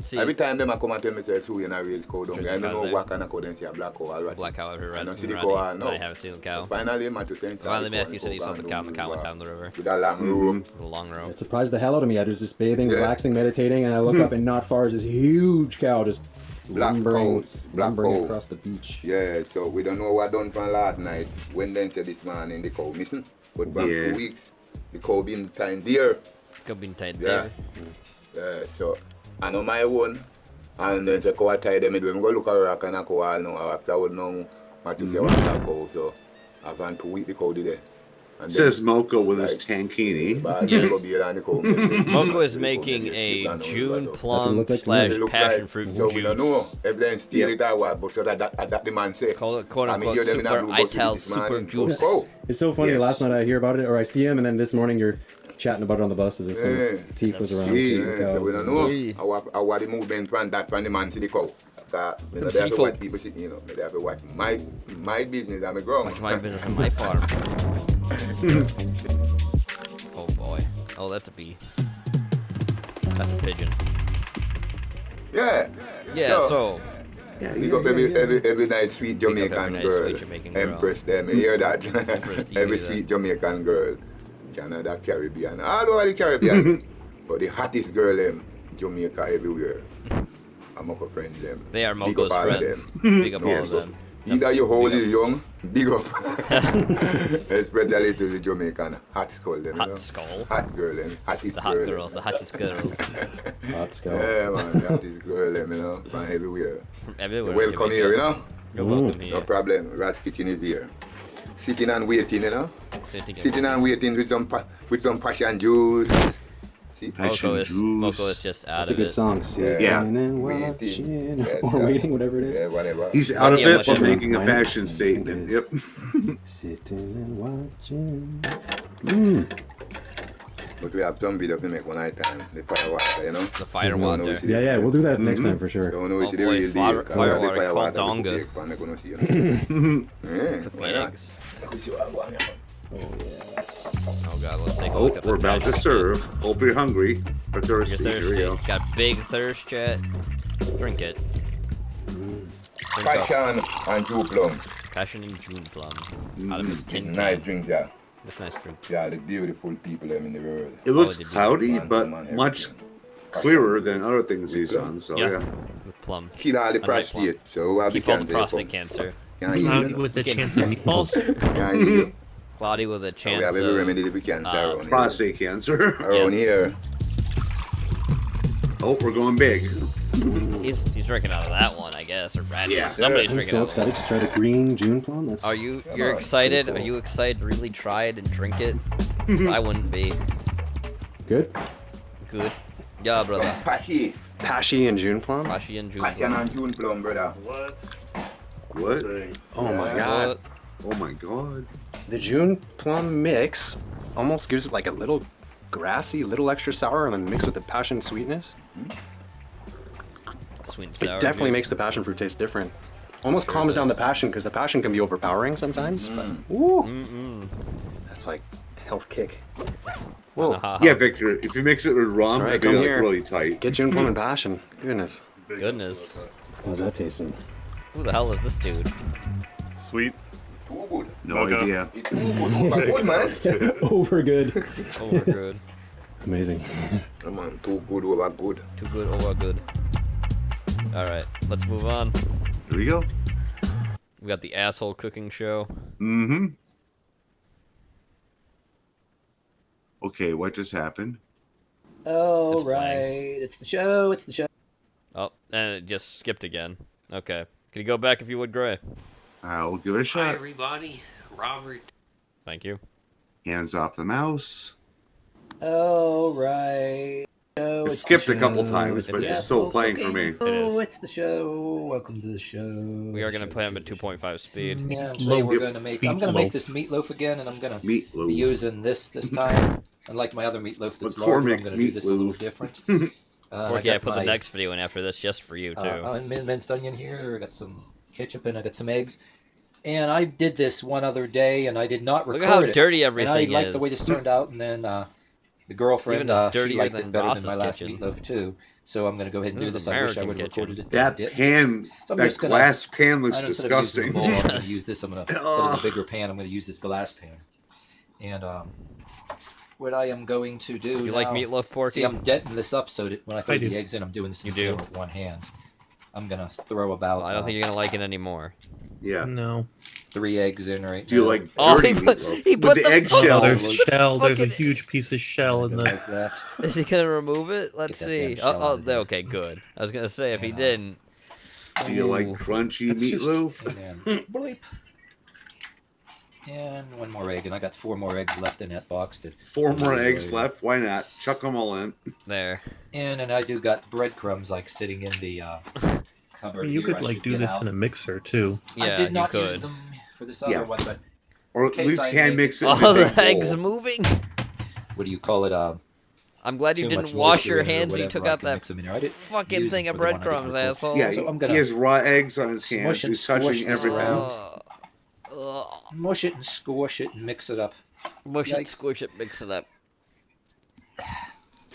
See every it. time them come and tell me say so you know raise cow down there. I don't know what kind of cow then see a black cow already. Black cow everywhere. I don't see the cow no. I haven't seen the cow. Finally man to sense. Finally Matthew said he saw the cow and the cow went down the river. With a long rope. The long rope. It surprised the hell out of me. I was just bathing, relaxing, meditating, and I look up and not far is this huge cow just lumbering across the beach. Yeah, so we don't know what done from last night when then said this morning the cow missing. But for 2 weeks the cow been tied there. Cow been tied there. Yeah, so I know my own. And then the cow tied them, I'm going to look at rock and a cow now. After I would know what to say about that cow. So after 2 weeks, the cow did it. And says Moko with his tankini. Yes. Moko is making a June plum / passion fruit so juice. We don't know if they steal it or what, but so that the man say. Call it quote unquote super ITAL super juice. It's so funny. Last night I hear about it, or I see him, and then this morning you're chatting about it on the bus as if some thief was around. So we don't know how the movement from the man to the cow. They have to watch people sitting, they have to watch my business on the ground. Watch my business on my farm. Oh boy. Oh, that's a bee. That's a pigeon. Yeah. Yeah, so. Pick up every night sweet Jamaican girl. Empress them, you hear that? Every sweet Jamaican girl. Canada, Caribbean, all over the Caribbean. But the hottest girl them, Jamaica everywhere. I'm up for friends them. They are Moko's friends. Big up all of them. Either you hold it young, big up. Especially to the Jamaican hot skull them. Hot skull? Hot girl them. The hot girls, the hottest girls. Hot skull. Yeah man, the hottest girl them, from everywhere. From everywhere. Welcome here, You're welcome here. No problem. Rat's Kitchen is here. Sitting and waiting, Sitting and waiting with some passion juice. Moko is just out of it. That's a good song. Sitting and watching, or waiting, whatever it is. Yeah, whatever. He's out of it, but making a fashion statement. Yep. Sitting and watching. But we have some video to make one night time. The fire water, The fire water. Yeah, we'll do that next time for sure. Don't know it's the real deal. Fire water called Donga. Put the eggs. Oh, yes. Oh god, let's take a look at we're about to serve. Hope you're hungry or thirsty. You're thirsty. Here we go. Got big thirst, chat. Drink it. Passion and June plum. Passion and June plum. Out of a tin can. Nice drink, yeah. That's nice drink. Yeah, the beautiful people in the world. It looks cloudy, but much clearer than other things he's done. So yeah. With plum. Kill all the prostate. So I'll be keep all the prostate cancer. Cloudy with a chance of meatballs. Cloudy with a chance we have every remedy if we can. Prostate cancer. Around here. Oh, we're going big. He's drinking out of that one, I guess, or Randy. Yeah. Somebody's I'm drinking so out of excited to try the green June plum. You're excited? So cool. Are you excited to really try it and drink it? 'Cause I wouldn't be. Good? Good. Yeah, brother. Pashy and June plum? Pashy and June plum. Passion and June plum, brother. What? Oh my god. Oh my god. The June plum mix almost gives it like a little grassy, little extra sour, and then mixed with the passion sweetness. Sweet and sour. It definitely makes the passion fruit taste different. Almost calms down the passion, because the passion can be overpowering sometimes. But that's like health kick. Whoa. Yeah, Victor. If you mix it with rum, All right, it'd be come like here. really tight. Get June plum and passion. Goodness. Goodness. How's that tasting? Who the hell is this dude? Sweet. No idea. Over good. Over good. Amazing. Come on, too good over good. Too good over good. Alright, let's move on. Here we go. We got the asshole cooking show. Mm-hmm. Okay, what just happened? Oh, right. It's the show. It's the show. Oh, and it just skipped again. Okay. Can you go back if you would, Gray? I'll give it a Hi, shot. everybody. Robert. Thank you. Hands off the mouse. Oh, right. Oh, It it's skipped the a couple show. times, but the it's still asshole playing for cooking. me. Oh, it's the show. Welcome to the show. We are going to play them at 2.5 speed. Yeah, today we're going to make. I'm going to make this meatloaf again, and I'm going to be using this time. Unlike my other meatloaf that's larger, I'm going to do this a little different. I put the next video in after this just for you, too. Minced onion here. I got some ketchup and I got some eggs. And I did this one other day, and I did not record it. Look at how dirty everything is. And I liked the way this turned out, and then the girlfriend, she liked it better than my last kitchen. meatloaf, too. So I'm going to go ahead and do this. I wish I would have recorded it. That pan, that glass pan looks disgusting. I'm going to use this. I'm going to, instead of a bigger pan, I'm going to use this glass pan. And what I am going to do You like meatloaf, Porky? See, I'm denting this up so that when I throw the eggs in, I'm doing this in the with one hand. I'm going to throw about... Well, I don't think you're going to like it anymore. Yeah. No. 3 eggs in right now. Do you like dirty meatloaf? He put the eggshell. Oh, there's shell. There's a huge piece of shell in there. Like Is he going to remove it? Let's see. Okay, good. I was going to say, if he didn't... Do you like crunchy meatloaf? Bleep. And 1 more egg, and I got 4 more eggs left in that box. 4 more eggs left. Why not? Chuck them all in. There. And I do got breadcrumbs like sitting in the cupboard. You could like do this in a mixer too. Yeah, I did not use them for this other one, but or at least hand mix it. Oh, the eggs moving. What do you call it? I'm glad you didn't wash your hands when you took out that fucking thing of breadcrumbs, asshole. Yeah, so I'm he has raw eggs on his hands. He's touching everything. Mush it and squash it and mix it up. Mush it, squish it, mix it up.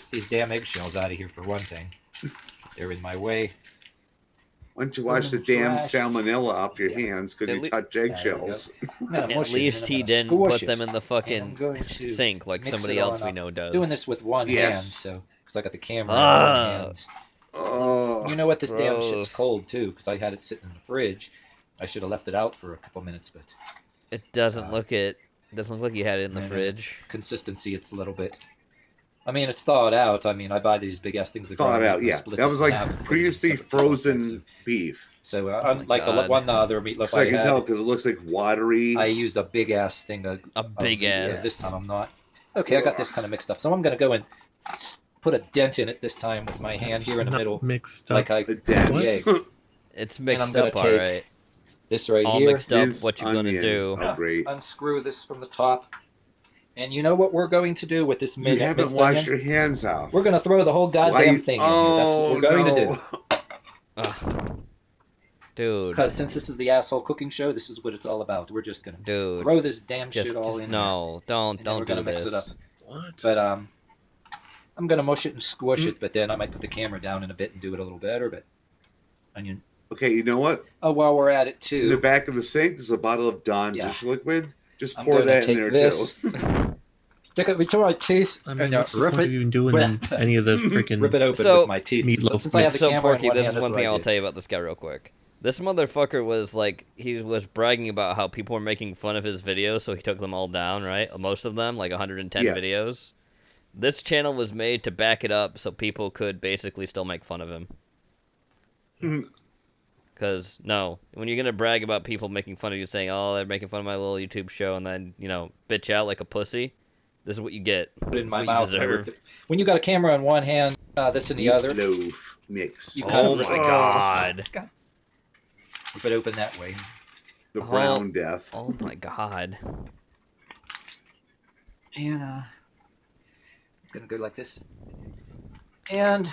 These damn eggshells out of here for one thing. They're in my way. Why don't you wash the damn salmonella off your hands because you touch eggshells? At least he didn't put them in the fucking sink like somebody else we know does. Doing this with one hand, so because I got the camera in one hand. Oh, you know what? This damn shit's cold too because I had it sitting in the fridge. I should have left it out for a couple minutes, but it doesn't look it. Doesn't look like you had it in the fridge. Consistency, it's a little bit. I mean, it's thawed out. I mean, I buy these big ass things. Thawed out, yeah. That was like previously frozen beef. So unlike the one other meatloaf so I can tell because it looks like watery. I used a big ass thing. A big ass. So this time I'm not. Okay, I got this kind of mixed up. So I'm gonna go and put a dent in it this time with my hand here in the middle, mixed like I did the egg. It's mixed up, all right. This right all here. Mixed up. What you're gonna do? Oh, great. Unscrew this from the top. And you know what we're going to do with this You haven't washed your hands off. We're going to throw the whole goddamn thing in here. That's what we're going to do. Dude. Because since this is the asshole cooking show, this is what it's all about. We're just going to throw this damn shit all in No, don't we're do gonna this. Mix it up. What? But I'm going to mush it and squish it, but then I might put the camera down in a bit and do it a little better. But onion. Okay, you know what? Oh, while we're at it too. In the back of the sink, there's a bottle of Dawn dish liquid. Just I'm pour gonna that in take there this. too. Stick it between my teeth. I mean, what's the point of even doing any of the freaking rip it open with my teeth. meatloaf Since I have the camera in Porky, one this hand, is one that's thing what I I'll did. tell you about this guy real quick. This motherfucker was like, he was bragging about how people were making fun of his videos, so he took them all down, right? Most of them, like 110 Yeah. videos. This channel was made to back it up so people could basically still make fun of him. Because, no, when you're going to brag about people making fun of you, saying, oh, they're making fun of my little YouTube show, and then, you know, bitch out like a pussy, this is what you get. Put it in This is my what mouth. you deserve. When you got a camera in one hand, this in the other. Meatloaf mix. You Oh my god. Rip it open that way. The brown death. Oh my god. And I'm gonna go like this. And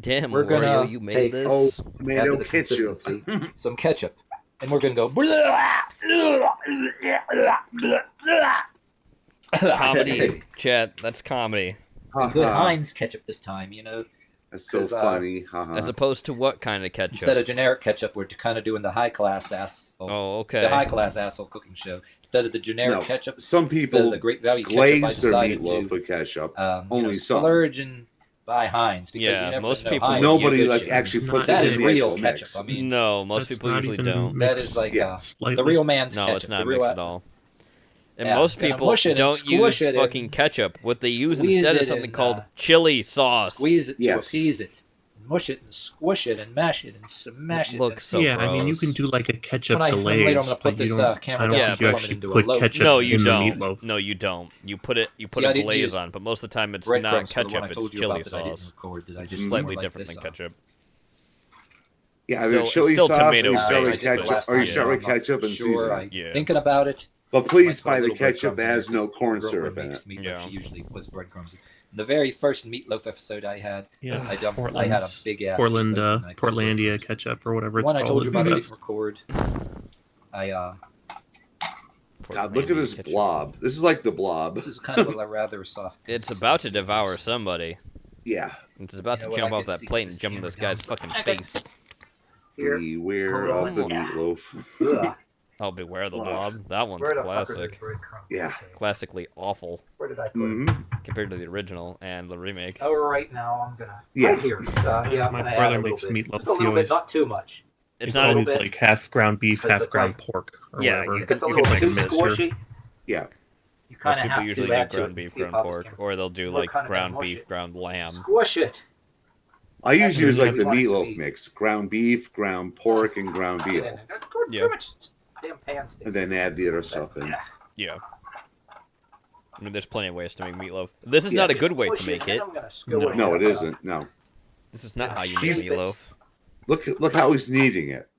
damn, we're gonna Wario, you made take this. add to the consistency some ketchup, and we're gonna go. Comedy, chat. That's comedy. Some good Heinz ketchup this time, you know. That's so funny. As opposed to what kind of ketchup? Instead of generic ketchup, we're kind of doing the high class asshole. Oh, okay. The high class asshole cooking show. Instead of the generic No, ketchup, some instead people of the great value ketchup, I glaze their decided meatloaf to with ketchup. you know, Only some. splurge and buy Heinz because you Yeah, never most know people. Heinz Nobody good like shit. actually puts That it is in the real actual ketchup. mix. I mean, No, most That's people not usually even don't. that is like slightly. the real man's No, ketchup. it's not the real, mixed at all. And yeah, most gonna people mush it and don't squish use it fucking and ketchup. What they use squeeze instead it is something and, called chili sauce. squeeze it to Yes. appease it. Mush it and squish it and mash it and smash it. Looks so Yeah, gross. I mean, you can do like a ketchup When glaze, later I'm gonna put but you this don't. camera I don't down think you and actually into a put loaf. ketchup No, you in the don't. meatloaf. No, you don't. You put See, I a didn't glaze use on, but most of the time it's breadcrumbs not for the one I ketchup. told It's you chili about that I didn't sauce. record. Did I It's just slightly like different this than ketchup. Yeah, Still- either chili it's still sauce or tomato you start with based, ketchup, but- or you yeah. start with ketchup and Sure, seasoning. Yeah. thinking about it. But please Put buy the little ketchup that breadcrumbs in has it, no 'cause corn my girlfriend syrup in makes it. meatloaf. Yeah. She usually puts breadcrumbs in. The very first meatloaf episode I had, Yeah, I had a big ass Portland, meatloaf and I put Portlandia breadcrumbs. ketchup or whatever The it's one I called. told you is about the I best. didn't record. God, look at this blob. This is like the blob. This is kind of a rather soft. It's about to devour somebody. Yeah. It's about You know to what, jump I off can that see plate this and jump in camera this guy's down. fucking face. Here. Beware Hold of the on. meatloaf. Ugh. Oh, beware the blob. That one's Where a the fuck are those classic. breadcrumbs? Yeah. Classically awful Where did I put them? compared to the original and the remake. Oh, right now I'm gonna. Yeah. Right here. Yeah, I'm My gonna add brother a little makes bit. meatloaf. Just a little He bit, always- not too much. It's It's not always bit. like half ground beef, Because half it's ground like- pork, or Yeah, whatever. If it's a you little can too make a mixture. squishy, Yeah. you Most kind of people have usually to do add to ground it. beef, See if ground I was pork, gonna or they'll do look like kinda ground mush beef, it. ground lamb. Squish it. I usually use like the want it to meatloaf be- mix: ground beef, ground pork, and ground veal, Yeah. Damn pan sticks. and then add the other stuff in. Yeah. I mean, there's plenty of ways to make meatloaf. This is not a good way to make it. No, it isn't. No. This is not how you make meatloaf. Look how he's kneading it.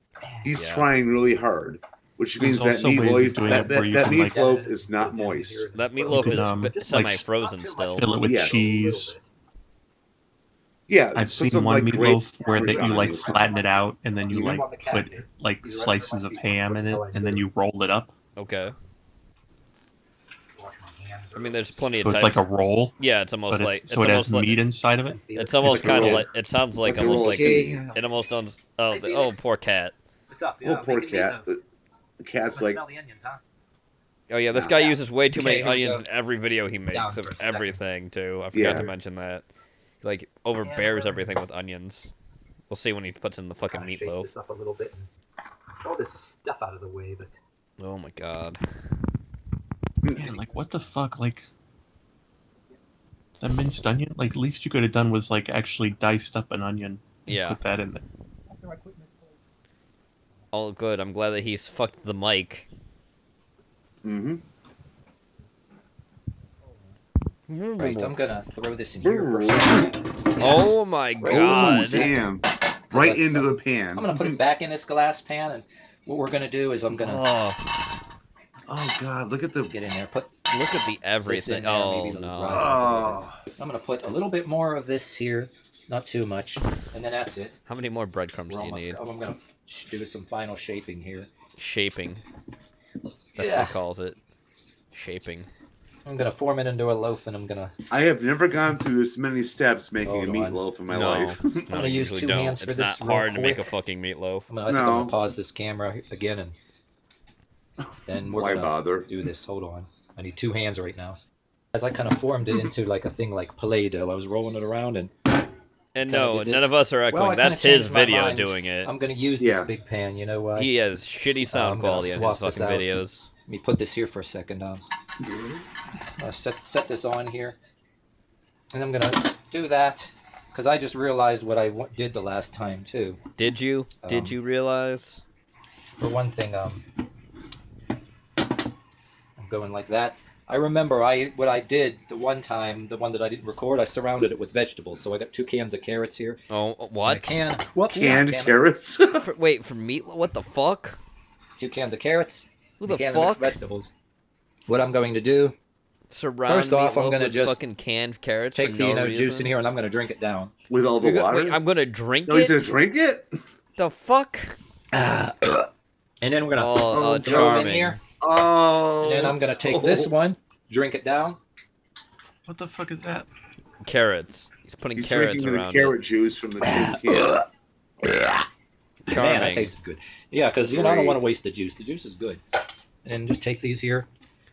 He's Yeah. trying really hard, which means that also ways of meatloaf doing that, it where that, you that can, like, meatloaf is not moist. That meatloaf You is can, bit like, semi-frozen still. Fill it with Yes. cheese. Yeah, I've put seen some, one like, grape meatloaf where that you like onions. flatten it out and then you like put like slices of ham in it and then you roll it up. Okay. I mean, there's plenty of So types. it's like a roll. Yeah, it's almost but like so it has meat inside of it. It's almost Like a kind of roll. like it sounds like Like a almost roll. like Okay. it almost sounds. Oh, poor cat. What's up? Oh, poor cat. The cat's like, Smell the onions, huh? Oh yeah, this guy uses way too many Okay, here we onions go. in every video he Down makes for of a second. everything too. I forgot Yeah. to mention that. He, like overbears everything with onions. We'll see when he puts in the fucking Kinda shake meatloaf. this up a little bit and get all this stuff out of the way, but Oh my god. Man, like what the fuck? Like the minced onion? Like least you could have done was like actually diced up an onion. And Yeah. Put that in there. All good. I'm glad that he's fucked the mic. mm-hmm. right, I'm gonna throw this in here for a second. Oh my god. Oh, damn. Right into the pan. I'm gonna put it back in this glass pan, and what we're gonna do is I'm gonna Oh, God, look at the... get in there, put Look at the this in everything. there, Oh maybe it'll no. rise up a little bit. I'm gonna put a little bit more of this here, not too much, and then that's it. How many more breadcrumbs We're do you almost, need? I'm gonna do some final shaping here. Shaping. That's Yeah. what he calls it. Shaping. I'm gonna form it into a loaf, and I'm gonna. I have never gone through this many steps making a Hold on. meatloaf in my No. life. I'm gonna use usually two don't. hands for It's this not real hard to make a quick. fucking meatloaf. I think I'm gonna pause this camera again, and then we're Why gonna bother? do this. Hold on, I need two hands right now. As I kind of formed it into like a thing like Play-Doh, I was rolling it around and. And kinda no, did this. none of us are echoing. Well, I kinda That's his changed my video mind. doing it. I'm gonna use Yeah. this big pan. You know why? He has shitty sound I'm gonna quality on his swap this fucking out. videos. Let me put this here for a second. Set this on here, and I'm gonna do that because I just realized what I did the last time too. Did you? Did you realize? For one thing, I'm going like that. I remember what I did the one time, the one that I didn't record. I surrounded it with vegetables, so I got 2 cans of carrots here. Oh, what? Canned carrots? Wait, for meat? What the fuck? 2 cans of carrots. Who the a can of mixed fuck? vegetables. What I'm going to do? Surround First off, I'm meatloaf gonna with just fucking canned carrots. take for the no juice reason? in here, and I'm going to drink it down. With all the You're water? Wait, I'm gonna drink No, it. he's gonna drink it? The fuck? And then we're gonna Oh, throw them in charming. here. Oh. And then I'm gonna take this one, drink it down. What the fuck is that? Carrots. He's putting He's carrots drinking the around carrot juice from the tin can. it. Man, that tasted good. Yeah, because I don't Great. want to waste the juice. The juice is good. And then just take these here,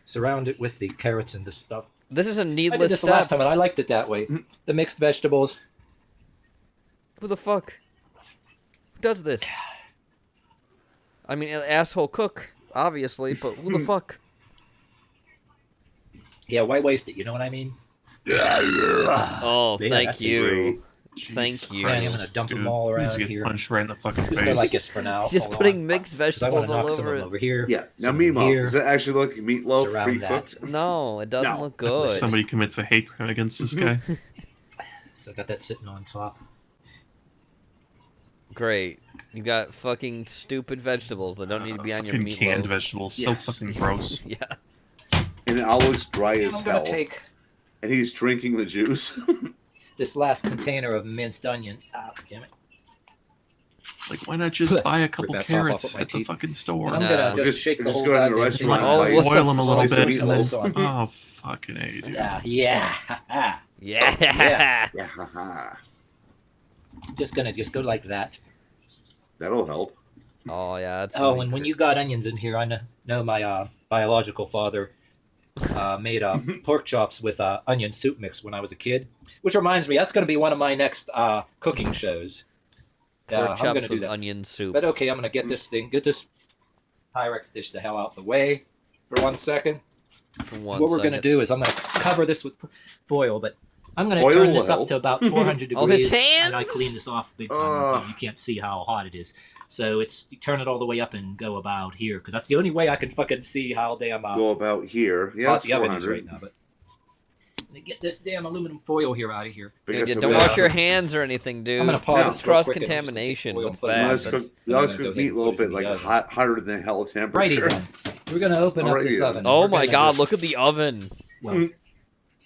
surround it with the carrots and this stuff. This is a I did needless this the step. last time, and I liked it that way. The mixed vegetables. Who the fuck? Who does this? I mean, an asshole cook, obviously, but who the fuck? Yeah, why waste it? You know what I mean? Oh, Yeah, thank that tastes you. great. Thank you. Man, I'm gonna dump them all Please around get here. punched right in the fucking Just face. go like this for now. Just Hold putting on. mixed 'Cause I want vegetables to all knock some of over them it. over here. Yeah. Now, some of them meanwhile, here. does it actually look like meatloaf Surround pre-cooked? No, it doesn't look good. Somebody commits a hate crime against this guy. So I got that sitting on top. Great. You got fucking stupid vegetables that don't need to be on your Fucking meatloaf. canned vegetables, so fucking gross. Yeah. And it all looks dry as I'm hell. gonna take And he's drinking the juice. this last container of minced onion. Ah, damn it. Like, why not just buy a couple Rip that top off carrots with my at the teeth. fucking store? And I'm gonna just shake the whole go to the goddamn restaurant thing. and buy Boil them a little Slice bit, the and then meatloaf on. oh fucking A, dude. Yeah. Yeah. Yeah. Just gonna go like that. That'll help. Oh yeah. That's Oh, and when you got onions in here, I know my biological father made pork chops with onion soup mix when I was a kid. Which reminds me, that's going to be one of my next cooking shows. Pork I'm chops going to do with that. onion soup. But okay, I'm going to get this Pyrex dish the hell out the way for 1 second. For one What we're going to second. do is I'm going to cover this with foil, but I'm going to Foil turn this will up help. to about 400 Oh, his degrees, hands? and I clean this off big time. on top. You can't see how hot it is. So you turn it all the way up and go about here, because that's the only way I can fucking see how damn Go about here. Yeah, hot that's the oven is 400. right now. But get this damn aluminum foil here out of here. Yeah, don't wash your hands or anything, dude. I'm gonna pause This this real cross quick and just contamination. foil What's and put it that? on. Let's That's- cook, I'm let's gonna cook go ahead and meatloaf put it at in like the oven. hotter than hell temperature. Righty then. We're gonna open up this Alrighty oven. Oh We're my gonna god, just- look at the oven. Well,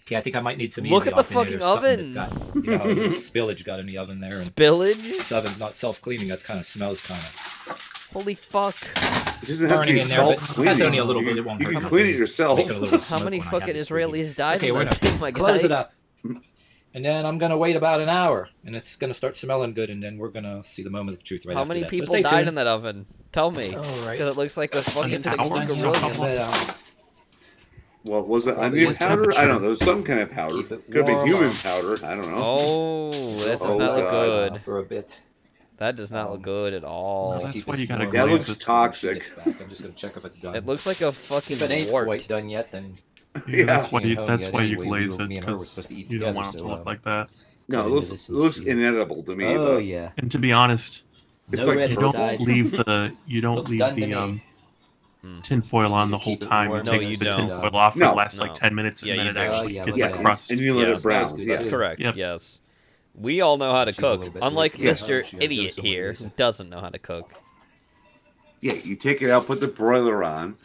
okay, I think I might need some. Look easy at the off in there. fucking There's something that oven. Got, you know, how spillage got in the oven there. And Spillage? this oven's not self-cleaning. That kind of smells kind of Holy fuck. It doesn't have to burning be in there, but self-cleaning. that's only a little bit. It won't You hurt can nothing. clean it yourself. Make it a little How smoke many when I fucking have this cooking. Israelis died Okay, in we're that gonna thing, my close guy? it up. And then I'm gonna wait about an hour, and it's gonna start smelling good, and then we're gonna see the moment of truth right How after many that. So people stay died tuned. in that oven? Tell me. Alright. Because it looks like a fucking Get this done here. gorilla. Well, was it Probably onion is powder? I temperature. don't know. There was some kind of powder. Keep it Could have been warm human on. powder. I don't know. Oh, that does Oh, not look God. good. For a bit. That does not look good at all. That's why you gotta That glaze looks it. toxic. I'm just gonna check if it's done. It looks like a fucking If it ain't wart. quite done yet, then Yeah, that's why Ain't you, home that's yet why you anyway. glaze it, Me and her were because supposed to eat you don't together, want it to so, look like that. No, it looks inedible to me. Oh but yeah. And to be honest, It's No like red you purple. inside. don't leave the Looks done to me. tin foil on you the whole keep it time. You warm. No, take you the don't. tin foil off. No. It lasts like No. 10 minutes, Yeah, and then you it don't. actually Yeah, gets yeah. like crust. And you let Yeah. it brown. Smells good, Yeah. That's correct, Yep. yes. We all know how to She's a little cook, bit unlike different. Mr. She gotta do Idiot some of here, these. who doesn't know how to cook. Yeah, you take it out, put the broiler on,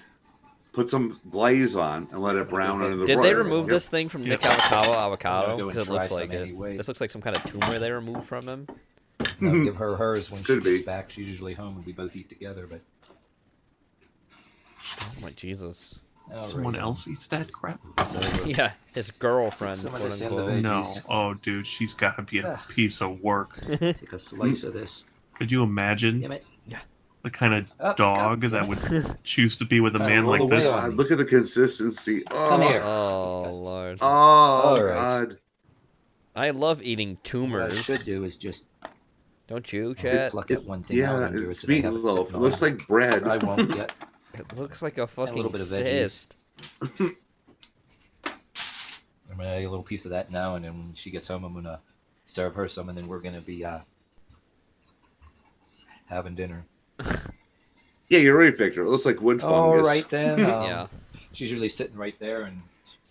put some glaze on, and let it brown under the Did broiler. they remove Yep. this thing from Nick Yep. I'm Avocado? gonna go and Because it try looks some like it. anyway. This looks like some kind of tumor they removed from him. No, give her hers when she Could gets be. back. She's usually home and we both eat together. But Oh my Jesus. Someone Alright. else eats that crap? So, Yeah, his girlfriend, Some of quote this in the unquote. No. veggies. Oh, dude, she's got to be a Ah. piece of work. take a slice of this. Could you imagine Damn it. the kind of Up, dog up, that damn would choose to be with a Kinda man roll like away this? on God, look at the consistency. Oh, Come here. Oh Lord. Oh, All right. God. I love eating What I tumors. should do is just Don't you, Chad? pluck that one thing out Yeah, and do it's it so they have it meatloaf. sitting It looks on. like bread. I won't yet. It looks like a a fucking little bit of veggies. cyst. I'm gonna eat a little piece of that now, and then when she gets home, I'm gonna serve her some, and then we're gonna be having dinner. Yeah, you're right, Victor. It looks like wood fungus. All right then. Yeah. She's usually sitting right there, and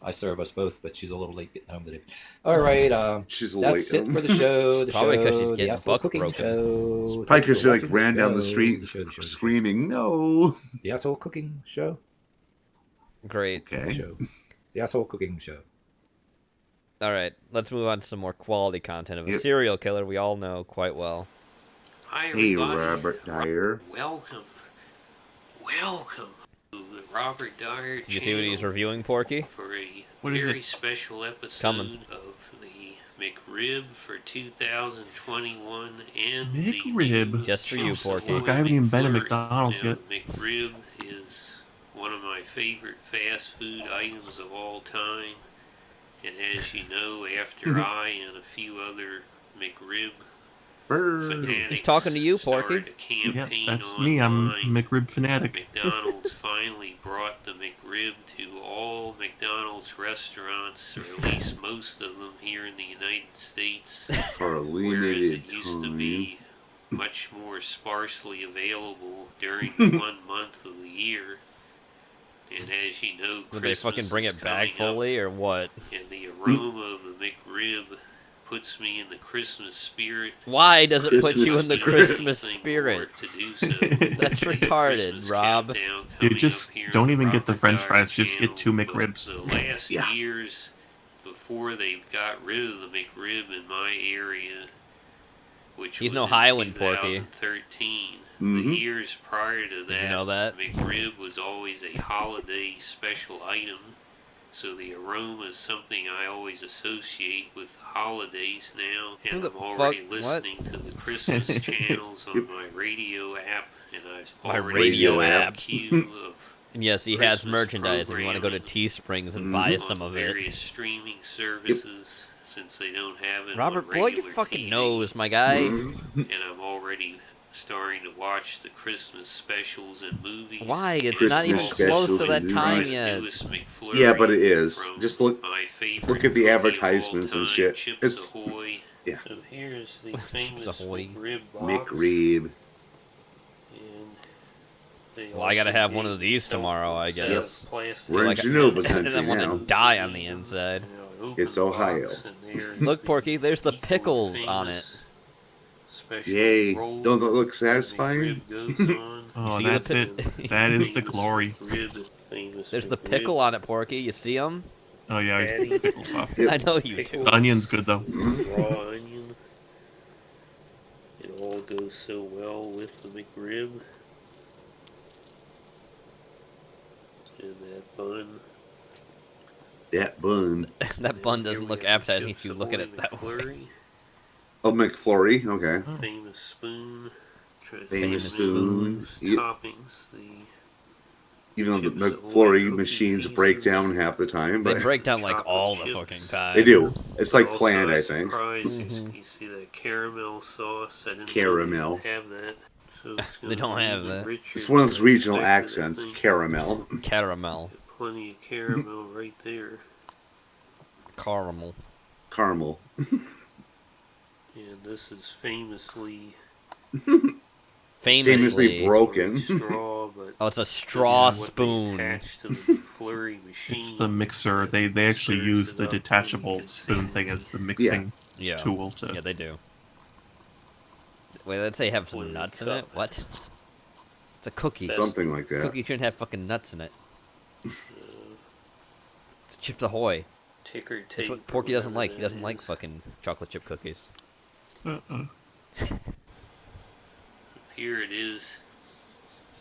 I serve us both, but she's a little late getting home today. All right. She's That's late. it for the show. The Probably 'cause show, she's the getting asshole buck cooking broken. show. Probably because she like Watching the ran down the show, street the show. screaming, "No!" The asshole cooking show. Great. Okay. Show. The asshole cooking show. All right, let's move on to some more quality content of a Yep. serial killer we all know quite well. Hi, Hey, everybody. Robert Dyer. Welcome. Welcome to the Robert Dyer Did you see what he's channel reviewing, Porky? for a What is very it? special episode Coming. of the McRib for 2021 and McRib? the Just for you, Porky. Look, I haven't even been to McFlurry. McDonald's Now, yet. McRib is one of my favorite fast food items of all time. And as you know, after I and a few other McRib He's talking to you, started Porky. a campaign that's me. I'm online, McRib fanatic. McDonald's finally brought the McRib to all McDonald's restaurants, or at least most of them here in the United States. For a Whereas limited it used to time. be much more sparsely available during the 1 month of the year. And as you know, Would they fucking Christmas bring is it back coming up, fully, or what? and the aroma of the McRib puts me in the Christmas spirit. Why does it put you in the Christmas Christmas spirit? To do so. That's retarded, Rob. Dude, just don't even get the French fries. Just get 2 McRibs. The last years before they got rid of the McRib in my area, which He's was no in Highland Porky. 2013, Mhm. the years prior to that, Did you know that? McRib was always a holiday special item. So the aroma is something I always associate with holidays now, and Who the I'm already fuck- listening to the Christmas channels on my radio app, and I've My already radio set up app. a queue of And yes, he has Christmas merchandise if you want to go to programming Teesprings and buy on some of various it. streaming services, since they don't have it Robert, on blow your regular fucking TV. nose, my guy. And I'm already starting to watch the Christmas specials and movies. Why? It's And not even also close to the that time newest yet. McFlurry Yeah, but it is. from Just look my favorite at the company of advertisements and all time, shit. Chips It's Ahoy. yeah. So here's the famous Ahoy. McRib box. McRib. Well, I gotta have one of these tomorrow, I set guess. of plastic We're in Genova and country I want now. to die on the inside. It's Ohio. Look, Porky, there's the pickles on it. Yay. Don't that look satisfying? Oh, see that's the it. That is the glory. There's the pickle on it, Porky. You see them? Oh yeah, I Patty. just pickle puff. I know you do. The onion's good though. Raw onion. It all goes so well with the McRib. And that bun. That bun. That bun doesn't look appetizing if you look at it that way. Oh, McFlurry. Okay. Famous spoon. Famous spoon. Toppings. The Even though the McFlurry machines break down half the time, They but break down like all the fucking time. they do. It's like Also, planned, I was think. surprised You see that caramel sauce? I didn't Caramel. have that. So it's They don't gonna have be that. richer It's one of those than regional expected, I accents. think. Caramel. Caramel. Plenty of caramel right there. Caramel. Caramel. And this is famously Famously broken. straw, but Oh, it's a straw this is what they spoon. attach to the McFlurry machine. It's the mixer. They actually use the detachable spoon thing as the mixing Yeah. tool to. Yeah, they do. Wait, let's say have some nuts in it? What? It's a cookie. Something like that. Cookie shouldn't have fucking nuts in it. It's Chips Ahoy. Ticker That's tape. what Porky doesn't like. He that doesn't like is. fucking chocolate chip cookies. Here it is.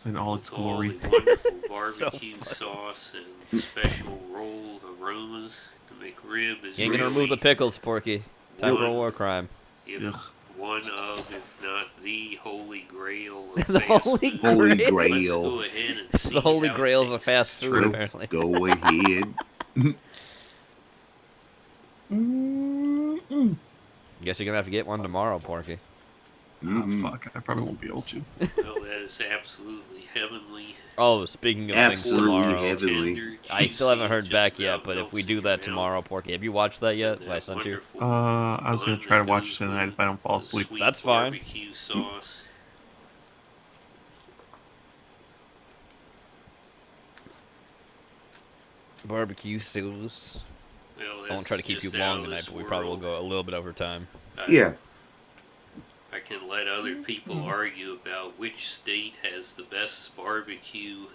In all its With all glory. the wonderful So barbecue sauce and special roll aromas. The McRib is You ain't gonna really, remove the pickles, Porky. Time for a war crime. if one of, if not the holy grail of The fast Holy food. Holy Grail. Grail. Let's go ahead and see The Holy how it Grail's a fast food, Let's apparently. go ahead. Guess you're gonna have to get one tomorrow, Porky. Mm-hmm. Fuck, I probably won't be able to. Well, that is absolutely heavenly. Oh, speaking of Absolutely things tomorrow, heavenly. Tender, I still haven't juicy, heard just back yet, about but if we melts do in that your tomorrow, mouth. Porky, have you watched that yet? And What I that sent you? wonderful I was gonna bun try to that watch goes tonight with if I don't fall the asleep. sweet That's fine. Barbecue sauce. Barbecue sauce. Well, I won't try to that's keep you just long out of tonight, this but we probably will world. go a little bit over time. Yeah. I can let other people argue about which state has the best barbecue.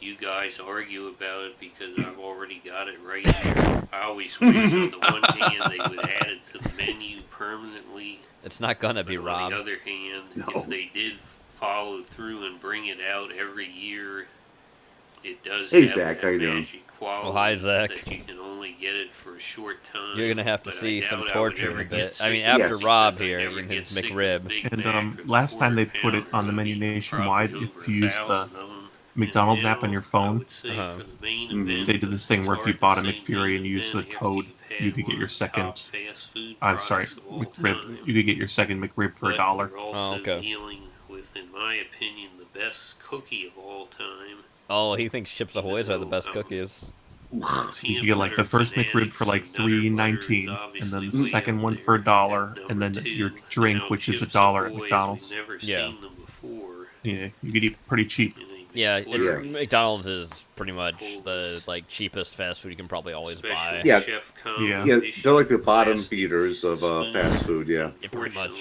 You guys argue about it because I've already got it right here. I always wish on the one hand they would add it to the menu permanently. It's not gonna be But Rob. on the other hand, No. if they did follow through and bring it out every year, it does Hey, have Zach, how that you doing? magic quality Well, hi, Zach. that you can only get it for a short time. You're gonna have to but I see some doubt I would torture ever in a get bit. sick I mean, of after it Yes. Rob because I here never in get his sick of McRib. Big And Mac or the last time they quarter put it on the pounder. menu I mean, nationwide, probably if over you use the 1,000 of them. McDonald's app on your phone. Uh-huh. They did this thing where if you bought a McFlurry and you used the code, you could get your second. I'm sorry, McRib. You could get your second McRib for $1. Oh, okay. Dealing with, in my opinion, the best cookie of all time. Oh, he thinks Chips Ahoy's are the best cookies. So you get like the first McRib for like $3.19, and then the second one for $1, and then your drink, which is $1 at McDonald's. Yeah. Yeah, you could eat pretty cheap. Yeah, McDonald's is pretty much the like cheapest fast food you can probably always buy. Yeah, they're like the bottom feeders of fast food. Yeah, pretty much.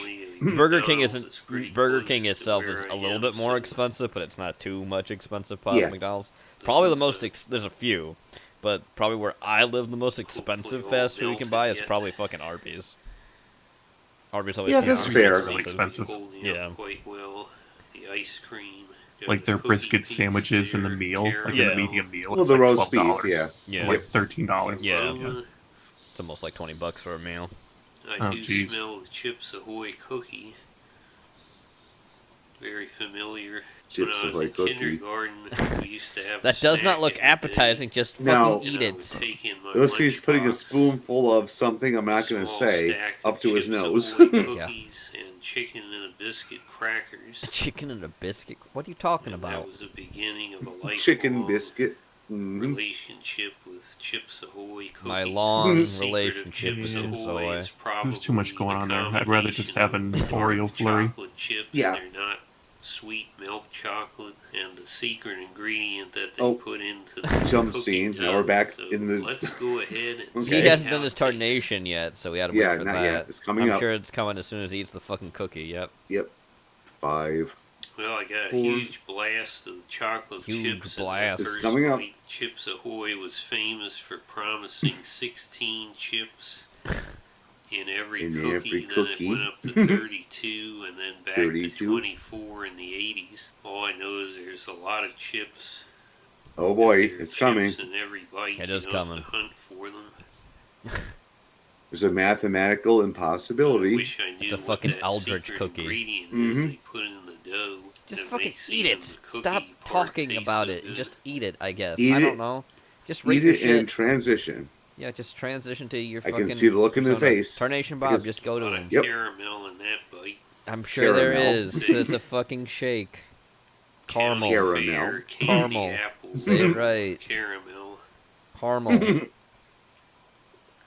Burger King isn't. Burger King itself is a little bit more expensive, but it's not too much expensive. McDonald's probably the most. There's a few, but probably where I live, the most expensive fast food you can buy is probably fucking Arby's. Arby's always that's fair. Expensive. Yeah. Quite well. The ice cream. Like their brisket sandwiches in the meal, like in the medium meal. Well, It's the like roast $12. beef, yeah. Like $13. Yeah. It's almost like $20 for a meal. I do smell the Chips Ahoy cookie. Very familiar. Chips when I was Ahoy in cookie. kindergarten, we used to have That does not look appetizing. Just fucking eat it. Unless he's putting a spoonful of something I'm not going to say up to his nose. Cookies and chicken and a biscuit crackers. Chicken and a biscuit? What are you talking That about? was the beginning of a lifelong Chicken biscuit. relationship with Chips Ahoy cookies. My long The secret of relationship with Chips Ahoy. is There's too much going on there. I'd rather just have an Oreo flurry. chocolate chips. Yeah. They're not sweet milk chocolate, and the secret ingredient that they put into the Jump cookie scene. dough. Now we're back So in the. let's go ahead and He hasn't done his tarnation yet, so we gotta wait for not that. yet. It's coming I'm up. sure it's coming as soon as he eats the fucking cookie. Yep. Yep. 5. Well, I got a 4. huge blast of the chocolate Huge chips. blast. And the It's first coming up. bite, Chips Ahoy was famous for promising 16 chips in every cookie. Then it went up to 32, and then back 32. to 24 in the 80s. All I know is there's a lot of chips. Oh boy, There are it's coming. chips in every bite. It you is know, coming. To hunt for them. There's a mathematical impossibility. Wish I knew It's a what fucking that Eldritch secret cookie. ingredient Mhm. is they put in the dough. Just that fucking makes eat even it. the cookie Stop part talking taste about so it. good. Just eat it, I guess. Eat I it. don't know. Just rate Eat your it shit. and transition. Yeah, just transition to your I fucking. can see the look in the persona. face. Tarnation I Bob, can just go to him. Yep. Caramel in that bite. I'm sure there Caramel. is, because it's a fucking shake. Caramel. Caramel. Caramel. Apple. Say it right. Caramel. Caramel.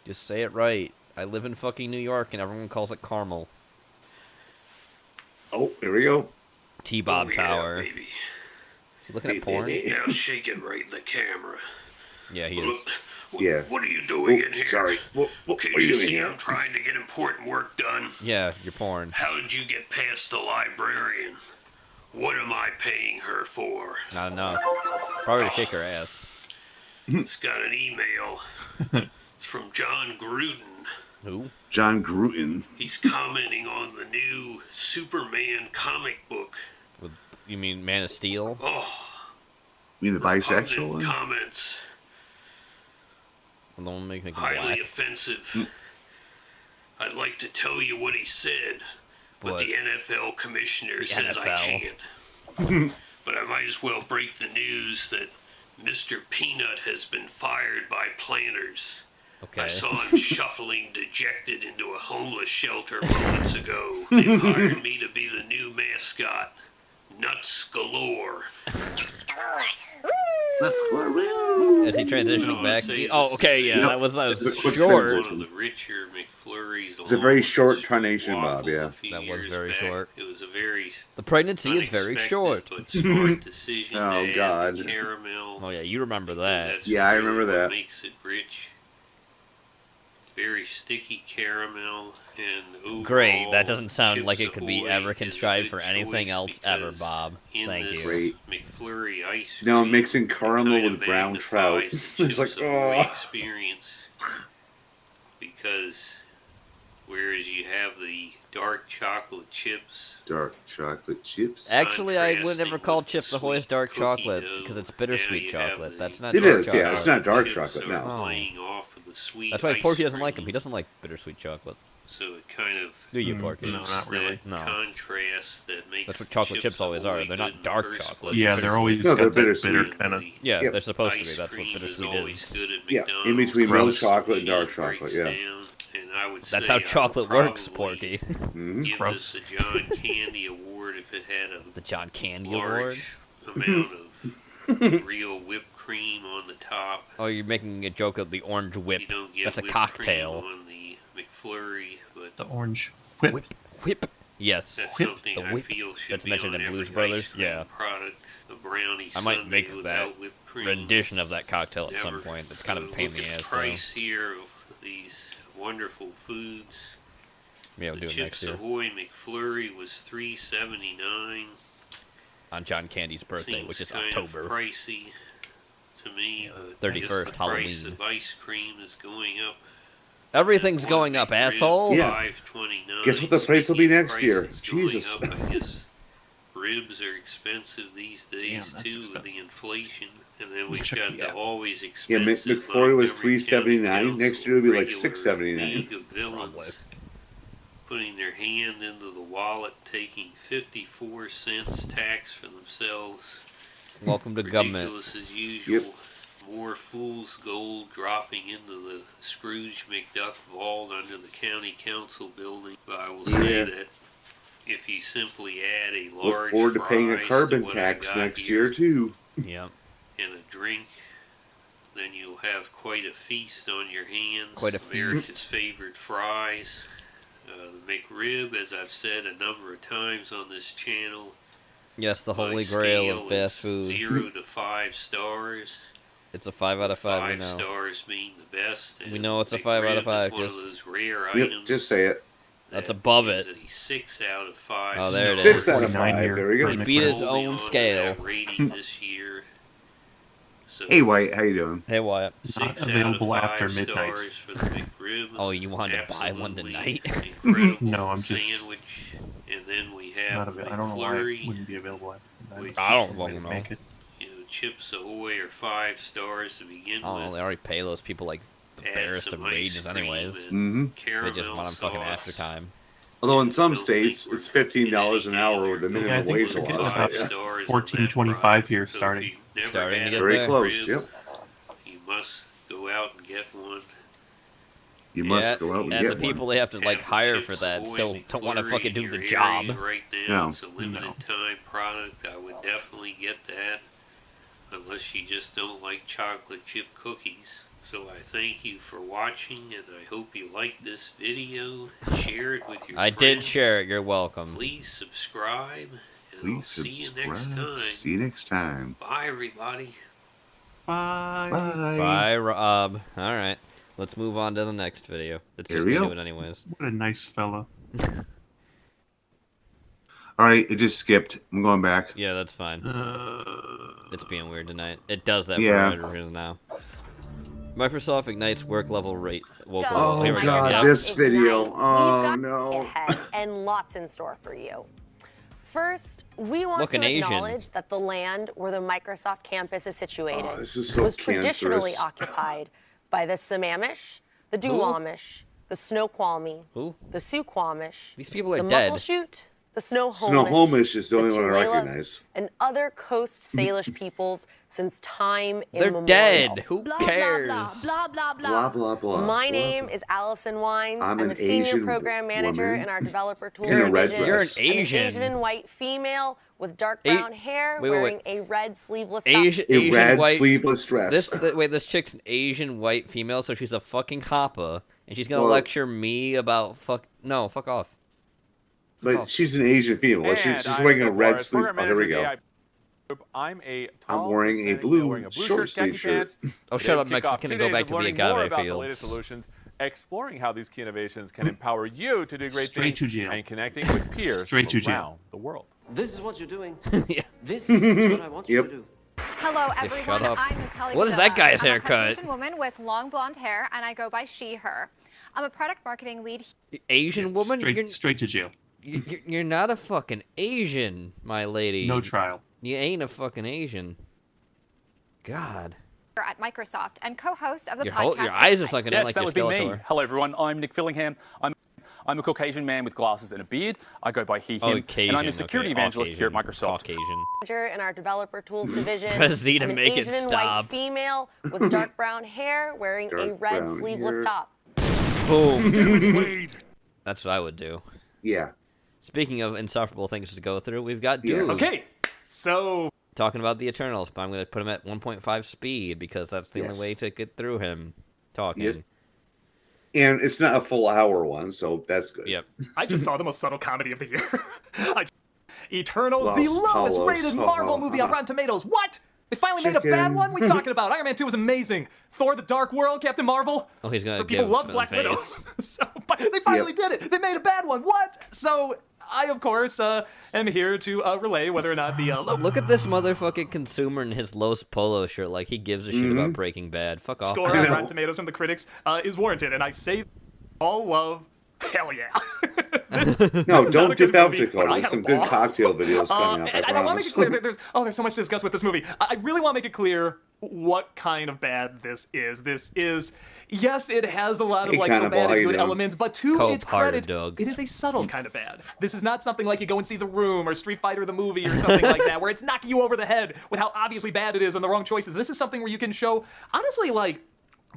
Just say it right. I live in fucking New York and everyone calls it caramel. Oh, here we go. T-Bob Oh, yeah, Tower. baby. Is he looking at porn? Now shake it right in the camera. Yeah, he is. Yeah. What are you doing in here? Sorry. What Okay, are you you doing see here? I'm trying to get important work done. Yeah, you're porn. How did you get past the librarian? What am I paying her for? Not enough. Probably to shake her ass. It's got an email. It's from John Gruden. Who? John Gruden. He's commenting on the new Superman comic book. You mean Man of Steel? Oh, You mean the bisexual repugnant one? comments. The one making him Highly black. offensive. I'd like to tell you what he said, but What? the NFL commissioner The says I NFL. can't. But I might as well break the news that Mr. Peanut has been fired by planners. Okay. I saw him shuffling dejected into a homeless shelter moments ago. They've hired me to be the new mascot. Nuts galore. Let's go. Is he transitioning back? say Oh, okay, yeah, Yep. that was It's a quick short. transition. One of the richer McFlurries. It's a very short tarnation, Bob, yeah. That was very short. It was a very The pregnancy is very unexpected short. but smart decision Oh, to add God. the caramel. Oh yeah, you remember that. That's Yeah, I really remember what that. makes it rich. Very sticky caramel and overall, Great, that doesn't sound Chips like it could be Ahoy ever is a contrived good for anything choice else ever, because Bob. in Thank this you. Great. McFlurry ice Now I'm cream, mixing it caramel kinda with brown trout. magnifies the It's like, Chips Ahoy oh. experience because whereas you have the dark chocolate chips, Dark chocolate chips. Actually, I would contrasting never call with the Chips Ahoy's sweet dark cookie chocolate dough, because it's now bittersweet you have chocolate. the That's not It dark is, chocolate. yeah. It's not dark chips chocolate, are no. playing off of the sweet That's why ice Porky doesn't like him. cream. He doesn't like bittersweet chocolate. So it kind of Do you, Porky? No, not really. No. contrast that makes That's what chocolate chips always are. They're not dark chocolate. Yeah, they're always No, they're got that bitter bittersweet. kind of. Yeah, Yep. they're supposed to be. Ice That's what cream is bittersweet always is. good at Yeah, McDonald's. in between milk Gross. chocolate and dark Machine chocolate. breaks Yeah. down, and I would That's say how I would chocolate works, probably Porky. Give Gross. this a John Candy Award if it had a The John Candy Award. large amount of real whipped cream on the top. Oh, you're making a joke of the orange whip. You don't get That's a whipped cocktail. cream on the McFlurry, but The orange whip. Whip. Yes. that's Whip. something The I whip. feel should That's be mentioned on in every Blues ice Brothers. cream Yeah. product. A brownie I might sundae make that without whipped cream. rendition of that cocktail at some Never. point. It's kind of a So pain in look the at ass, the though. price here of these wonderful foods. Yeah, we'll do it next Chips year. Ahoy McFlurry was $3.79. On John Candy's birthday, Seems which is kind October. of pricey to me. But 31st, I guess the price Halloween. of ice cream is going up. Everything's going up, asshole. Yeah. $5.29. Guess what the price will be Speaking of next year? prices going Jesus. up, I guess ribs are expensive these days that's too with the expensive. inflation. And then we've Check got the the app. always Yeah, expensive McFlurry was Montgomery County $3.79. Next year it'll be like Council regular $6.79. League of Villains putting their hand into the wallet, taking 54 cents tax for themselves. Welcome to government. Ridiculous as usual. More fool's gold dropping into the Scrooge McDuck vault under the county council building. But I will say Yeah. that if you simply add a Look large forward to paying a fries carbon what I tax got next here year too. Yep. and a drink, then you'll have quite a feast on your hands. Quite a America's feast. favorite fries. The McRib, as I've said a number of times on this channel, Yes, the my holy grail scale of fast is food. 0 to 5 stars. It's a 5 out of 5, we 5 know. stars being the best. We and know it's a 5 out of McRib 5, is one just- of those rare Yep, items. just say it. That's above gives it. A 6 out of 5. Oh, there it is. 6 out of 49 5. here. There we go. He beat his Holding own on to scale. that rating this year. So Hey White, how you doing? Hey, Wyatt. Not 6 available out of 5 after midnight. stars for the McRib. Oh, you wanted to buy one Absolutely tonight? incredible No, I'm just sandwich. And then we have not I don't know why it McFlurry, wouldn't be available after midnight. I don't Some way to know. make it. you know, Chips Ahoy are 5 stars to begin I don't know, with. they already pay those people like the Add barest some of ice wages cream anyways. and They caramel just want them fucking sauce. after time. Although in some states it's $15 an hour with the Yeah, I minimum think wage it's laws. about Yeah. 14.25 here starting. Starting to get Very there. close. Yep. You must go out and get one. You must Yeah, go out and and get the people they have to like Have the hire Chips for that Ahoy still don't want to McFlurry fucking in do your the area job. Right now, No. it's a limited time product. I would definitely get that, unless you just don't like chocolate chip cookies. So I thank you for watching, and I hope you liked this video. Share it with your I friends. did share it, you're welcome. Please subscribe, and I'll Please see you next subscribe. time. See you next time. Bye, everybody. Bye. Bye, Rob. Alright, let's move on to the next video. It's Here just we me go. doing it anyways. What a nice fella. All right, it just skipped. I'm going back. Yeah, that's fine. It's being weird tonight. It does that Yeah. for reasons now. Microsoft Ignites work level rate. Oh, Here we go. God, Yep. this video. Oh, got no. ahead and lots in store for you. First, we want Looking to Asian. acknowledge that the land where the Microsoft campus is situated Oh, this is so was traditionally cancerous. occupied by the Sammamish, the Duwamish, the Snoqualmie, Who? the Suquamish, These people are the dead. Muckleshoot, the Snohomish, Snohomish is the only one I Tulalip, recognize. and other Coast Salish peoples since time They're immemorial. dead. Who Blah, cares? Blah, blah, blah, Blah, blah, blah. My blah, name blah. is Allison Wines. I'm I'm an a senior Asian program manager woman in our developer tools in a red division. dress. You're an I'm Asian. Asian and white female with dark A- brown hair, wait, wait, wearing wait. a red sleeveless top. Asian, A Asian red white. sleeveless dress. Wait, this chick's an Asian white female, so she's a fucking hoppa, and she's gonna Well- lecture me about fuck. No, fuck off. But she's an Asian female. She's wearing a red sleeve. Oh, here we go. I'm I'm wearing a blue short sleeve shirt. Oh, shut up, Mexican, and go back to the agave about the fields. latest solutions, exploring how these key innovations can empower you to do great Straight things, to jail. and connecting with peers Straight to from jail. around the world. This is what you're doing. Yeah. This is what I want you Yep. to do. Hello, Yeah, everyone. shut up. I'm Natalia. What is that guy's I'm haircut? a Caucasian woman with long blonde hair, and I go by she, her. I'm a product marketing lead. Asian woman? Straight to jail. You're not a fucking Asian, my lady. No trial. You ain't a fucking Asian. God. Here at Microsoft and co-host of the Your podcast. eyes are sunken in Yes, like that your would be me. Skeletor. Hello, everyone. I'm Nick Fillingham. I'm I'm a Caucasian man with glasses and a beard. I go by he, him, and I'm a security evangelist here at Microsoft. Caucasian. In our developer tools division. Press Z to I'm an make it Asian stop. white female with dark brown hair wearing a red sleeveless top. Boom. That's what I would do. Yeah. Speaking of insufferable things to go through, we've got Doom. Okay, so Talking about the Eternals, but I'm going to put him at 1.5 speed because that's the only way to get through him talking. Yes. And it's not a full hour one, so that's good. Yep. I just saw the most subtle comedy of the year. Eternals, Los the lowest Palos. rated Marvel movie on Rotten Tomatoes. What? They finally made a bad one? What are you talking about? Iron Man 2 was amazing. Thor: The Dark World, Captain Marvel. Oh, he's going to People give love Black Widow. But they finally did it. They made a bad one. What? So I, of course, am here to relay whether or not the... Look at this motherfucking consumer in his Los Polo shirt like he gives a shit about Breaking Bad. Fuck off. Score on Rotten Tomatoes from the critics is warranted, and I say all love, hell yeah. No, don't dip out, Dakota. There's some good cocktail videos coming up, and I want to make it clear that there's so much to discuss with this movie. I really want to make it clear what kind of bad this is. This is, yes, it has a lot of like some bad and good elements, but to its credit, it is a subtle kind of bad. This is not something like you go and see The Room or Street Fighter the movie or something like that, where it's knocking you over the head with how obviously bad it is and the wrong choices. This is something where you can show, honestly, like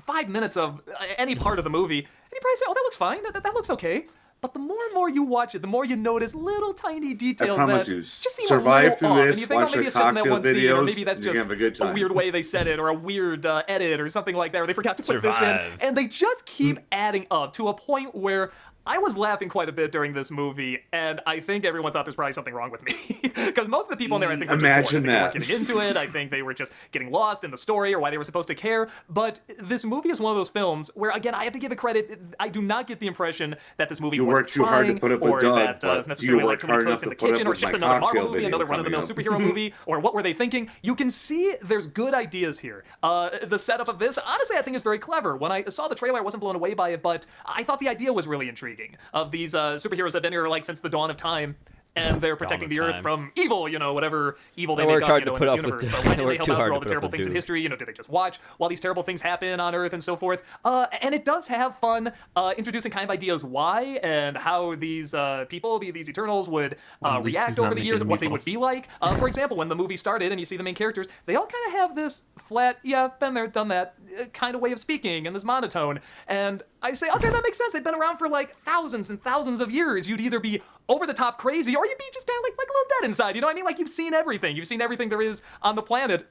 5 minutes of any part of the movie, and you probably say, oh, that looks fine, that looks okay. But the more and more you watch it, the more you notice little tiny details that just seem survive a little through off. this, and you think, oh, watch maybe the it's just in that cocktail one scene, or videos, maybe that's you're just gonna have a good time. weird way they said it, or a weird edit, or something like that, or they forgot to put this in. And they just keep adding up to a point where I was laughing quite a bit during this movie, and I think everyone thought there's probably something wrong with me. Because most of the people in there, I think, were just bored. I think they weren't getting into it. I think they were just getting lost in the story or why they were supposed to care. But this movie is one of those films where, again, I have to give it credit. I do not get the impression that this movie was too hard to put up or with that was necessarily like too many cooks in the kitchen, or just another Marvel movie, another run-of-the-mill superhero movie, or what were they thinking? You can see there's good ideas here. The setup of this, honestly, I think is very clever. When I saw the trailer, I wasn't blown away by it, but I thought the idea was really intriguing. Of these superheroes that have been here like since the dawn of time, and they're protecting the Earth from evil, whatever evil they make up, in this universe. But when did they help out through all the terrible things in history? Did they just watch while these terrible things happen on Earth and so forth? And it does have fun introducing kind of ideas why and how these people, these Eternals, would react over the years and what they would be like. For example, when the movie started and you see the main characters, they all kind of have this flat, yeah, been there, done that kind of way of speaking and this monotone. And I say, okay, that makes sense. They've been around for like thousands and thousands of years. You'd either be over the top crazy or you'd be just kind of like a little dead inside. You know what I mean? Like you've seen everything. You've seen everything there is on the planet.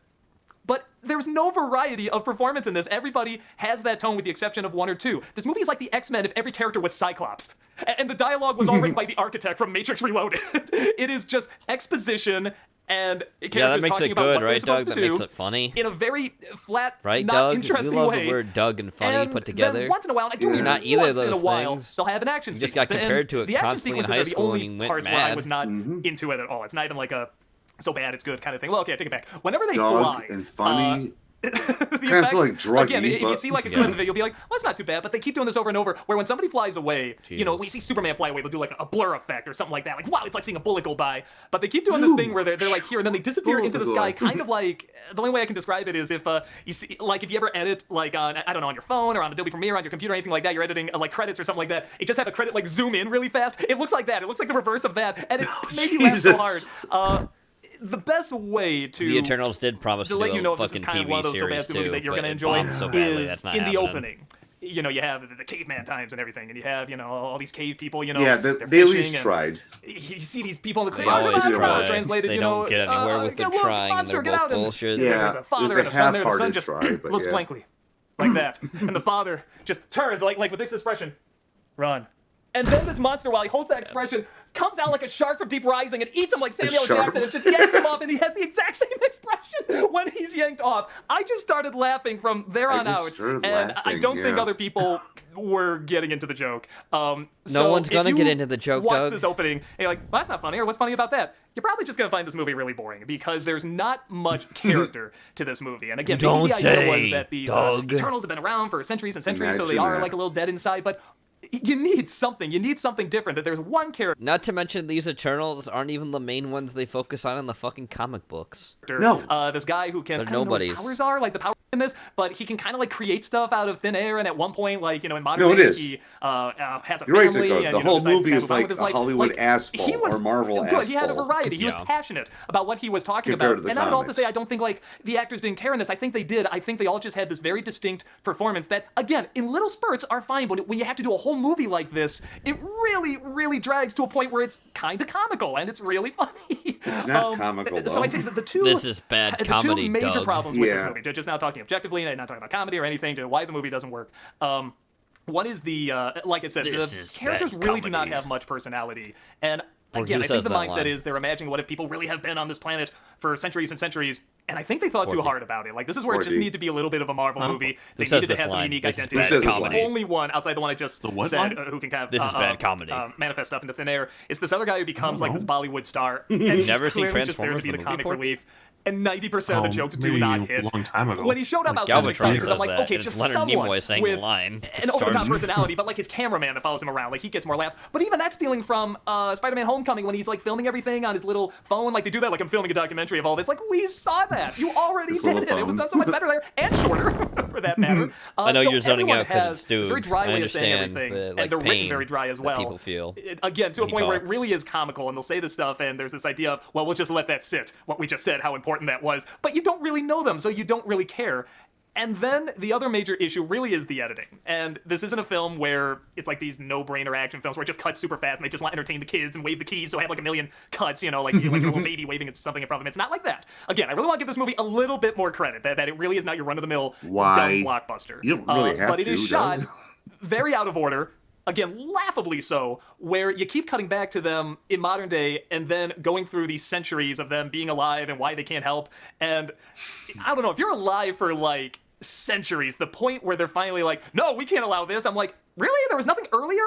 But there's no variety of performance in this. Everybody has that tone with the exception of one or two. This movie is like the X-Men if every character was Cyclops. And the dialogue was all written by the architect from Matrix Reloaded. It is just exposition and characters talking about what they're supposed to do. That makes it funny. In a very flat, right, not Doug? interesting you love way. The word Doug and funny and put together. Then once in a while, I do You're not either of once those in a while, things. they'll have an action sequence. You just got compared to it the action constantly in sequences high are the school only and you went parts mad. where I was not into it at all. It's not even like a so bad it's good kind of thing. Well, okay, I take it back. Whenever they Doug fly, and funny. the kind of like druggy, again, if you see like a clip of it, you'll be like, well, it's not too bad. But they keep doing this over and over, where when somebody flies away, we see Superman fly away, they'll do like a blur effect or something like that. Like, wow, it's like seeing a bullet go by. But they keep doing this thing where they're like here, and then they disappear into the sky, kind of like, the only way I can describe it is if you see, like if you ever edit like on, I don't know, on your phone or on Adobe Premiere, on your computer, or anything like that, you're editing like credits or something like that, it just have a credit like zoom in really fast. It looks like that. It looks like the reverse of that. And it made me laugh so hard. The best way to the Eternals did promise to let you know if this fucking is kind of TV one of those so series bad movies too, that you're going to but enjoy so badly, is that's not in the happening. opening. You have the caveman times and everything, and you have all these cave people. Yeah, they're they at least fishing, tried. You see these people in the They cave. always try. Translated, They don't get anywhere with their trying, and they're both bullshit. There's a father and a son there. The son just looks blankly like that, and the father just turns like with this expression, run. And then this monster, while he holds that expression, comes out like a shark from Deep Rising and eats him like Samuel L. Jackson and just yanks him off, and he has the exact same expression when he's yanked off. I just started laughing from there on out, and I don't think other people were getting into the joke. No one's gonna get into the joke, watch Doug. this opening, and you're like, well, that's not funny, or what's funny about that? You're probably just gonna find this movie really boring, because there's not much character to this movie. And again, maybe the idea was that these Eternals have been around for centuries and centuries, so they are like a little dead inside, but you need something. You need something different. That there's one character. Not to mention these Eternals aren't even the main ones they focus on in the fucking comic books. No. This guy who can. They're I don't know what his nobodies. powers are like the power. in this, but he can kind of like create stuff out of thin air. And at one point, like, you know, in modern day, he has a family. Right, and, the whole movie is like a Hollywood asphalt or Marvel asphalt. He had a variety. He was passionate about what he was talking about. And not at all to say I don't think like the actors didn't care in this. I think they did. I think they all just had this very distinct performance that, again, in little spurts are fine, but when you have to do a whole movie like this, it really, really drags to a point where it's kind of comical and it's really funny. It's not comical, though. So I'd say that the two This is bad comedy, the two major Doug. problems with this movie, just now talking objectively and not talking about comedy or anything, to why the movie doesn't work. One is the, like I said, the characters really do not have much personality. And again, I think the mindset is they're imagining what if people really have been on this planet for centuries and centuries, and I think they thought too hard about it. Like, this is where it just needed to be a little bit of a Marvel movie. They needed to have some unique identity. This is bad the only one outside the one I just said who can kind of this is bad comedy. Manifest stuff into thin air is this other guy who becomes like this Bollywood star. You've never seen Transformers? Just there to be the comic relief. And 90% of the jokes do not hit. A long time ago. When he showed up, I was kind of excited because I'm like, okay, just someone with an over-the-top personality, but like his cameraman that follows him around, like he gets more laughs. But even that's stealing from Spider-Man: Homecoming when he's like filming everything on his little phone. Like they do that, like I'm filming a documentary of all this. Like we saw that. You already did it. It was done so much better there and shorter, for that matter. I know so you're zoning out because it's Doom. Very dry way of saying everything, and they're written very dry as well. People feel again to a point where it really is comical, and they'll say this stuff, and there's this idea of, well, we'll just let that sit. What we just said, how important that was, but you don't really know them, so you don't really care. And then the other major issue really is the editing. And this isn't a film where it's like these no-brainer action films where it just cuts super fast and they just want to entertain the kids and wave the keys, so I have like a million cuts, you know, like your little baby waving at something in front of them. It's not like that. Again, I really want to give this movie a little bit more credit, that it really is not your run-of-the-mill dumb blockbuster. You don't really have but it is to, shot very out of order. Again, laughably so, where you keep cutting back to them in modern day and then going through these centuries of them being alive and why they can't help. And I don't know, if you're alive for like centuries, the point where they're finally like, no, we can't allow this. I'm like, really? There was nothing earlier?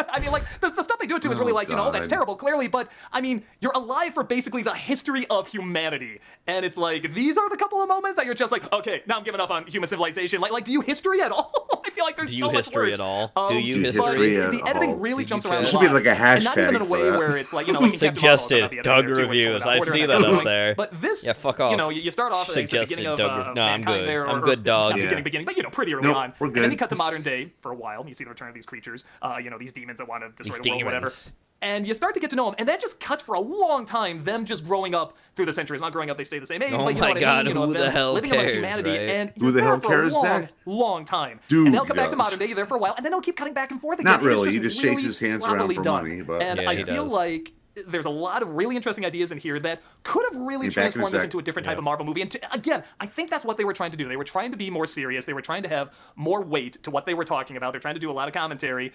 I mean, like, the stuff they do it to is really like, you know, that's terrible, clearly, but, I mean, you're alive for basically the history of humanity. And it's like, these are the couple of moments that you're just like, okay, now I'm giving up on human civilization. Like do you history at all? I feel like there's so much worse. Do you history at all? The editing really jumps around a lot. It should be like a hashtag. And not even in a way where it's like, you know, like suggested Doug reviews. I see that up there. But this, yeah, fuck off. You know, you start off at the beginning of no, I'm good. I'm good, Doug. Not beginning, but, you know, pretty early on. We're good. And then you cut to modern day for a while, and you see the return of these creatures. You know, these demons that want to destroy the world, whatever. And you start to get to know them, and that just cuts for a long time, them just growing up through the centuries. Not growing up, they stay the same age, but you know what I mean? You know, who the hell living cares, among humanity, right? and Who the hell cares, for a Zach? long time. Dude and they'll come back to modern day, you're there for a while, and then they'll keep cutting back and forth again. Not really, he just shakes his hands around for money. But and I feel like there's a lot of really interesting ideas in here that could have really transformed this into a different type of Marvel movie. And again, I think that's what they were trying to do. They were trying to be more serious. They were trying to have more weight to what they were talking about. They're trying to do a lot of commentary.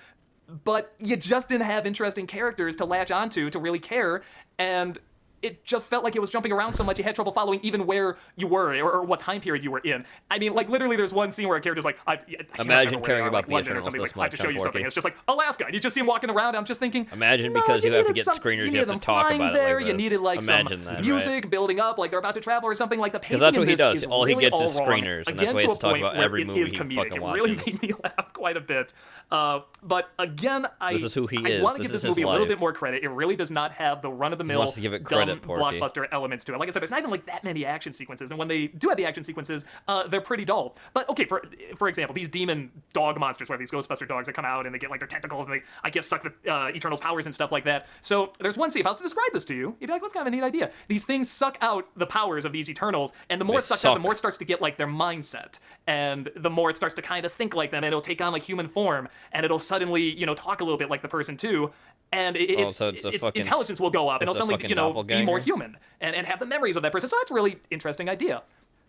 But you just didn't have interesting characters to latch onto to really care, and it just felt like it was jumping around so much you had trouble following even where you were or what time period you were in. I mean, like literally there's one scene where a character's like, I imagine caring about the London or something, like, I have to show you something. It's just like Alaska. And you just see him walking around. I'm just thinking, imagine because you have to get screeners, you have to talk about it like this. You needed like some music building up, like they're about to travel or something. Like the pacing that's what he does. All he gets is screeners, and that's why he's talking about every movie he fucking watches. It really made me laugh quite a bit. But again, this is who he is. I want to give this movie a little bit more credit. It really does not have the run-of-the-mill dumb blockbuster elements to it. Like I said, there's not even like that many action sequences, and when they do have the action sequences, they're pretty dull. But okay, for example, these demon dog monsters, where these Ghostbuster dogs that come out and they get like their tentacles and they, I guess, suck the Eternal's powers and stuff like that. So there's one scene. If I was to describe this to you, you'd be like, "What's kind of a neat idea?" These things suck out the powers of these Eternals, and the more it sucks out, the more it starts to get like their mindset, and the more it starts to kind of think like them, and it'll take on like human form, and it'll suddenly, you know, talk a little bit like the person too. And its intelligence will go up, and it'll suddenly, you know, be more human and have the memories of that person. So that's a really interesting idea.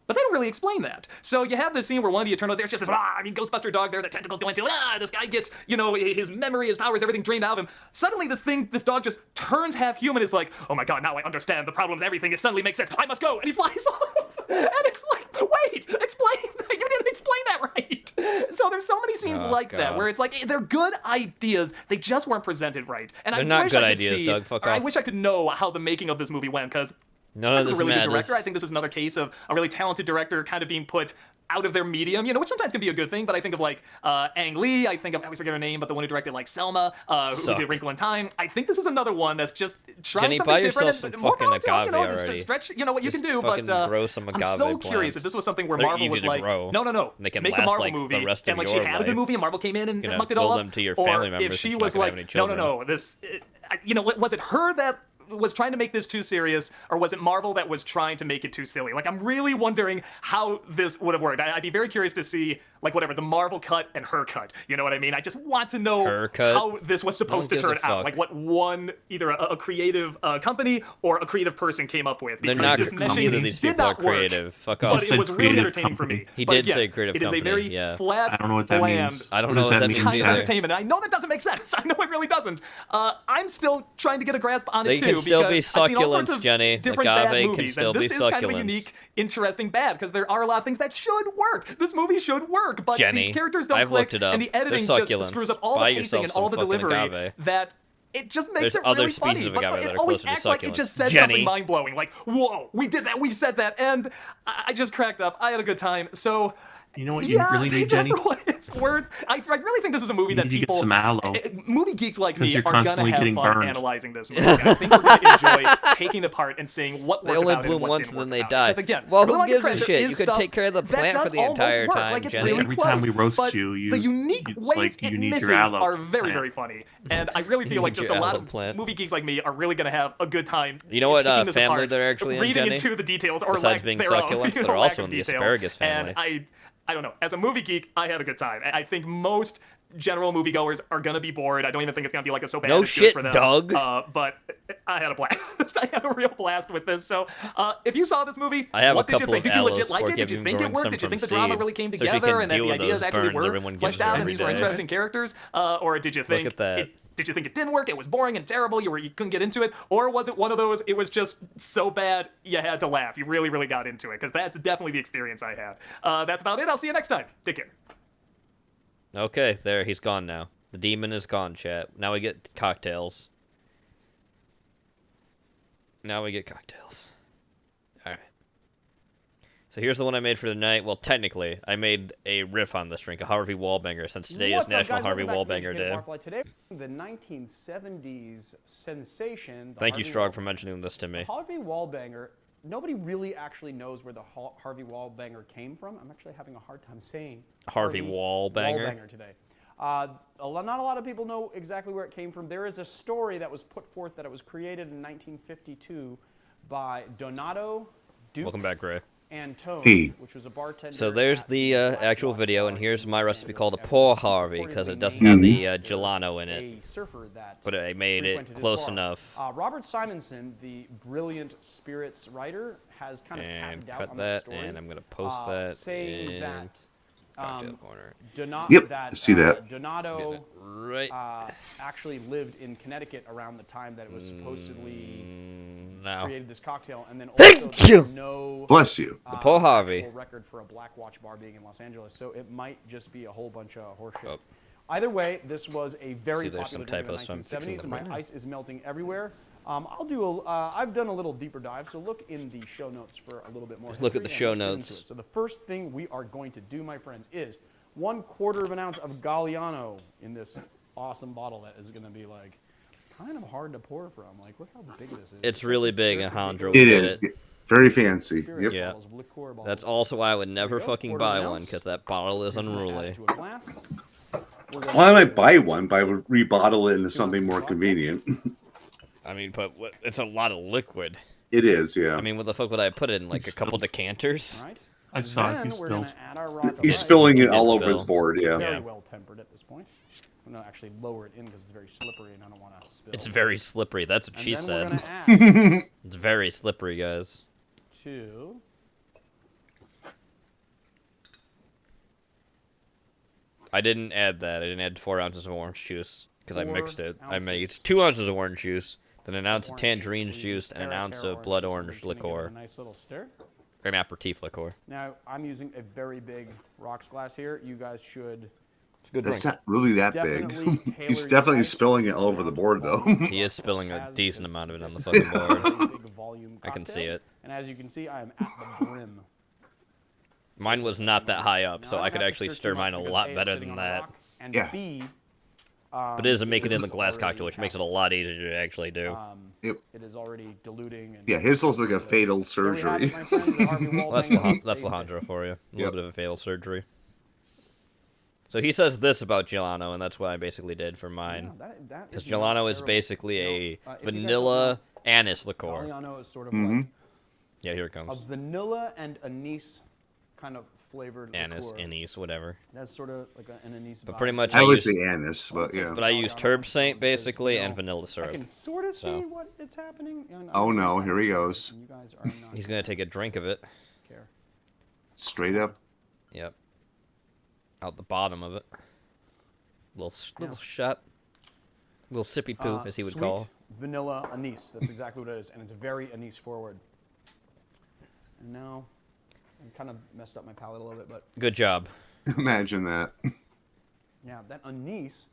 But they don't really explain that. So you have this scene where one of the Eternals, there's just this, Ghostbuster dog there, the tentacles go into, this guy gets, you know, his memory, his powers, everything drained out of him. Suddenly this dog just turns half human. It's like, oh my God, now I understand the problems, everything. It suddenly makes sense. I must go. And he flies off. And it's like, wait, explain. You didn't explain that right. So there's so many scenes that where it's like, they're good ideas. They just weren't presented right. And they're not good ideas, see, Doug. Fuck off. I wish I could know how the making of this movie went, because this is a really good director. I think this is another case of a really talented director kind of being put out of their medium, which sometimes can be a good thing, but I think of like Ang Lee, I always forget her name, but the one who directed like Selma, who did Wrinkle in Time. I think this is another one that's just trying Jenny, something buy different. yourself And some more fucking power to you, agave already. Stretch, what you Just can do, fucking but grow some I'm agave so curious plants. if this was something where They're Marvel easy was to like, grow. no, They can make a last, Marvel like, the movie, rest of and like she your had a good life. movie, and Marvel came in and You know, mucked it all will up. them to your Or family if members she since you're was not gonna like, have any children. no, this, was it her that was trying to make this too serious, or was it Marvel that was trying to make it too silly? Like, I'm really wondering how this would have worked. I'd be very curious to see, like, whatever, the Marvel cut and her cut. You know what I mean? I just want to know how this was supposed to turn out. Like, what one, either a creative company or a creative person came up with. They're Because not. this meshing Neither of these did people are not work, creative. Fuck off. but it was really entertaining for me. He But did again, say creative it is company. a very Yeah. flat, I don't know what that bland, means. I don't know what that means kind of either. entertainment. I know that doesn't make sense. I know it really doesn't. I'm still trying to get a grasp on They it too. can still be because I've seen all sorts succulents, of Jenny. different Agave bad can movies, still and be this is kind of a succulents. unique, interesting bad because there are a lot of things that should work. This movie should work, but Jenny, these characters don't I've click, looked it up. and the They're editing just succulents. screws up all Buy the pacing yourself and all the some fucking delivery. agave. That it just makes There's it other really funny. species of But agave that it are always closer to acts like it succulents. just said Jenny. something mind blowing. Like, whoa, we did that, we said that, and I just cracked up. I had a good time. So. You know what you really take need, that Jenny? for what it's worth. I really think this is a movie You that need to get people, some aloe. movie geeks like 'Cause me, you're are gonna constantly have getting fun burned. analyzing this movie. And I think we're gonna enjoy taking it apart and seeing what They worked only about it bloom and what once didn't and then work they about it. die. Because again, Well, I really who want to gives a credit, shit? there You is could stuff take care of the that plant for does the almost entire work. time, Like, it's Jenny. really Every close, time we roast but you, the unique it's ways like it you need misses your aloe are very, plant. very funny. And I really feel like need just your a lot aloe of plant. movie geeks like me are really gonna have a good time. You know what picking this family apart, they're actually in, reading Jenny? into the details or Besides lack being thereof, succulents, you know, they're lack also of in the details. asparagus family. And I don't know. As a movie geek, I had a good time. I think most general moviegoers are gonna be bored. I don't even think it's gonna be like a so bad No it's good shit, for them. Doug. But I had a blast. I had a real blast with this. So if you saw this movie, I have what a did you couple think? of Did you legit aloes like for it? Did you giving think it growing worked? some Did you think the from drama seed, really came so she together can and that deal the with ideas those actually burns were everyone fleshed gives her out and every these were day. interesting characters? Or did you think at that. Did you think it didn't work? It was boring and terrible. You couldn't get into it, or was it one of those? It was just so bad you had to laugh. You really, really got into it because that's definitely the experience I had. That's about it. I'll see you next time. Take care. Okay, there, he's gone now. The demon is gone, chat. Now we get cocktails. Alright. So here's the one I made for the night. Well, technically, I made a riff on this drink, a Harvey Wallbanger, since today is National Harvey Wallbanger Day. Today, the 1970s sensation. Thank you, Strog, for mentioning this to me. Harvey Wallbanger. Nobody really actually knows where the Harvey Wallbanger came from. I'm actually having a hard time saying Harvey Wallbanger today. Not a lot of people know exactly where it came from. There is a story that was put forth that it was created in 1952 by Donato Duke Welcome back, Gray. Antone, which was a bartender. So there's the actual video, and here's my recipe called a Poor Harvey, because it doesn't have the gelato in it. But I made it close enough. Robert Simonson, the brilliant spirits writer, has kind of passed doubt on that story. And I'm going to post that saying in that cocktail corner. Donato actually lived in Connecticut around the time that it was supposedly created this cocktail, and then also no Bless you. The Poor Harvey. record for a Black Watch bar being in Los Angeles, so it might just be a whole bunch of horseshit. Either way, this was a very popular drink in the 1970s, and my ice is melting everywhere. I've done a little deeper dive, so look in the show notes for a little bit more. Look at the show notes. So the first thing we are going to do, my friends, is 1/4 of an ounce of Galliano in this awesome bottle that is going to be like kind of hard to pour from. Like, look how big this is. It's really big, Alejandro. It is. Very fancy. Yep. Yeah. That's also why I would never fucking buy one, because that bottle is unruly. Well, I might buy one, but I would rebottle it into something more convenient. I mean, but it's a lot of liquid. It is, yeah. I mean, what the fuck would I put it in? Like a couple decanters? I saw it. He spilled. He's spilling it all over his board, yeah. Very well tempered at this point. I'm going to actually lower it in because it's very slippery and I don't want to spill. It's very slippery. That's what she said. It's very slippery, guys. 2. I didn't add that. I didn't add 4 ounces of orange juice because I mixed it. I made 2 ounces of orange juice, then an ounce of tangerine juice, and an ounce of blood orange liqueur. Nice little stir. Or an aperitif liqueur. Now, I'm using a very big rocks glass here. You guys should... It's not really that big. He's definitely spilling it all over the board, though. He is spilling a decent amount of it on the fucking board. I can see it. And as you can see, I am at the brim. Mine was not that high up, so I could actually stir mine a lot better than that. And Yeah. B, But it doesn't make it in the glass cocktail, which makes it a lot easier to actually do. Yep. It is already diluting. And Yeah, his looks like a fatal surgery. Well, that's Alejandro for you. A little bit of a fatal surgery. So he says this about Gelano, and that's what I basically did for mine. Because Gelano is basically a vanilla anise liqueur. Galliano is sort of like yeah, here it comes. a vanilla and anise kind of flavored Anise, liqueur. anise, whatever. That's sort of like an anise. But vibe. pretty much I would say anise, but yeah. But I use Turb Saint basically and vanilla I syrup. can sort of see what it's happening. Oh no, here he goes. You guys are not He's gonna take a drink of it. care. Straight up. Yep. Out the bottom of it. Little shot. Little sippy poo, as he would Sweet call. Vanilla anise. That's exactly what it is, and it's very anise forward. And now, I kind of messed up my palate a little bit, but Good job. Imagine that. yeah, that anise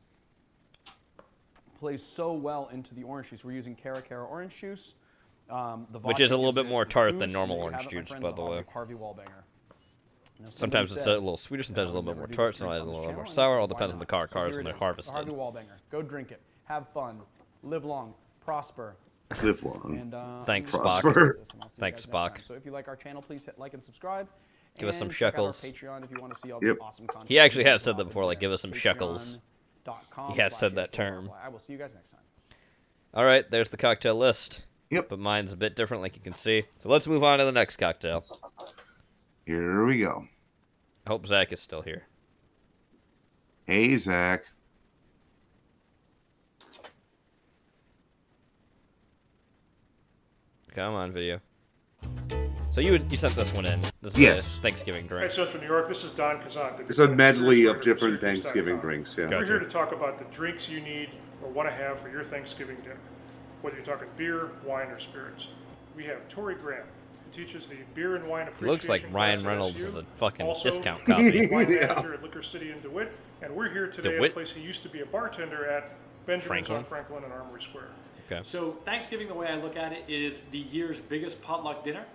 plays so well into the orange juice. We're using Cara orange juice. Which is a little bit more tart than normal orange juice, by the way. Harvey Wallbanger. Sometimes it's a little sweeter, sometimes a little bit more tart, sometimes a little bit more sour. All depends on the cars when they're harvested. Harvey Wallbanger. Go drink it. Have fun. Live long. Prosper. Live long. And, Thanks, Prosper. Spock. Thanks, Spock. So if you like our channel, please hit like and subscribe. Give us some And check out our shekels. Patreon if you want to see all the awesome content. He actually has said that before, like, give us some shekels. Patreon.com/. He has said that term. I will see you guys next time. All right, there's the cocktail list. Yep. But mine's a bit different, like you can see. So let's move on to the next cocktail. Here we go. I hope Zach is still here. Hey, Zach. Come on, video. So you sent this one in. This is Yes. a Thanksgiving drink. Hey, Central New York, this is Don Kazan. It's a medley of different Thanksgiving drinks, yeah. We're here to talk about the drinks you need or want to have for your Thanksgiving dinner. Whether you're talking beer, wine, or spirits. We have Tori Graham, who teaches the beer and wine appreciation Looks like Ryan class at Reynolds SU. is a fucking Also, discount copy. wine Yeah. manager at Liquor City in DeWitt, and we're here today at DeWitt? a place he used to be a bartender at, Benjamin's Franklin? on Franklin and Armory Square. Okay. So Thanksgiving, the way I look at it, is the year's biggest potluck dinner.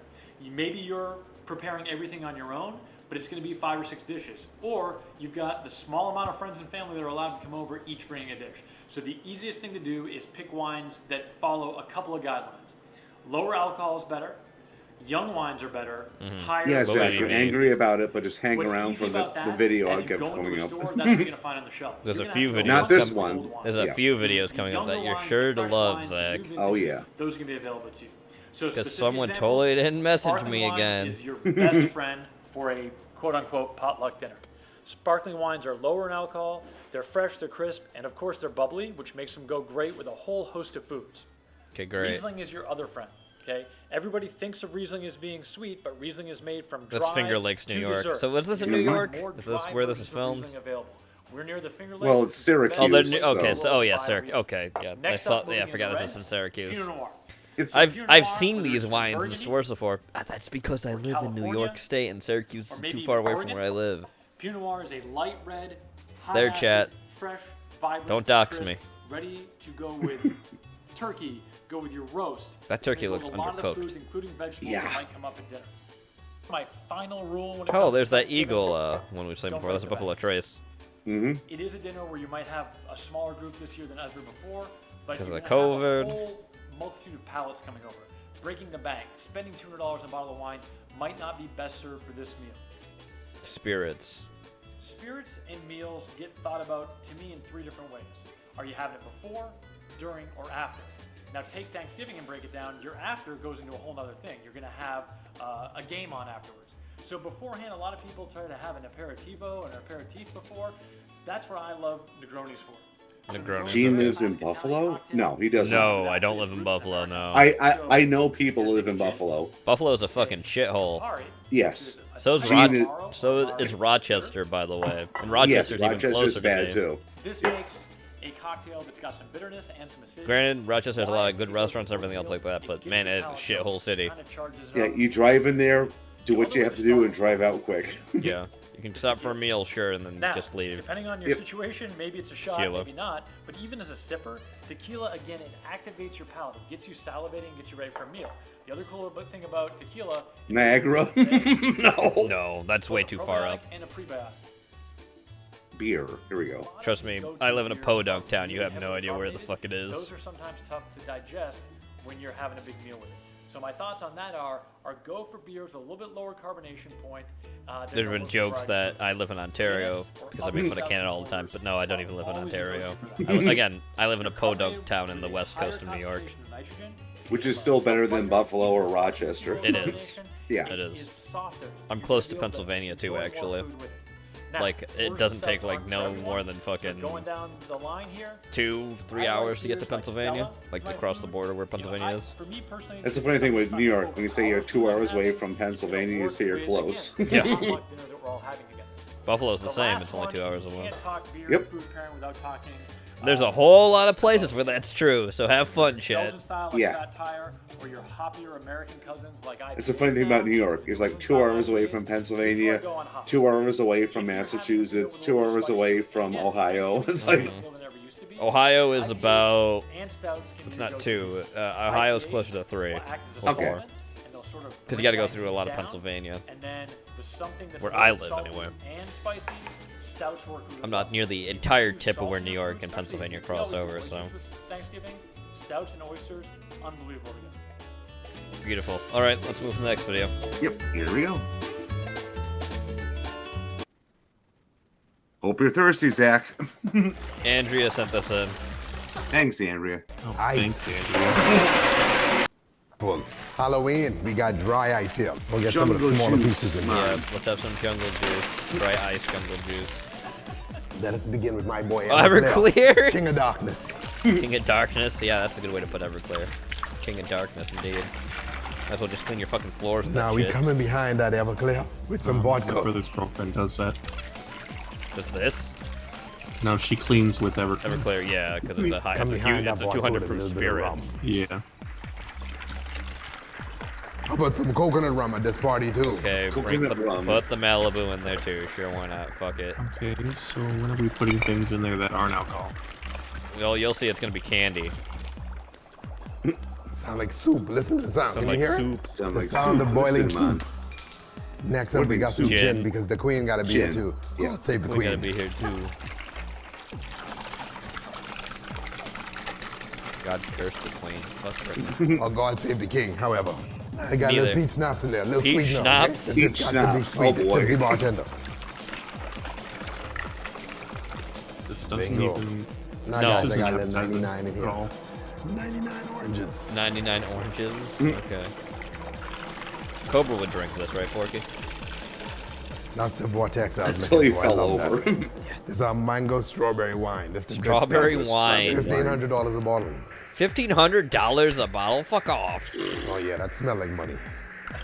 Maybe you're preparing everything on your own, but it's going to be 5 or 6 dishes. Or you've got the small amount of friends and family that are allowed to come over, each bringing a dish. So the easiest thing to do is pick wines that follow a couple of guidelines. Lower alcohol is better. Young wines are better. Higher. Yeah, Zach, you you're mean? angry about it, but just hang What's around easy for about the that, video as I you kept go into coming a up. store, that's what you're going to find on the shelf. There's You're a gonna few have to videos. go Not this with one. old wines. There's a Yeah. few videos coming up that Younger you're wines, sure the to fresh love, wines, Zach. the new Oh, vintages, yeah. Those are going to be available to you. So Because specific someone example, totally didn't message sparkling me wine again. is your best friend for a quote-unquote potluck dinner. Sparkling wines are lower in alcohol, they're fresh, they're crisp, and of course they're bubbly, which makes them go great with a whole host of foods. Okay, great. Riesling is your other friend. Okay, everybody thinks of Riesling as being sweet, but Riesling is made from dry That's Finger Lakes, New to York. dessert. So was this in You're New gonna York? find more Is this dry where this is versions of filmed? Riesling available. We're near the Finger Lakes. Well, which it's is the best Oh, they're Syracuse, new. Okay, so- so oh yeah, Winery. Syracuse. Okay, yeah. Next I up, saw. Yeah, I moving forgot in this red, is in Syracuse. Pinot Noir. It's I've Pinot Noir, seen whether these it's wines in Burgundy stores before. That's because I or live in New California, York State and Syracuse or is maybe too far away from Oregon. where I live. Pinot Noir is a light red, high There, acid, chat. fresh, vibrant, Don't dox crisp, me. ready to go with turkey, go with your roast. That turkey Go with looks a lot of the undercooked. foods, including vegetables Yeah. that might come up at dinner. My final rule when it Oh, comes there's to that Thanksgiving, eagle one we were saying don't before. That's a break the Buffalo bank. Trace. Mm-hmm. It is a dinner where you might have a smaller group this year than ever before, but Because you're of gonna have COVID. a whole multitude of palates coming over. Breaking the bank, spending $200 on a bottle of wine might not be best served for this meal. Spirits. Spirits and meals get thought about, to me, in 3 different ways. Are you having it before, during, or after? Now take Thanksgiving and break it down. Your after goes into a whole other thing. You're going to have a game on afterwards. So beforehand, a lot of people try to have an aperitivo and an aperitif before. That's where I love Negronis for. Negroni. Gene lives in Buffalo? No, he doesn't. No, I don't live in Buffalo. No. I know people who live in Buffalo. Buffalo's a fucking shithole. Yes. So is Rochester, by the way. And Rochester's even Rochester's closer bad to me. too. This makes a cocktail that's got some bitterness and some acidity. Granted, Rochester has a lot of good restaurants and everything else like that, but man, it's a shithole city. Yeah, you drive in there, Do what you have to do and drive out quick. Yeah. You can stop for a meal, sure, and then Now, just leave. depending on your situation, maybe it's a shot, Tequila. maybe not. But even as a sipper, tequila, again, it activates your palate. It gets you salivating and gets you ready for a meal. The other cool thing about tequila... Niagara? No. No, that's way too far up. And a prebiotic. Beer. Here we go. Trust me, I live in a podunk town. You have no idea where the fuck it is. Those are sometimes tough to digest when you're having a big meal with it. So my thoughts on that are go for beers with a little bit lower carbonation point. There's been jokes that I live in Ontario because I make fun of Canada all the time, but no, I don't even live in Ontario. Again, I live in a podunk town in the west coast of New York. Which is still better than Buffalo or Rochester. It is. Yeah. It is. I'm close to Pennsylvania too, actually. Like, it doesn't take like no more than fucking 2-3 hours to get to Pennsylvania, like to cross the border where Pennsylvania is. That's the funny thing with New York. When you say you're 2 hours away from Pennsylvania, you say you're close. Yeah. Buffalo's the same. It's only 2 hours away. Yep. There's a whole lot of places where that's true, so have fun, shit. Yeah. It's the funny thing about New York. It's like 2 hours away from Pennsylvania, 2 hours away from Massachusetts, 2 hours away from Ohio. It's like Ohio is about. It's not 2. Ohio's closer to 3 or 4. Okay. Because you got to go through a lot of Pennsylvania. Where I live, anyway. I'm not near the entire tip of where New York and Pennsylvania cross over, so. Thanksgiving, stouts and oysters, unbelievable. Beautiful. Alright, let's move to the next video. Yep, here we go. Hope you're thirsty, Zach. Andrea sent this in. Thanks, Andrea. Thanks, Andrea. Well, Halloween, we got dry ice here. We'll get some of the smaller pieces in there. Yeah, let's have some jungle juice. Dry ice jungle juice. Let us begin with my boy Everclear. King of Darkness. King of Darkness. Yeah, that's a good way to put Everclear. King of Darkness, indeed. Might as well just clean your fucking floors with Now that we shit. coming behind that Everclear with some vodka. My brother's girlfriend does that. Does this? No, she cleans with Everclear. Everclear, yeah, because it's a high. It's a 200 proof spirit. Yeah. How about some coconut rum at this party too? Okay, put the Malibu in there too. Sure, why not? Fuck it. Okay, so when are we putting things in there that aren't alcohol? Well, you'll see it's gonna be candy. Sound like soup. Listen to the sound. Can you hear it? Sound like sound soup. of boiling Listen, soup. Next up, we got some gin because the queen gotta be here too. Yeah. God save the Queen queen. gotta be here too. God curse the queen. Fuck her. Oh, God save the king. However, I got a Neither. little peach schnapps in there. A little Peach sweet now. Okay? schnapps? This Peach has got to be schnapps. sweet. Oh, It's boy. tipsy bartender. This doesn't Bingo. even. Now, No. guys, This I isn't got a little appetizing 99 in at here. all. 99 oranges. 99 oranges. Okay. Cobra would drink this, right, Forky? That's the vortex I was Until looking he for. I fell love over. that. This is a mango strawberry wine. That's the good Strawberry stuff. wine. $1,500 a bottle. $1,500 a bottle? Fuck off. Oh yeah, that smelled like money.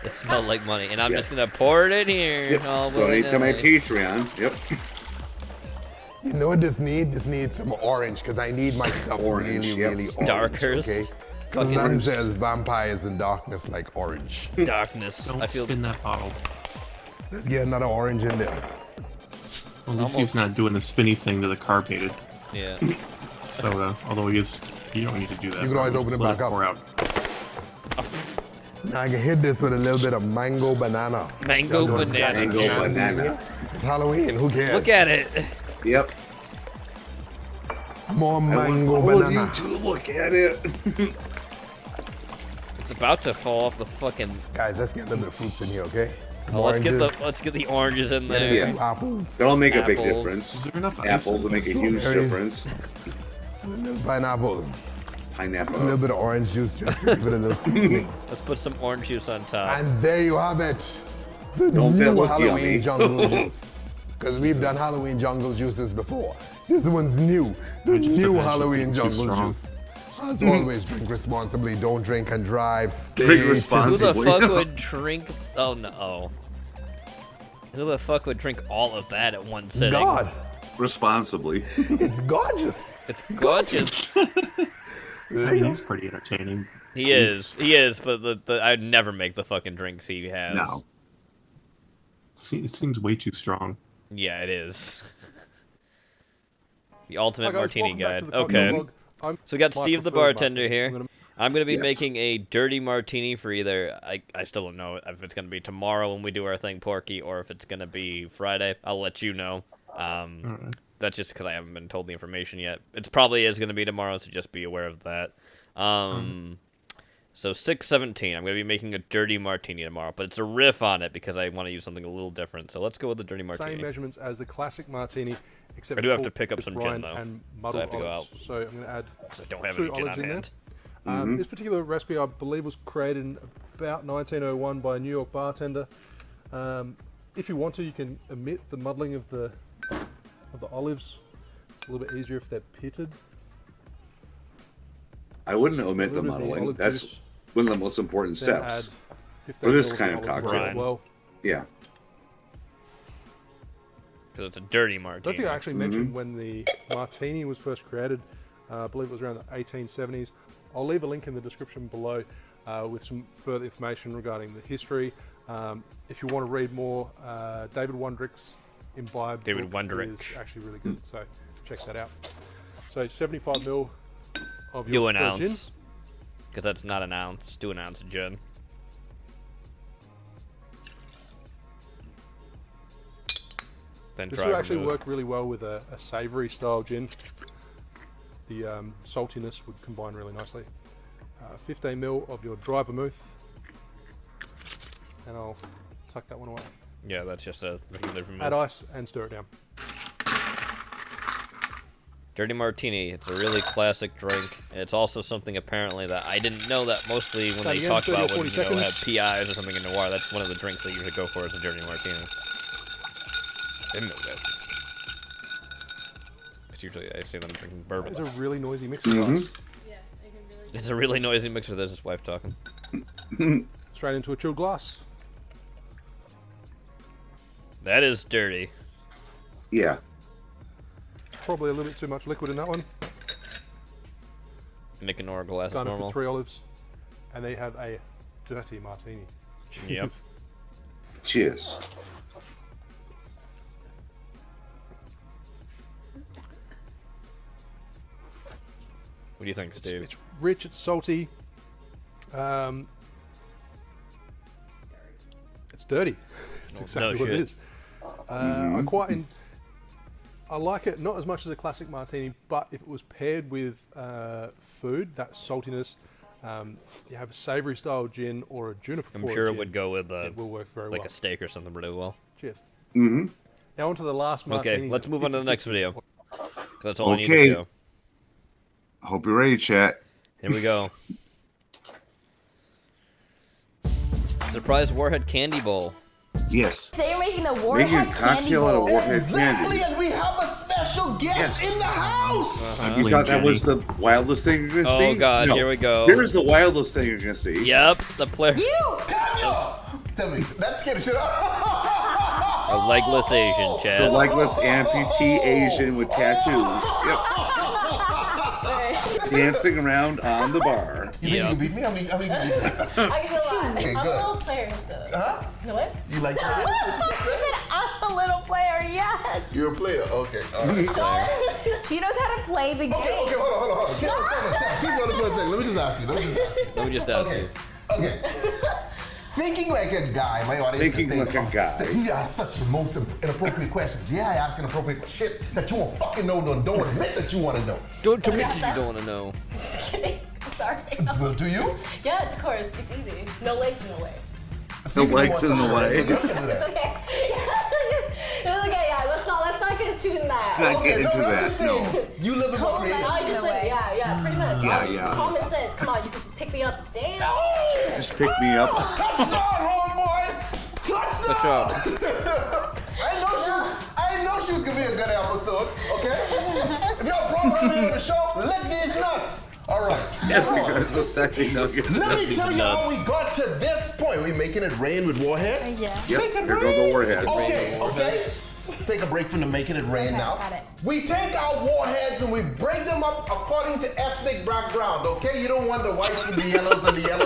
It smelled like money, and I'm just gonna pour it in here. Yep. all Donate to my willy-nilly. Patreon. Yep. You know what this need? This needs some orange because I need my stuff Orange, really, yep. really orange. Darkers. Okay. Because Fucking none says vampires in darkness like orange. Darkness. Don't I feel spin that bottle. Let's get another orange in there. Well, at least he's not doing the spinny thing to the carbonated yeah. soda. Although he is, you don't need to do that. You can always Just open it let back up. Pour out. Now I can hit this with a little bit of mango banana. Mango Y'all doing banana. candy Mango candy in banana. here? It's Halloween. Who cares? Look at it. Yep. More I mango want all banana. you to look at it. It's about to fall off the fucking. Guys, let's get a little bit of fruits in here, okay? Some Oh, let's get oranges. the oranges in Get a there. few apples. That'll make a big Apples. difference. Is there enough ice? Apples will make a huge Strawberries. difference. A little pineapple. A little Pineapple. bit of orange juice just to give it a little seasoning. Let's put some orange juice on top. And there you have it. The Don't that new look Halloween yummy? jungle juice. Because we've done Halloween jungle juices before. This one's new. The just new imagine Halloween being too jungle strong. juice. As always, drink responsibly. Don't drink and drive. Stay Drink Who the responsibly. fuck would drink? Oh no. Who the fuck would drink all of that at one sitting? God, Responsibly. it's gorgeous. It's gorgeous. I mean, he's pretty entertaining. He is, but I'd never make the fucking drinks he has. No. It seems way too strong. Yeah, it is. The ultimate Hi guys, martini welcome back guide. to the Okay. Cocktail Log. So we got My Steve the preferred bartender martini. here. I'm gonna be Yes. making a dirty martini for either I still don't know if it's gonna be tomorrow when we do our thing, Porky, or if it's gonna be Friday. I'll let you know. That's just because I haven't been told the information yet. It probably is gonna be tomorrow, so just be aware of that. So 6/17, I'm gonna be making a dirty martini tomorrow, but it's a riff on it because I want to use something a little different. So let's go with the dirty martini. Same measurements as the classic martini, except I do have for to pick up some gin brine though, and so muddled I have to go olives. out. So I'm going to add I don't have 2 any gin olives on in hand. there. This particular recipe, I believe, was created in about 1901 by a New York bartender. If you want to, you can omit the muddling of the olives. It's a little bit easier if they're pitted. I wouldn't omit the muddling. That's one of the most important steps for this kind of cocktail. Well, yeah. Because it's a dirty I martini. don't think I actually mentioned when the martini was first created. I believe it was around the 1870s. I'll leave a link in the description below with some further information regarding the history. If you want to read more, David Wondrick's Imbibe book is actually really good, so check that out. So 75 ml of your Do an preferred gin. ounce. Because that's not an ounce. Do an ounce of gin. Then This try will actually vermouth. work really well with a savoury style gin. The saltiness would combine really nicely. 15 ml of your dry vermouth. And I'll tuck that one away. Yeah, that's just a regular vermouth. Add ice and stir it down. Dirty martini. It's a really classic drink. It's also something apparently that I didn't know that mostly when Start they again, talk 30 or about when 40 you know, have seconds. PIs or something in Noir. That's one of the drinks they usually go for is a dirty martini. Didn't know that. Because usually I see them drinking bourbon. It's a really noisy mixer glass. It's a really noisy mixer. There's his wife talking. Straight into a chilled glass. That is dirty. Yeah. Probably a little bit too much liquid in that one. Make a Noir glass is Garnish normal. with 3 olives. And they have a dirty martini. Yep. Cheers. What do you think, Steve? It's rich, it's salty. It's dirty. It's exactly what it is. I like it not as much as a classic martini, but if it was paired with food, that saltiness, you have a savoury style gin or a juniper I'm forward sure gin, it would go with it will work very like well. a steak or something really well. Cheers. Mm-hmm. Now on to the last martini. Okay, let's move on to the next video. 'Cause that's all I need to do. Hope you're ready, chat. Here we go. Surprise Warhead Candy Bowl. Yes. Today you're making the Making Warhead a Candy cocktail out of Bowl. Warhead Exactly, candy. and we have a special guest in the house. You thought that was the wildest thing you're gonna see? Oh god, No. here we go. Here's the wildest thing you're gonna see. Yep, the player. Tell me, that's scared the shit out. A legless Asian, Chad. The legless amputee Asian with tattoos. Yep. Dancing around on the bar. You think you can beat me? I mean, you beat me. I can do Okay, I'm a good. little player, so. Huh? You know what? You like that? She said I'm a little player, yes. You're a player. Okay, all right. She knows how to play the game. Okay, hold on. Keep on for a second. Let me just ask you. Let me just ask you. Okay. Thinking like a guy, my audience. Thinking can think, like a guy. He asks such the most inappropriate questions. Yeah, I ask inappropriate shit that you won't fucking know. Don't admit that you want to know. Don't admit that you don't want to know. Just kidding. I'm sorry. Well, do you? Yes, of course. It's easy. No legs in the way. No legs in the way. It's okay. It's okay. Yeah, let's not get too in that. Let's not get into that. No. You live in what I creative. just live, yeah, pretty much. Yeah. Common sense. Come on, you can just pick me up. Damn. Just pick me up. Touchdown, homeboy! Touchdown! I know she was gonna be a good episode, okay? If y'all program me on the show, lick these nuts! Alright. That's a sexy nugget. Let me tell you how we got to this point. We making it rain with warheads? Yeah. Yep, Make it here go the rain. warheads. Okay. Take a break from the making it rain now. got it. We take our warheads and we break them up according to ethnic background, okay? You don't want the whites and the yellows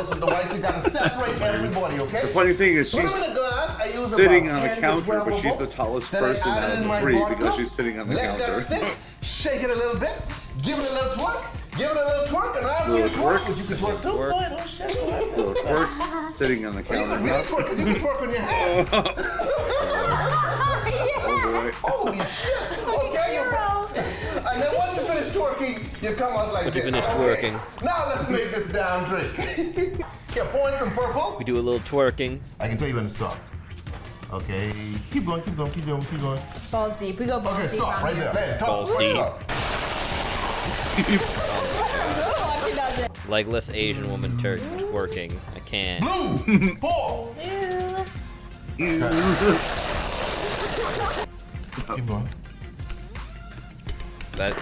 with the whites. You gotta separate everybody, okay? The funny thing is Put them she's in a glass I use sitting about on the 10 to counter, 12 but of she's them. the tallest Then I person add out it of in the my 3 vodka. because she's sitting on the Let counter. that sit. Shake it a little bit. Give it a little twerk. Give it a little twerk, and after you Little twerk, twerk. which you can twerk too. Boy, don't shit. Little twerk, sitting on the Well, you counter. can really twerk because you can twerk on your hands. Oh boy. Holy shit. Okay, and then once you finish twerking, you come out like this. Finish Okay. twerking. Now let's make this damn drink. Here, pour in some purple. We do a little twerking. I can tell you when to stop. Okay. Keep going, keep going, keep going, keep going. Balls deep. We go balls Okay, deep. stop right there. Then, Balls talk. deep. Stop. Legless Asian woman twerking. I can't. Blue. 4. Keep going. That.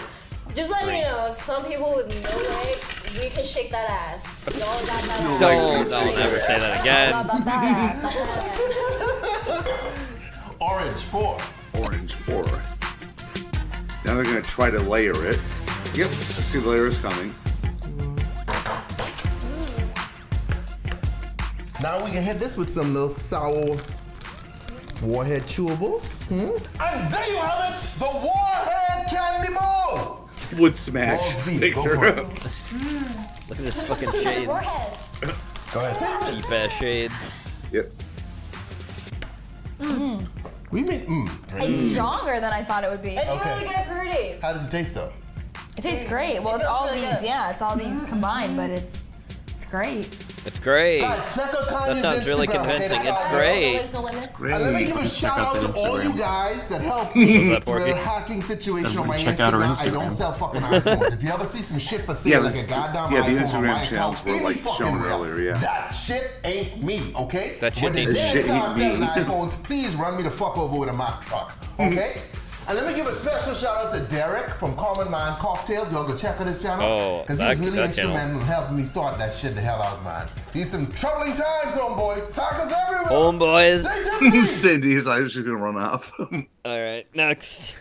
Just let me know, some people with no legs, we can shake that ass. We all got that ass. Don't ever say that again. All about that ass. Orange 4. Orange 4. Now they're gonna try to layer it. Yep, I see the layers coming. Now we can hit this with some little sour Warhead chewables. And there you have it, the Warhead Candy Ball. Would smash. Balls deep, Pick go her for it. up. Look at this fucking shades. Go ahead, taste it. Cheap ass shades. Yep. We mean, It's stronger than I thought it would be. It's Okay. really good fruity. How does it taste though? It tastes great. Well, it's all these, it's all these combined, but it's great. It's great. Guys, check out Kanye's That sounds really Instagram, okay? convincing. That's It's all great. No limits. And let me give a Check shout out out the to all you Instagram. guys that helped Was me that with Porky? the hacking situation on my Check out our Instagram. I don't Instagram. sell fucking iPhones. If you ever see some shit for sale, Yeah, like a goddamn yeah, the iPhone on Instagram my channels account, were, any like, fucking shown way, earlier, yeah. That shit ain't me, okay? That shit when ain't the me. day Shit starts ain't selling me. iPhones, please run me the fuck over with a Mack truck, okay? And let me give a special shout out to Derek from Common Man Cocktails. Y'all go check out his channel. Oh, Because that- he's really that channel. instrumental in helping me sort that shit the hell out, man. These some troubling times, homeboys. Hackers everywhere. Homeboys. Stay tipsy. Cindy's like, she's gonna run off. Alright, next.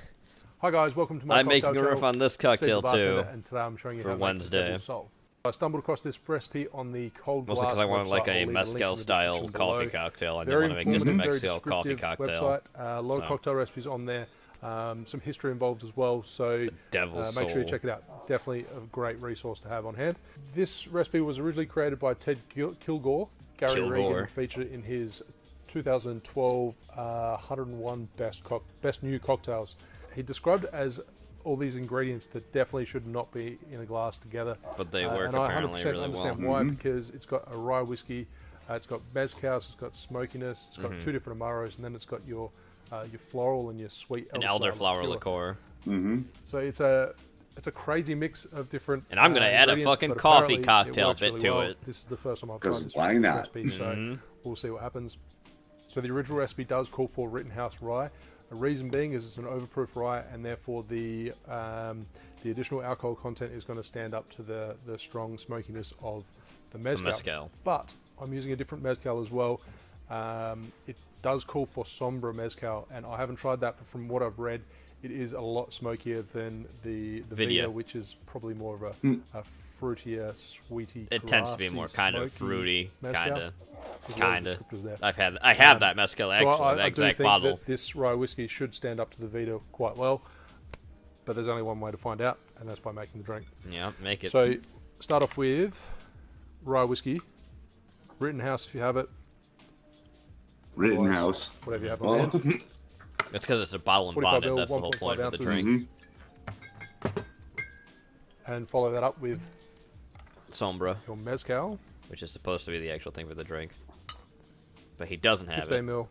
Hi guys, welcome to my I'm cocktail making a riff channel. on this Steve the cocktail bartender, too. and today I'm showing you for how to make the Wednesday. Devil's Soul. I stumbled across this recipe on the Cold Mostly Glass because I wanted like website. I'll a leave link in mezcal the style description coffee below. cocktail. I didn't Very want to make just a informative, very mezcal coffee descriptive cocktail. website. A lot of So. cocktail recipes on there. Some history involved as well, so Devil's make sure you Soul. check it out. Definitely a great resource to have on hand. This recipe was originally created by Ted Kilgore. Gary Kilgore. Regan featured it in his 2012 101 best new cocktails. He described it as all these ingredients that definitely should not be in a glass together. But they work and I apparently 100% really understand well. why, because it's got a rye whiskey, it's got mezcal, so it's got smokiness, it's got Mhm. two different amaros, and then it's got your floral and your sweet An elderflower liqueur. So it's a crazy mix of different. And I'm gonna add a ingredients, fucking but coffee apparently it cocktail works bit really to well. it. This is the first time I've 'Cause tried this why not? recipe, so Mhm. we'll see what happens. So the original recipe does call for Rittenhouse rye. The reason being is it's an overproof rye, and therefore the additional alcohol content is going to stand up to the strong smokiness of the mezcal. mezcal. But I'm using a different mezcal as well. It does call for Sombra mezcal, and I haven't tried that, but from what I've read, it is a lot smokier than the Vita. Vita, which is probably more of a fruitier, sweety. It tends to be grassy, more kind of smoky fruity, mezcal. kinda. There's a lot of Kinda. descriptors there. I have that mezcal So actually, the I do exact think bottle. that this rye whiskey should stand up to the Vita quite well, but there's only one way to find out, and that's by making the drink. Yeah, make it. So start off with rye whiskey, Rittenhouse if you have it. Rittenhouse. Whatever you have Well, on hand. It's because it's a bottle and 45 bond it. ml, That's the whole 1.5 point of the ounces. drink. And follow that up with Sombra, your mezcal, which is supposed to be the actual thing for the drink, but he doesn't have 15 it. ml,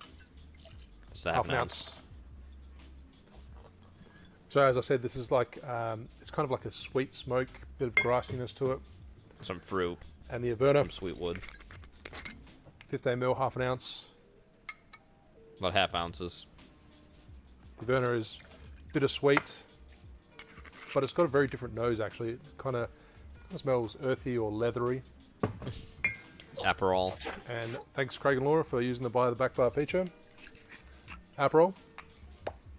It's a half an ounce. So as I said, this is like it's kind of like a sweet smoke, bit of grassiness to it. Some fruit. And the Averna, Some sweet wood. 15 ml, half an ounce. About half ounces. The Averna is bittersweet, but it's got a very different nose actually. It kind of smells earthy or leathery. Aperol. And thanks Craig and Laura for using the buy the back bar feature. Aperol,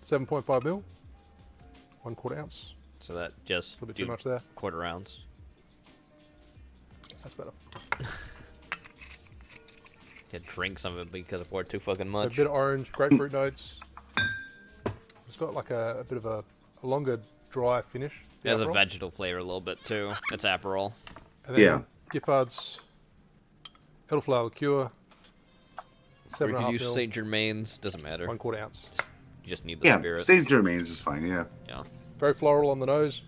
7.5 ml, 1/4 ounce. So that just a little bit too much there. Quarter ounce. That's better. could drink some of it because I poured too fucking So much. a bit of orange, grapefruit notes. It's got like a bit of a longer, dry finish. It has a vegetal flavor a little bit too. It's Aperol. And then Giffard's elderflower liqueur. Or 7.5 you could use ml. Saint Germain's. Doesn't matter. 1/4 ounce. You just need the spirit. Saint Germain's is fine. Yeah. Yeah. Very floral on the nose.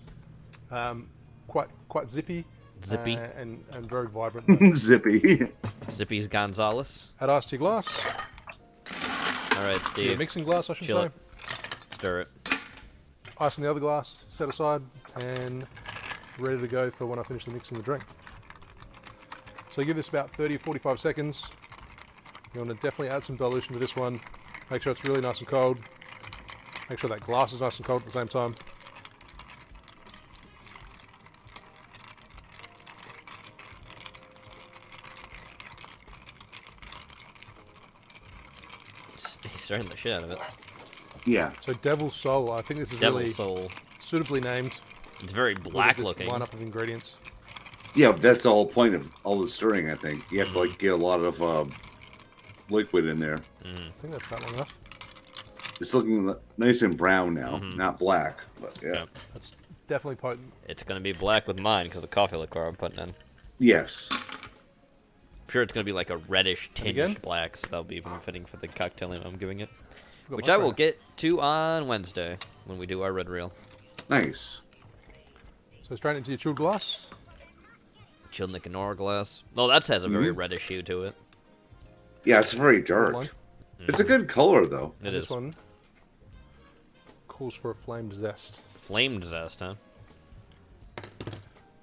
Quite zippy. Zippy. And very vibrant. Zippy. Zippy's Gonzalez. Add ice to your glass. All right, To Steve. your mixing glass, I should Chill say. it. Stir it. Ice in the other glass, set aside, and ready to go for when I finish the mixing the drink. So give this about 30 or 45 seconds. You want to definitely add some dilution to this one. Make sure it's really nice and cold. Make sure that glass is nice and cold at the same time. He's stirring the shit out of it. Yeah. So Devil's Soul, I think this is Devil's really Soul. suitably named. It's very black Look at this looking. lineup of ingredients. Yeah, that's the whole point of all the stirring. I think you have to like get a lot of liquid in there. I think that's about long enough. It's looking nice and brown now, not black. But yeah. That's definitely potent. It's gonna be black with mine because of the coffee liqueur I'm putting in. Yes. I'm sure it's gonna be like a reddish again? tinged black, so that'll be even fitting for the cocktail name I'm giving it. Forgot Which my I will sprayer. get to on Wednesday when we do our red reel. Nice. So straight into your chilled glass. Chilled Nicanor glass. Oh, that has a very reddish hue to it. Yeah, it's very dark. It's a good color though. It This is. one calls for a flamed zest. Flamed zest, huh?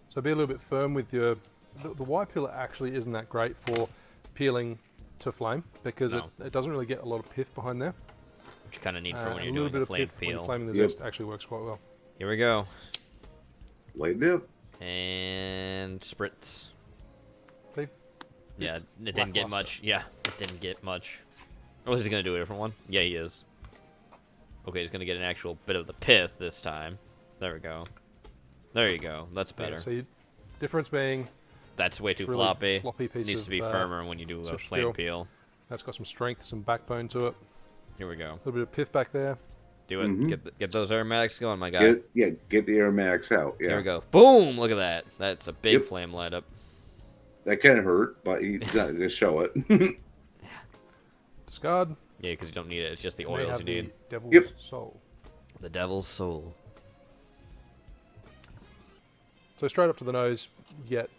So be a little bit firm with your... The white peeler actually isn't that great for peeling to flame because No. it doesn't really get a lot of pith behind there. Which you kind of need for when A you're little doing bit the of flame pith when peel. you're flaming the zest actually works quite well. Here we go. Light it up. And spritz. See? Yeah, It's it didn't get lackluster. much. Yeah, it didn't get much. Oh, is he gonna do a different one? Yeah, he is. Okay, he's gonna get an actual bit of the pith this time. There we go. There you go. That's better. Yeah, so you, difference being... That's way too really floppy. floppy piece Needs of, to be firmer when you do a Scotch flame steel. peel. That's got some strength, some backbone to it. Here we go. A little bit of pith back there. Do it. Get those aromatics going, my guy. Get the aromatics out. Yeah. Here we go. Boom! Look at that. That's a big flame light up. That kind of hurt, but he's not gonna show it. Discard. Yeah, because you don't need it. It's just the And we oils have you the need. Devil's Soul. The Devil's Soul. So straight up to the nose, you get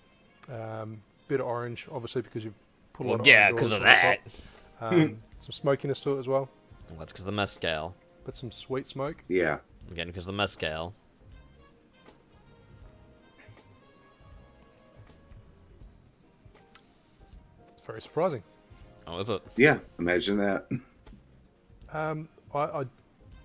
bit of orange, obviously because you've put a lot of yeah, orange because oil of on the that. top. Some smokiness to it as well. Well, that's because the mezcal. But some sweet smoke. Yeah. Again, because the mezcal. It's very surprising. Oh, is it? Yeah, imagine that. I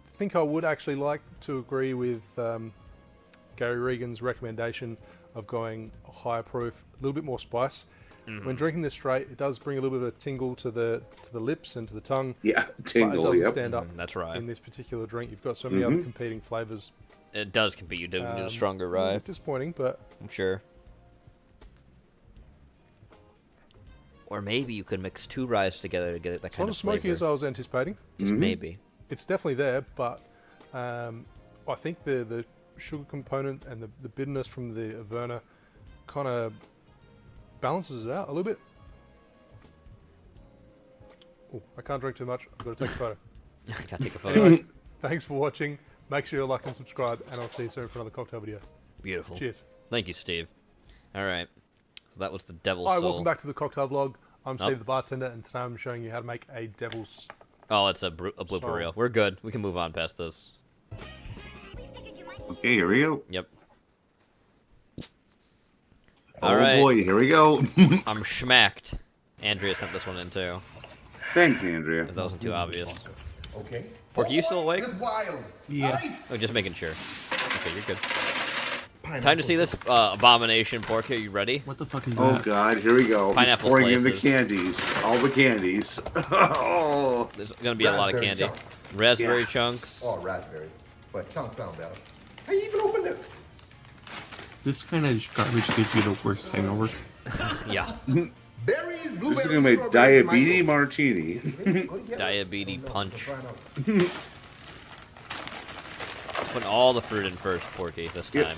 think I would actually like to agree with Gary Regan's recommendation of going higher proof, a little bit more spice. When drinking this straight, it does bring a little bit of a tingle to the lips and to the tongue. Yeah, tingle. But it doesn't Yep. stand up. That's right. In this particular drink, you've got so many other competing flavors. It does compete. You do need a stronger rye. Disappointing, but I'm sure. Or maybe you could mix two ryes together to get it that it's not kind as of smoky flavor. as I was anticipating. Just maybe. It's definitely there, but I think the sugar component and the bitterness from the Averna kind of balances it out a little bit. Oh, I can't drink too much. I've got to take a photo. I can't take a photo. Anyways, thanks for watching. Make sure you like and subscribe, and I'll see you soon for another cocktail video. Beautiful. Cheers. Thank you, Steve. All right. That was the Devil's Hi, Soul. welcome back to the cocktail vlog. I'm Steve Oh. the bartender, and today I'm showing you how to make a devil's... Oh, it's a blooper Soul. reel. We're good. We can move on past this. Okay, here we go. Yep. Oh All right. boy, here we go. I'm schmacked. Andrea sent this one in too. Thanks, Andrea. If that wasn't too obvious. Okay. Porky, you still awake? It's wild. Yeah. Oh, just making sure. Okay, you're good. Time to see this abomination, Porky. Are you ready? What the fuck is Oh that? god, here we go. He's Pineapple pouring in the slices. candies. All the candies. Oh. There's gonna be a lot of Raspberry candy. chunks. Raspberry Yeah. chunks. Oh, raspberries. But chunks sound better. How you even open this? This kind of garbage gives you the worst hangover. Yeah. Berries, This is blueberries, gonna be strawberries, diabetes mangoes. martini. Diabetes punch. Putting all the fruit in first, Porky, this time.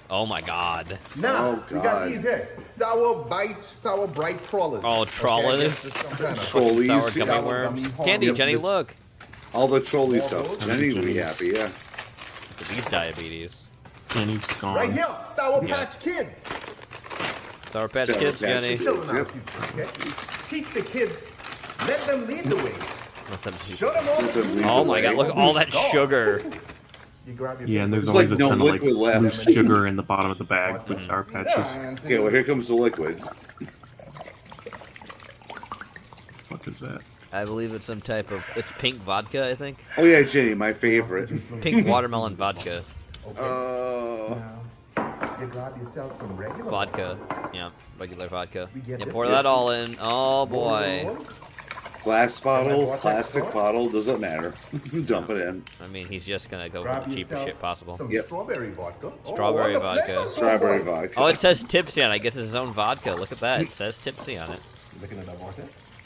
Oh my god. Now, we got these here. Sour bright crawlers. Oh, trawlers? Trolleys. Sour gummy worms. Candy, Jenny, look. All the trolley stuff. Jenny will be happy, yeah. These diabetes. Jenny's gone. Right here, Sour Patch Kids. Sour Patch Kids, Jenny. Teach the kids. Let them lead the way. Show them all the Oh my god, look at all that sugar. Yeah, and there's always a ton of like loose sugar in the bottom of the bag with Sour Patches. Okay, well here comes the liquid. What is that? I believe it's some type of, it's pink vodka, I think. Oh yeah, Jenny, my favorite. Pink watermelon vodka. You grab yourself some regular Vodka. Yeah, regular vodka. get Yeah, this pour good. that all in. Oh boy. Glass bottle, plastic bottle, doesn't matter. Dump it in. I mean, he's just gonna go Grab for the cheapest yourself shit possible. some strawberry vodka. Strawberry the vodka. flavors, Strawberry boy. vodka. Oh, it says tipsy on it. I guess it's his own vodka. Look at that. It says tipsy on it. Looking at the vortex.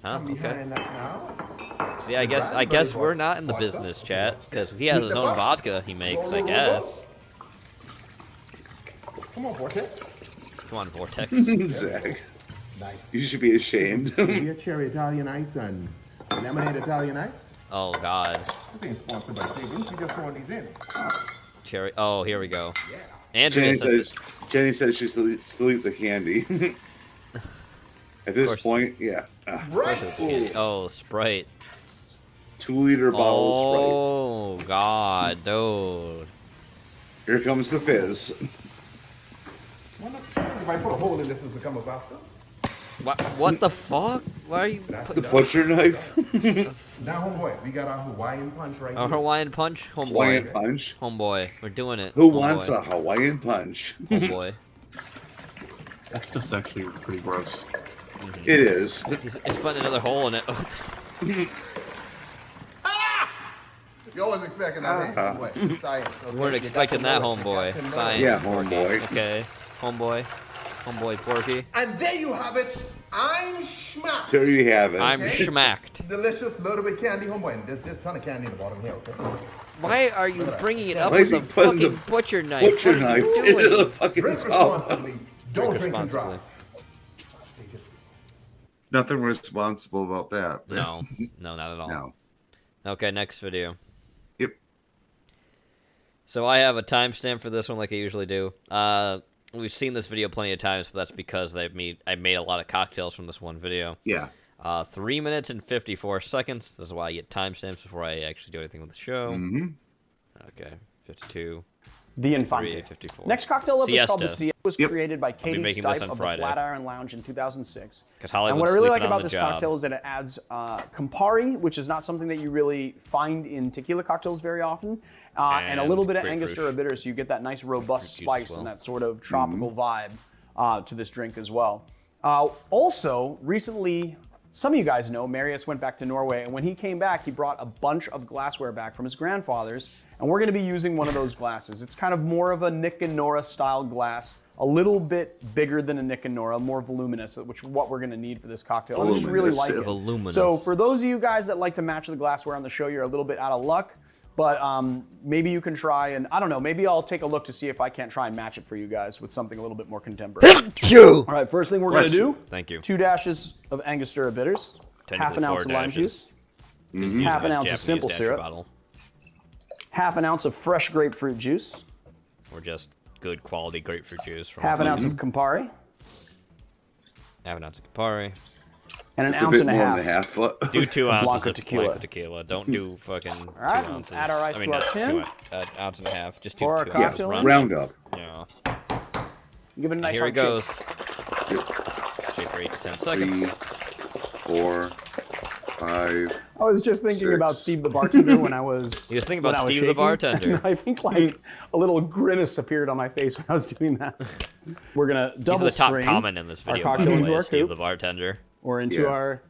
Huh? Come Okay. behind that now. See, I guess we're not in the business, chat, because he has his own vodka he makes, I guess. Come on, vortex. Come on, Vortex. Zach. Nice. You should be ashamed. Stevia cherry Italian ice and lemonade Italian ice. Oh god. This ain't sponsored by Savings. We just throwing these in. Cherry. Oh, here we go. Andrea Jenny says she's still eat the candy. At this point, yeah. Oh, Sprite. 2-liter bottle of Oh god, dude. Sprite. Here comes the fizz. If I put a hole in this, does it come a pasta? What the fuck? Why are you? The butcher knife. Now, homeboy, we got our Hawaiian punch right here. Hawaiian punch, homeboy. Hawaiian punch. Homeboy, we're doing it. Who homeboy. wants a Hawaiian punch? Homeboy. That stuff's actually pretty gross. It is. It's putting another hole in it. You always expecting that, eh? Homeboy. Science. Okay, Weren't expecting that, homeboy. Science. Yeah, homeboy. Okay, homeboy. Homeboy Porky. And there you have it. I'm schmacked. There you have it. I'm schmacked. Delicious little bit candy, homeboy. And there's a ton of candy in the bottom here, okay? Why are you bringing it up Why is with a he putting fucking the butcher knife? Butcher What are you knife doing? into the fucking Drink tub. responsibly. Don't Drink drink and responsibly. drive. Stay tipsy. Nothing responsible about that. No, no, not at all. No. Okay, next video. Yep. So I have a timestamp for this one like I usually do. We've seen this video plenty of times, but that's because I made a lot of cocktails from this one video. Yeah. 3 minutes and 54 seconds. This is why I get timestamps before I actually do anything with the show. Mm-hmm. Okay, 52. The 53, Infante. 54. Next cocktail up is called the Siesta. Siesta. It was created by Katie making this Stipe on of the Friday. Flatiron Lounge in 2006. 'Cause And Hollywood's what I really like sleeping on about the this job. cocktail is that it adds Campari, which is not something that you really find in tequila cocktails very often, and a little bit of grapefruit. Angostura bitter, so you get that nice robust spice and that sort of tropical vibe to this drink as well. Also, recently, some of you guys know, Marius went back to Norway, and when he came back, he brought a bunch of glassware back from his grandfather's, and we're gonna be using one of those glasses. It's kind of more of a Nick and Nora style glass, a little bit bigger than a Nick and Nora, more voluminous, which is what we're gonna need for this cocktail. I just really like it. Voluminous. So for those of you guys that like to match the glassware on the show, you're a little bit out of luck, but maybe you can try and, I don't know, maybe I'll take a look to see if I can't try and match it for you guys with something a little bit more contemporary. Thank you! All right, first thing we're gonna do, Thank you. 2 dashes of Angostura bitters, half an ounce of lime juice, half an ounce of simple syrup, half an ounce of fresh grapefruit juice, or just good quality grapefruit juice. From half an ounce of Campari, half an ounce of Campari, and an That's a ounce bit and a more half. than a half foot. Do 2 of ounces Blanco of tequila. Blanco tequila. Don't do fucking 2 right, ounces. let's add our ice I mean, to our not tin. 1.5 ounce and a half. Just Pour our 2 cocktail ounces. in. Round up. Yeah. Give it a nice Here it hard goes. shake. Shake for 8 to 10 seconds. 3, 4, 5. I was just thinking 6. about Steve the bartender when I was. You was thinking when about I was Steve the shaking. bartender. I think like a little grimace appeared on my face when I was doing that. We're gonna double He's the top strain comment in this our video, by cocktail the into way, our Steve coupe the bartender. or into our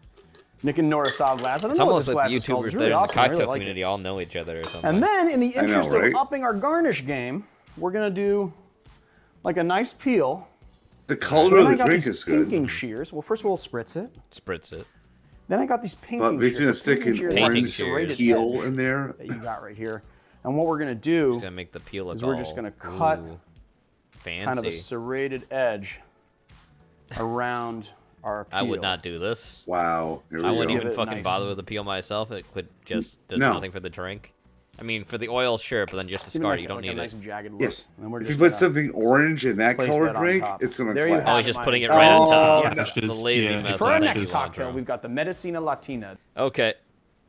Nick and Nora style glass. I don't It's know what almost this like glass the is called. YouTubers It's that really are in the awesome. I really cocktail like community it. all know each other or something. And then, in the interest right? of upping our garnish game, we're gonna do like a nice peel The color of the drink is these good. pinking shears. Well, first we'll spritz it. Spritz it. Then I got these pinking But shears. he's gonna stick an orange peel in there. That you got right here. And what we're gonna do Just gonna make the peel look is we're just gonna cut kind of a serrated edge around our peel. I would not do this. Wow. I wouldn't even fucking bother with the peel myself. It would just does nothing for the drink. I mean, for the oil, sure, but then just discard it. You don't need a nice it. jagged look. Yes. And then we're If just you put gonna something orange in that place color that on drink, top. it's gonna There you clap. have Oh, he's just my- putting it right on top. Yes. The lazy method. For our Thank next you, cocktail, Alejandro. we've got the Medicina Latina. Okay,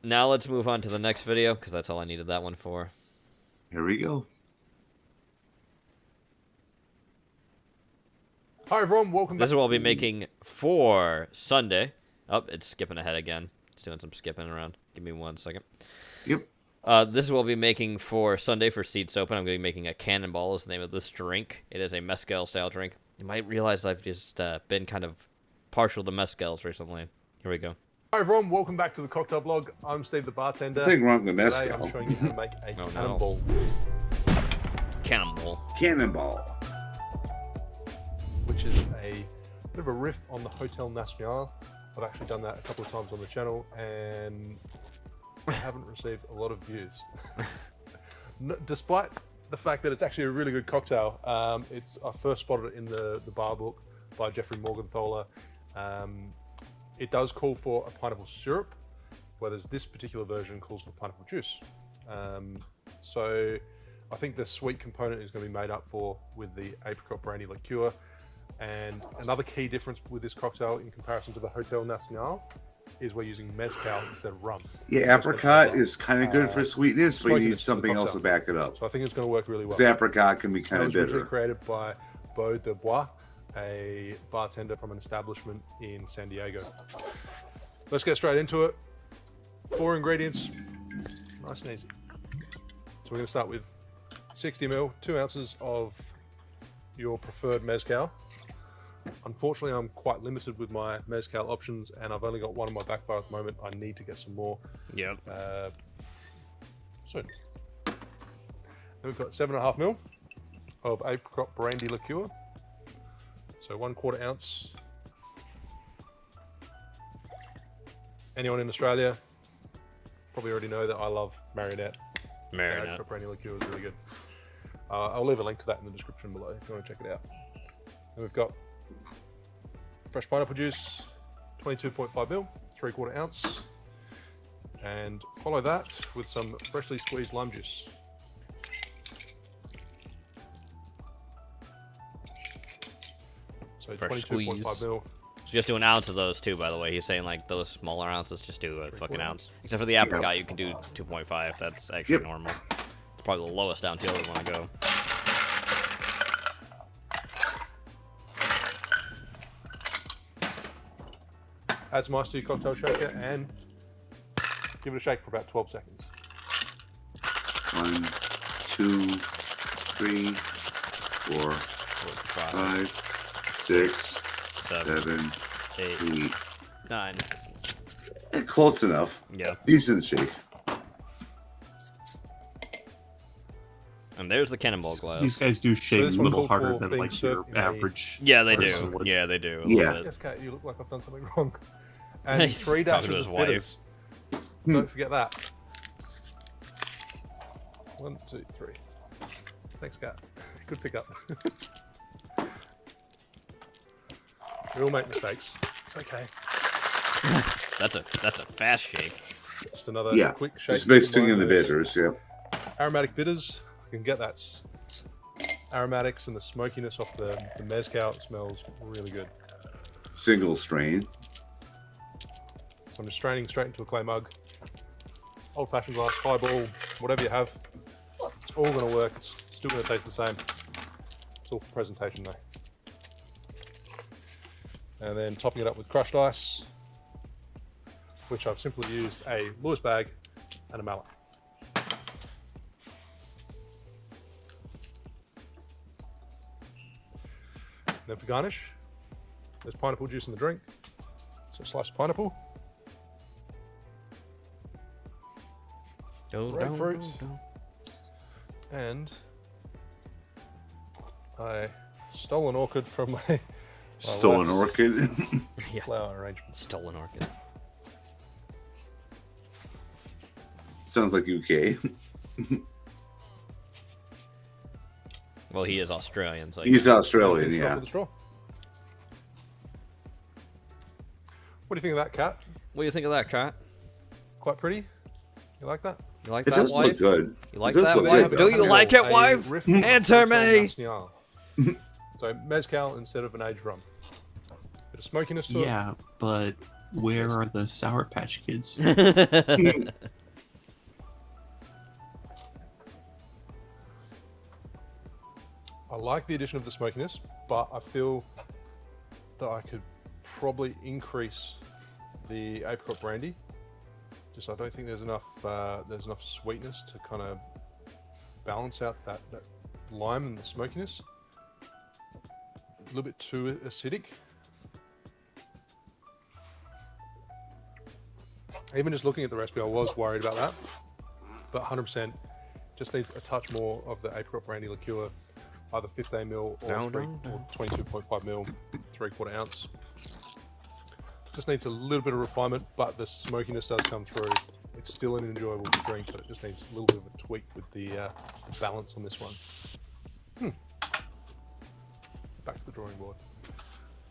now let's move on to the next video because that's all I needed that one for. Here we go. Hi everyone, welcome back. This is what I'll be making for Sunday. Oh, it's skipping ahead again. It's doing some skipping around. Give me 1 second. Yep. This is what I'll be making for Sunday for Seed Soap, and I'm going to be making a Cannonball is the name of this drink. It is a mezcal style drink. You might realize I've just been kind of partial to mezcals recently. Here we go. Hi everyone, welcome back to the Cocktail Blog. I'm Steve the bartender. Nothing wrong with Today mezcal. I'm showing you how to make a Oh, no. cannonball. Cannonball. Cannonball. Which is a bit of a riff on the Hotel Nacional. I've actually done that a couple of times on the channel and I haven't received a lot of views. Despite the fact that it's actually a really good cocktail. I first spotted it in the bar book by Jeffrey Morgenthaler. It does call for a pineapple syrup, whereas this particular version calls for pineapple juice. So I think the sweet component is going to be made up for with the apricot brandy liqueur. And another key difference with this cocktail in comparison to the Hotel Nacional is we're using mezcal instead of rum. Yeah, apricot is kind of good for sweetness, but you need something else to back it up. So I think it's going to work really well. Because apricot can be kind of It was originally bitter. created by Beau Dubois, a bartender from an establishment in San Diego. Let's get straight into it. 4 ingredients, nice and easy. So we're going to start with 60 ml, 2 ounces of your preferred mezcal. Unfortunately, I'm quite limited with my mezcal options, and I've only got one in my back bar at the moment. I need to get some more. Yep. Soon. Then we've got 7.5 ml of apricot brandy liqueur. So 1/4 ounce. Anyone in Australia probably already know that I love Marionette. Marionette. Apricot brandy liqueur is really good. I'll leave a link to that in the description below if you want to check it out. And we've got fresh pineapple juice, 22.5 ml, 3/4 ounce. And follow that with some freshly squeezed lime juice. So 22.5 ml. So just do an ounce of those too, by the way. He's saying like those smaller ounces, just do a fucking ounce. Except for the apricot, you can do 2.5. That's actually normal. It's probably the lowest down tail we want to go. Add some ice to your cocktail shaker and give it a shake for about 12 seconds. 1, 2, 3, 4, 5, 6, 7, 8, 9. Close enough. Yeah. Decent shake. And there's the cannonball glass. These guys do shake a little harder than like your average. Yeah, they person do. would. Yeah, they do. Yes, Kat, you look like I've done something wrong. And He's 3 talking to dashes his of wife. bitters. Don't forget that. 1, 2, 3. Thanks, Kat. Good pickup. We all make mistakes. It's okay. That's a fast shake. Just another quick shake. Just mixing in the bitters, yeah. Aromatic bitters. I can get that aromatics and the smokiness off the mezcal. It smells really good. Single strain. So I'm just straining straight into a clay mug. Old-fashioned glass, highball, whatever you have. It's all going to work. It's still going to taste the same. It's all for presentation though. And then topping it up with crushed ice, which I've simply used a Lewis bag and a mallet. Then for garnish, there's pineapple juice in the drink. So sliced pineapple. Grapefruit. And I stole an orchid from my Stolen orchid. Yeah. Flower arrangement. Stolen orchid. Sounds like UK. Well, he is Australian, so He's Australian, Finish off yeah. with the straw. What do you think of that, Cat? What do you think of that, Cat? Quite pretty. You like that? You like It that, does wife? look good. You like It does that, look wife? good. Do you like it, A wife? riff on Answer Hotel me. Nacional. So mezcal instead of an aged rum. Bit of smokiness to it. Yeah, but where are the Sour Patch Kids? I like the addition of the smokiness, but I feel that I could probably increase the apricot brandy. Just I don't think there's enough sweetness to kind of balance out that lime and the smokiness. A little bit too acidic. Even just looking at the recipe, I was worried about that, but 100% just needs a touch more of the apricot brandy liqueur, either 15 ml or 22.5 ml, 3/4 ounce. Just needs a little bit of refinement, but the smokiness does come through. It's still an enjoyable drink, but it just needs a little bit of a tweak with the balance on this one. Back to the drawing board.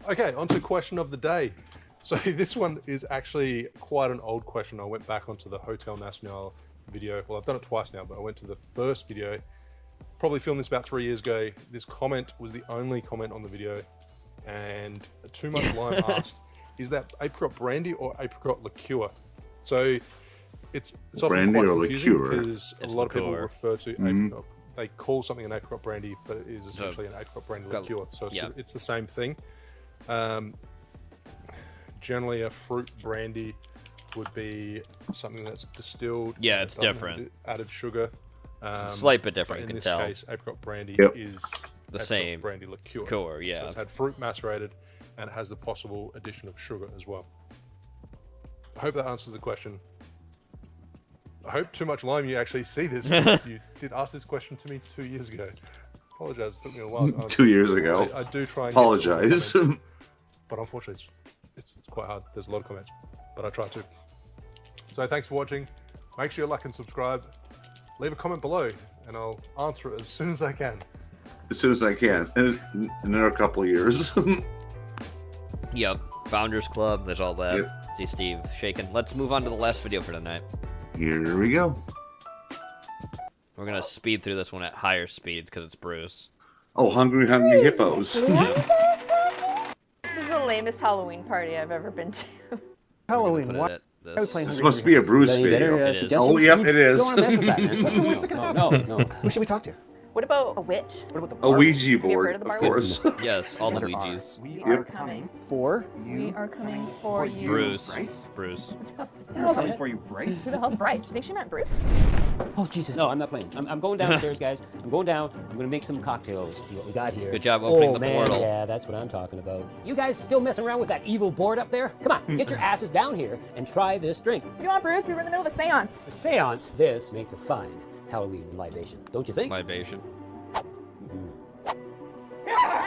Okay, on to question of the day. So this one is actually quite an old question. I went back onto the Hotel Nacional video. Well, I've done it twice now, but I went to the first video. Probably filmed this about 3 years ago. This comment was the only comment on the video. And Too Much Lime asked, is that apricot brandy or apricot liqueur? So it's often Brandy quite or confusing liqueur? because a It's lot of people liqueur. refer to apricot. They call something an apricot brandy, but it is essentially an apricot brandy got- liqueur. So it's, yeah. it's the same thing. Generally, a fruit brandy would be something that's distilled. Yeah, and it's doesn't have different. Added sugar. It's a slight bit different, but you in can this tell. case, apricot brandy Yep. is The apricot same brandy liqueur. liqueur, yeah. So it's had fruit macerated, and it has the possible addition of sugar as well. I hope that answers the question. I hope Too Much Lime you actually see this, because you did ask this question to me 2 years ago. Apologize, it took me a while. 2 years ago. I do try and get to all the Apologize. comments, but unfortunately, it's quite hard. There's a lot of comments, but I try to. So thanks for watching. Make sure you like and subscribe. Leave a comment below, and I'll answer it as soon as I can. As soon as I can. In another couple of years. Yep. Founders Club, there's all that. Yep. See Steve shaking. Let's move on to the last video for tonight. Here we go. We're gonna speed through this one at higher speeds because it's Bruce. Oh, Hungry Hippos. This is the lamest Halloween party I've ever been to. Halloween, Halloween, what? what? This must be a Bruce video. It is. Oh, yep, it is. Don't mess with that, man. No. Who should we talk to? What about a witch? What about the A bar? Ouija Have you board, heard of the of bar course. Yes, all the Letter R. Ouijas. We Yep. are coming for you. We are coming for you. Bruce. Bryce? Bruce. We're coming for you, Bryce. Who the hell's Bryce? Do you think she meant Bruce? Oh, Jesus. No, I'm not playing. I'm going downstairs, guys. I'm going down. I'm going to make some cocktails. See what we got here. Good job opening oh, the man, portal. Yeah, that's what I'm talking about. You guys still messing around with that evil board up there? Come on, get your asses down here and try this drink. What do you want, Bruce? We were in the middle of a seance. A seance, this makes a fine Halloween libation. Don't you think? Libation.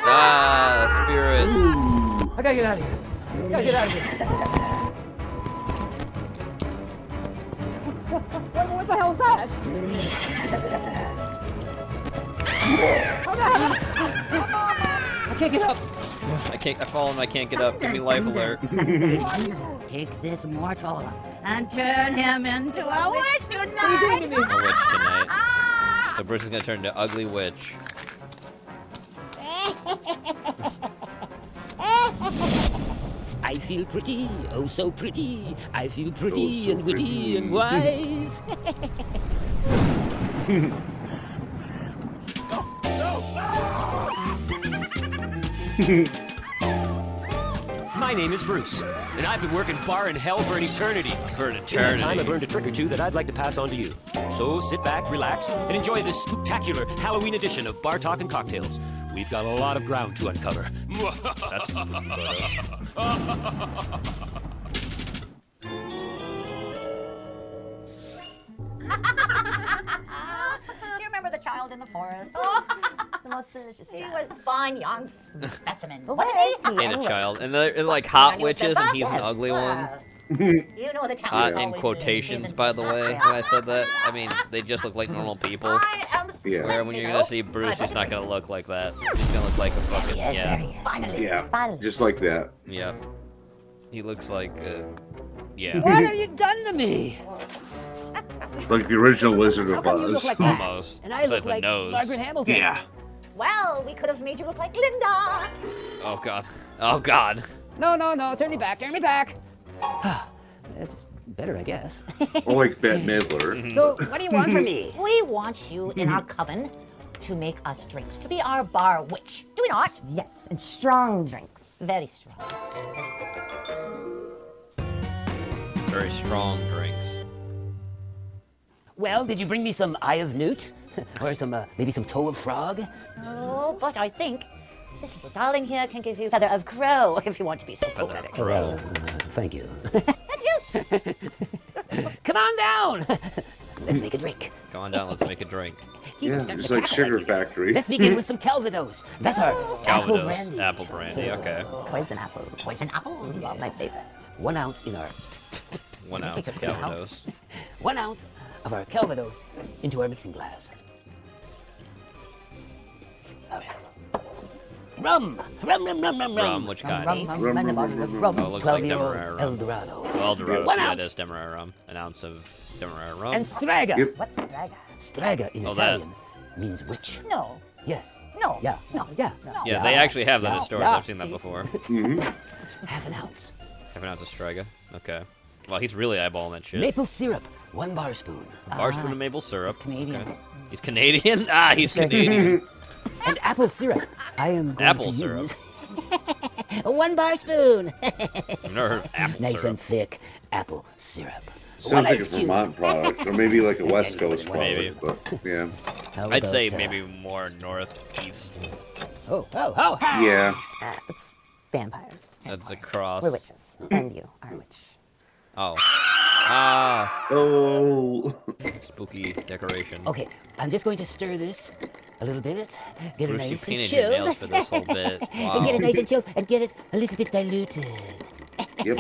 Ah, spirit. I gotta get out of here. I gotta get out of here. What the hell is that? I can't get up. I fall and I can't get up. Give me life alert. Take this mortal and turn him into a witch A tonight. witch tonight. So Bruce is gonna turn into ugly witch. I feel pretty, oh so pretty. I feel pretty and witty and wise. My name is Bruce, and I've been working bar in hell for an eternity. For an In that eternity. time, I've learned a trick or two that I'd like to pass on to you. So sit back, relax, and enjoy this spectacular Halloween edition of Bar Talk and Cocktails. We've got a lot of ground to uncover. That's Do you remember the childhood child in the forest. Oh, The most delicious he child. was fine young specimen. But Wasn't where he? is he? And a anyway? child. And they're like hot Newspaper? witches, and he's an Yes. ugly one. You know the talent's In always quotations, by the way, when I said that. I mean, they just look like normal people. I am Yeah. Where when you're gonna see Bruce, he's not gonna look like that. He's gonna look like a fucking, yeah. Finally. Yeah. Just like that. Yeah. He looks like, yeah. What have you done to me? Like the original Wizard How of come you look Oz. like that? Almost. And I Besides look the like nose. Margaret Hamilton. Yeah. Well, we could have made you look like Linda. Oh god. Oh god. No, no, no. Turn me back. Turn me back. That's better, I guess. Or like Bette Midler. So, what do you want from me? We want you in our coven to make us drinks, to be our bar witch. Do we not? Yes, and strong drinks. Very strong. Very strong drinks. Well, did you bring me some eye of newt? Or some, maybe some toe of frog? Oh, but I think this little darling here can give you feather of crow if you want to be so Feather of poetic. crow. Thank you. That's you. Come on down. Let's make a drink. Come on down, let's make a drink. Yeah, it's like Sugar Factory. Let's begin with some Calvados. That's our apple Calvados. brandy. Apple brandy, okay. Poison apple. Poison apple. Love my favorites. 1 ounce in our 1 ounce of Calvados. 1 ounce of our Calvados into our mixing glass. All right. Rum! Rum, which kind? Rum. Oh, it looks like Demerara El rum. Dorado. Oh, El Dorado, One yeah, ounce. it is Demerara rum. An ounce of Demerara rum. And Straga. Yep. What's Straga? Straga in Oh, that. Italian means witch. No. Yes. No. Yeah. No. Yeah. Yeah, they actually have that in stores. Yeah. I've seen that before. Half an ounce. Half an ounce of Strega. Okay. Well, he's really eyeballing that shit. Maple syrup. 1 bar spoon. Bar spoon of maple syrup. Canadian. Okay. He's Canadian? Ah, he's Canadian. And apple syrup. I am going Apple to syrup. use 1 bar spoon. I've never heard of apple Nice syrup. and thick apple syrup. Sounds like a ice cube. Vermont product, or maybe like a West Coast Maybe. product, but yeah. How I'd about, say maybe more northeast. Oh, oh, oh. Yeah. It's vampires. That's a cross. We're witches. And you are a witch. Oh. Ah. Oh. Spooky decoration. Okay, I'm just going to stir this a little bit. Get it Bruce, you nice and painted your chilled. nails for this whole bit. Wow. And get it nice and chilled and get it a little bit diluted. Yep.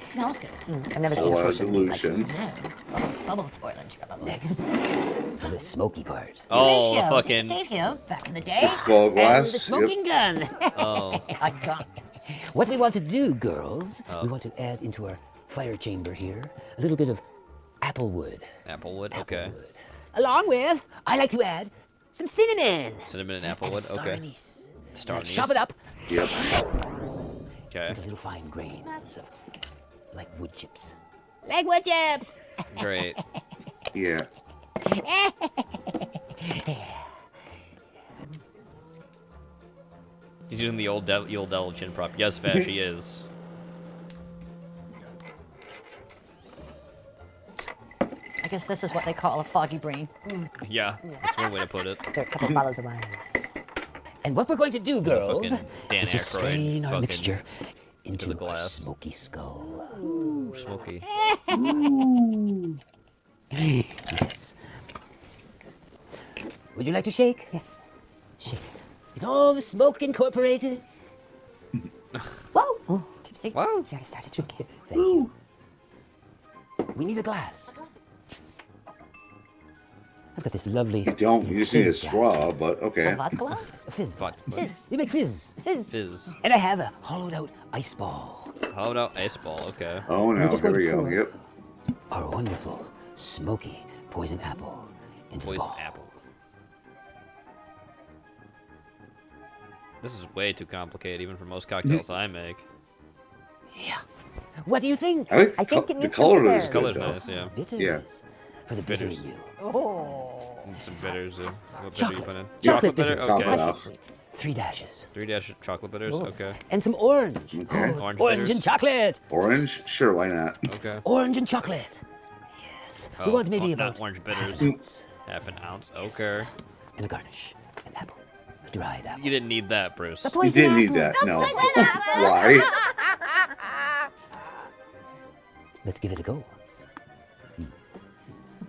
Smells good. I've never A seen a lot of potion like dilution. this. Bubble toilet, probably. Next, for the smoky part. Oh, Horatio, fucking. Dave here, back in the day. The skull And glass. the smoking gun. Oh. I got What we want to do, girls, Oh. we want to add into our fire chamber here a little bit of apple wood. Applewood, okay. Along with, I like to add some cinnamon. Cinnamon and applewood, Star okay. anise. Star Let's chop it up Yep. Okay. into little fine grains of, like wood chips. Like wood chips. Great. Yeah. He's using the old devil chin prop. Yes, Vash, he is. I guess this is what they call a foggy brain. Yeah, that's one way to put it. There are a couple bottles of wine. And what we're going to do, girls, fucking Dan is to Aykroyd strain our fucking mixture into the our glass. smoky skull. Ooh, smoky. Yes. Would you like to shake? Yes. Shake it. With all the smoke incorporated. Whoa! Oh, Tipsy. Wow. she already started drinking. Thank you. We need a glass. I've got this lovely. You don't. You just need a fizz straw, but okay. A vodka glass? glass. A fizz. Vodka. Fizz. You make fizz. Fizz. And I have a hollowed out ice ball. Hollowed out ice ball, okay. Oh no, just here going we to go. pour. Yep. Our wonderful, smoky poison apple into the Poison ball. apple. This is way too complicated, even for most cocktails I make. Yeah. What do you think? I I think it the needs color some is bitters. Color's good though. nice, yeah. Bitters. Yeah. For the bitter Bitters. in you. Oh. And some bitters. What bitter Chocolate. you put in? Chocolate bitter? bitter. Top it Okay. off. 3 dashes. 3 dash chocolate bitters? Okay. And some orange. Okay. Orange Orange bitters? and chocolate. Orange? Sure, why not? Okay. Orange and chocolate. Yes. We Oh, want maybe not about orange half bitters. an ounce. Half an ounce. Okay. And a garnish. An apple. A dried apple. You didn't need that, Bruce. You didn't need that. No. Why? Let's give it a go.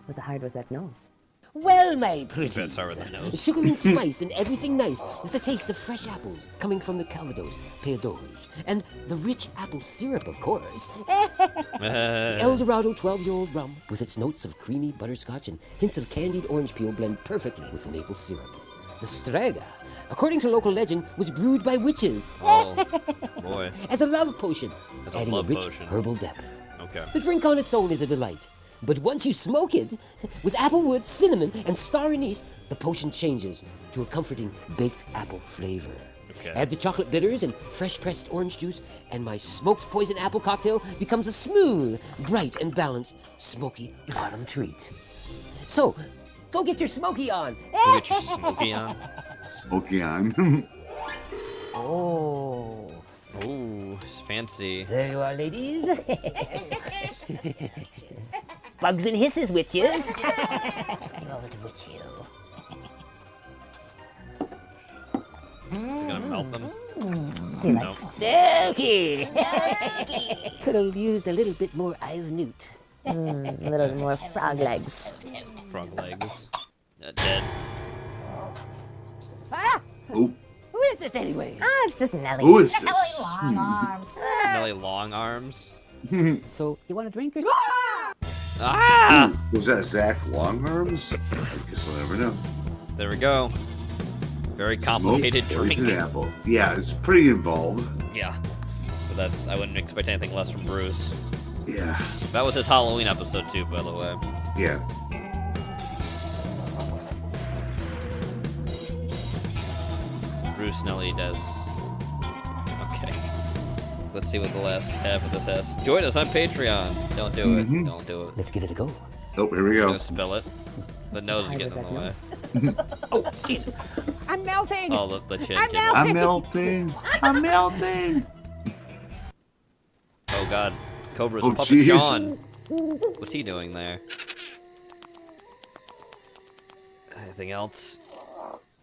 With the hard with that nose. Well, my pretty. That's over the nose. Sugar and spice and everything nice with the taste of fresh apples coming from the Calvados, Péadoge, and the rich apple syrup, of course. The El Dorado 12-year-old rum with its notes of creamy butterscotch and hints of candied orange peel blend perfectly with the maple syrup. The Strega, according to local legend, was brewed by witches. Oh, boy. As a love potion, As a adding love a rich potion. herbal depth. Okay. The drink on its own is a delight. But once you smoke it, with applewood, cinnamon, and star anise, the potion changes to a comforting baked apple flavor. Okay. Add the chocolate bitters and fresh pressed orange juice, and my smoked poison apple cocktail becomes a smooth, bright, and balanced smoky autumn treat. So, go get your smoky on. Go get your smoky on. Smoky on. Oh. Ooh, it's fancy. There you are, ladies. Bugs and hisses, witches. Lord witch you. Is it gonna melt them? No. Smoky. Could have used a little bit more eyes newt. A little more frog legs. Frog legs. Dead. Ah! Oop. Who is this anyway? It's just Nelly. Who is this? Long arms. Nelly long arms. So, you want a drink or? Ah! Was that Zach Longarms? I guess we'll never know. There we go. Very complicated Smoked drink. poison apple. Yeah, it's pretty involved. Yeah. So that's, I wouldn't expect anything less from Bruce. Yeah. That was his Halloween episode too, by the way. Yeah. Bruce Nelly does. Okay. Let's see what the last half of this has. Join us on Patreon. Don't do it. Don't do it. Let's give it a go. Oh, here we go. Gonna spill it. The nose is getting in the way. Oh, jeez. I'm melting. Oh, the chin. I'm melting. I'm melting. Oh God. Cobra's Oh, puppet jeez. John. What's he doing there? Anything else?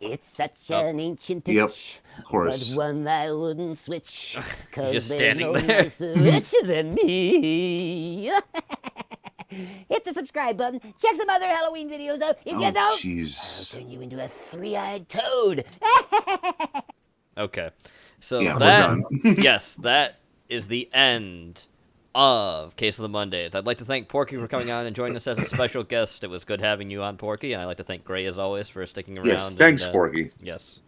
It's such an ancient pitch. Yep, of course. But one I wouldn't switch. Cause Just there's standing no there. nicer bitch than me. Hit the subscribe button. Check some other Halloween videos out. If you don't, I'll turn you into a three-eyed toad. Okay. So Yeah, we're that done. yes, that is the end of Case of the Mondays. I'd like to thank Porky for coming on and joining us as a special guest. It was good having you on, Porky, and I'd like to thank Gray as always for sticking around. Yes, thanks, and, Porky. Yes.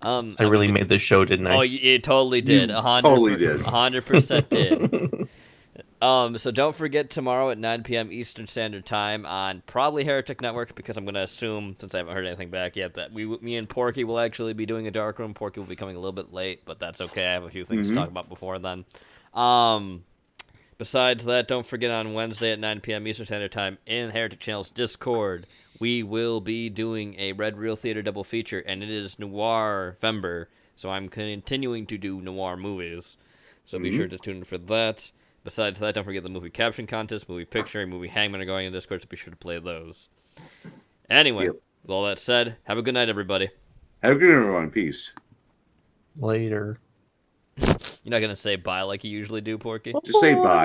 I really made this show, didn't I? Oh, you totally did. You totally did. 100% did. So don't forget tomorrow at 9 p.m. Eastern Standard Time on probably Heretic Network, because I'm going to assume, since I haven't heard anything back yet, that me and Porky will actually be doing a dark room. Porky will be coming a little bit late, but that's okay. I have a few things to talk about before then. Besides that, don't forget on Wednesday at 9 p.m. Eastern Standard Time in Heretic Channel's Discord, we will be doing a Red Reel Theater double feature, and it is Noir-vember, so I'm continuing to do noir movies. So be sure to tune in for that. Besides that, don't forget the movie caption contest, movie picture, and movie hangman are going in Discord, so be sure to play those. Anyway, with all that said, have a good night, everybody. Have a good night, everyone. Peace. Later. You're not going to say bye like you usually do, Porky? Just say bye.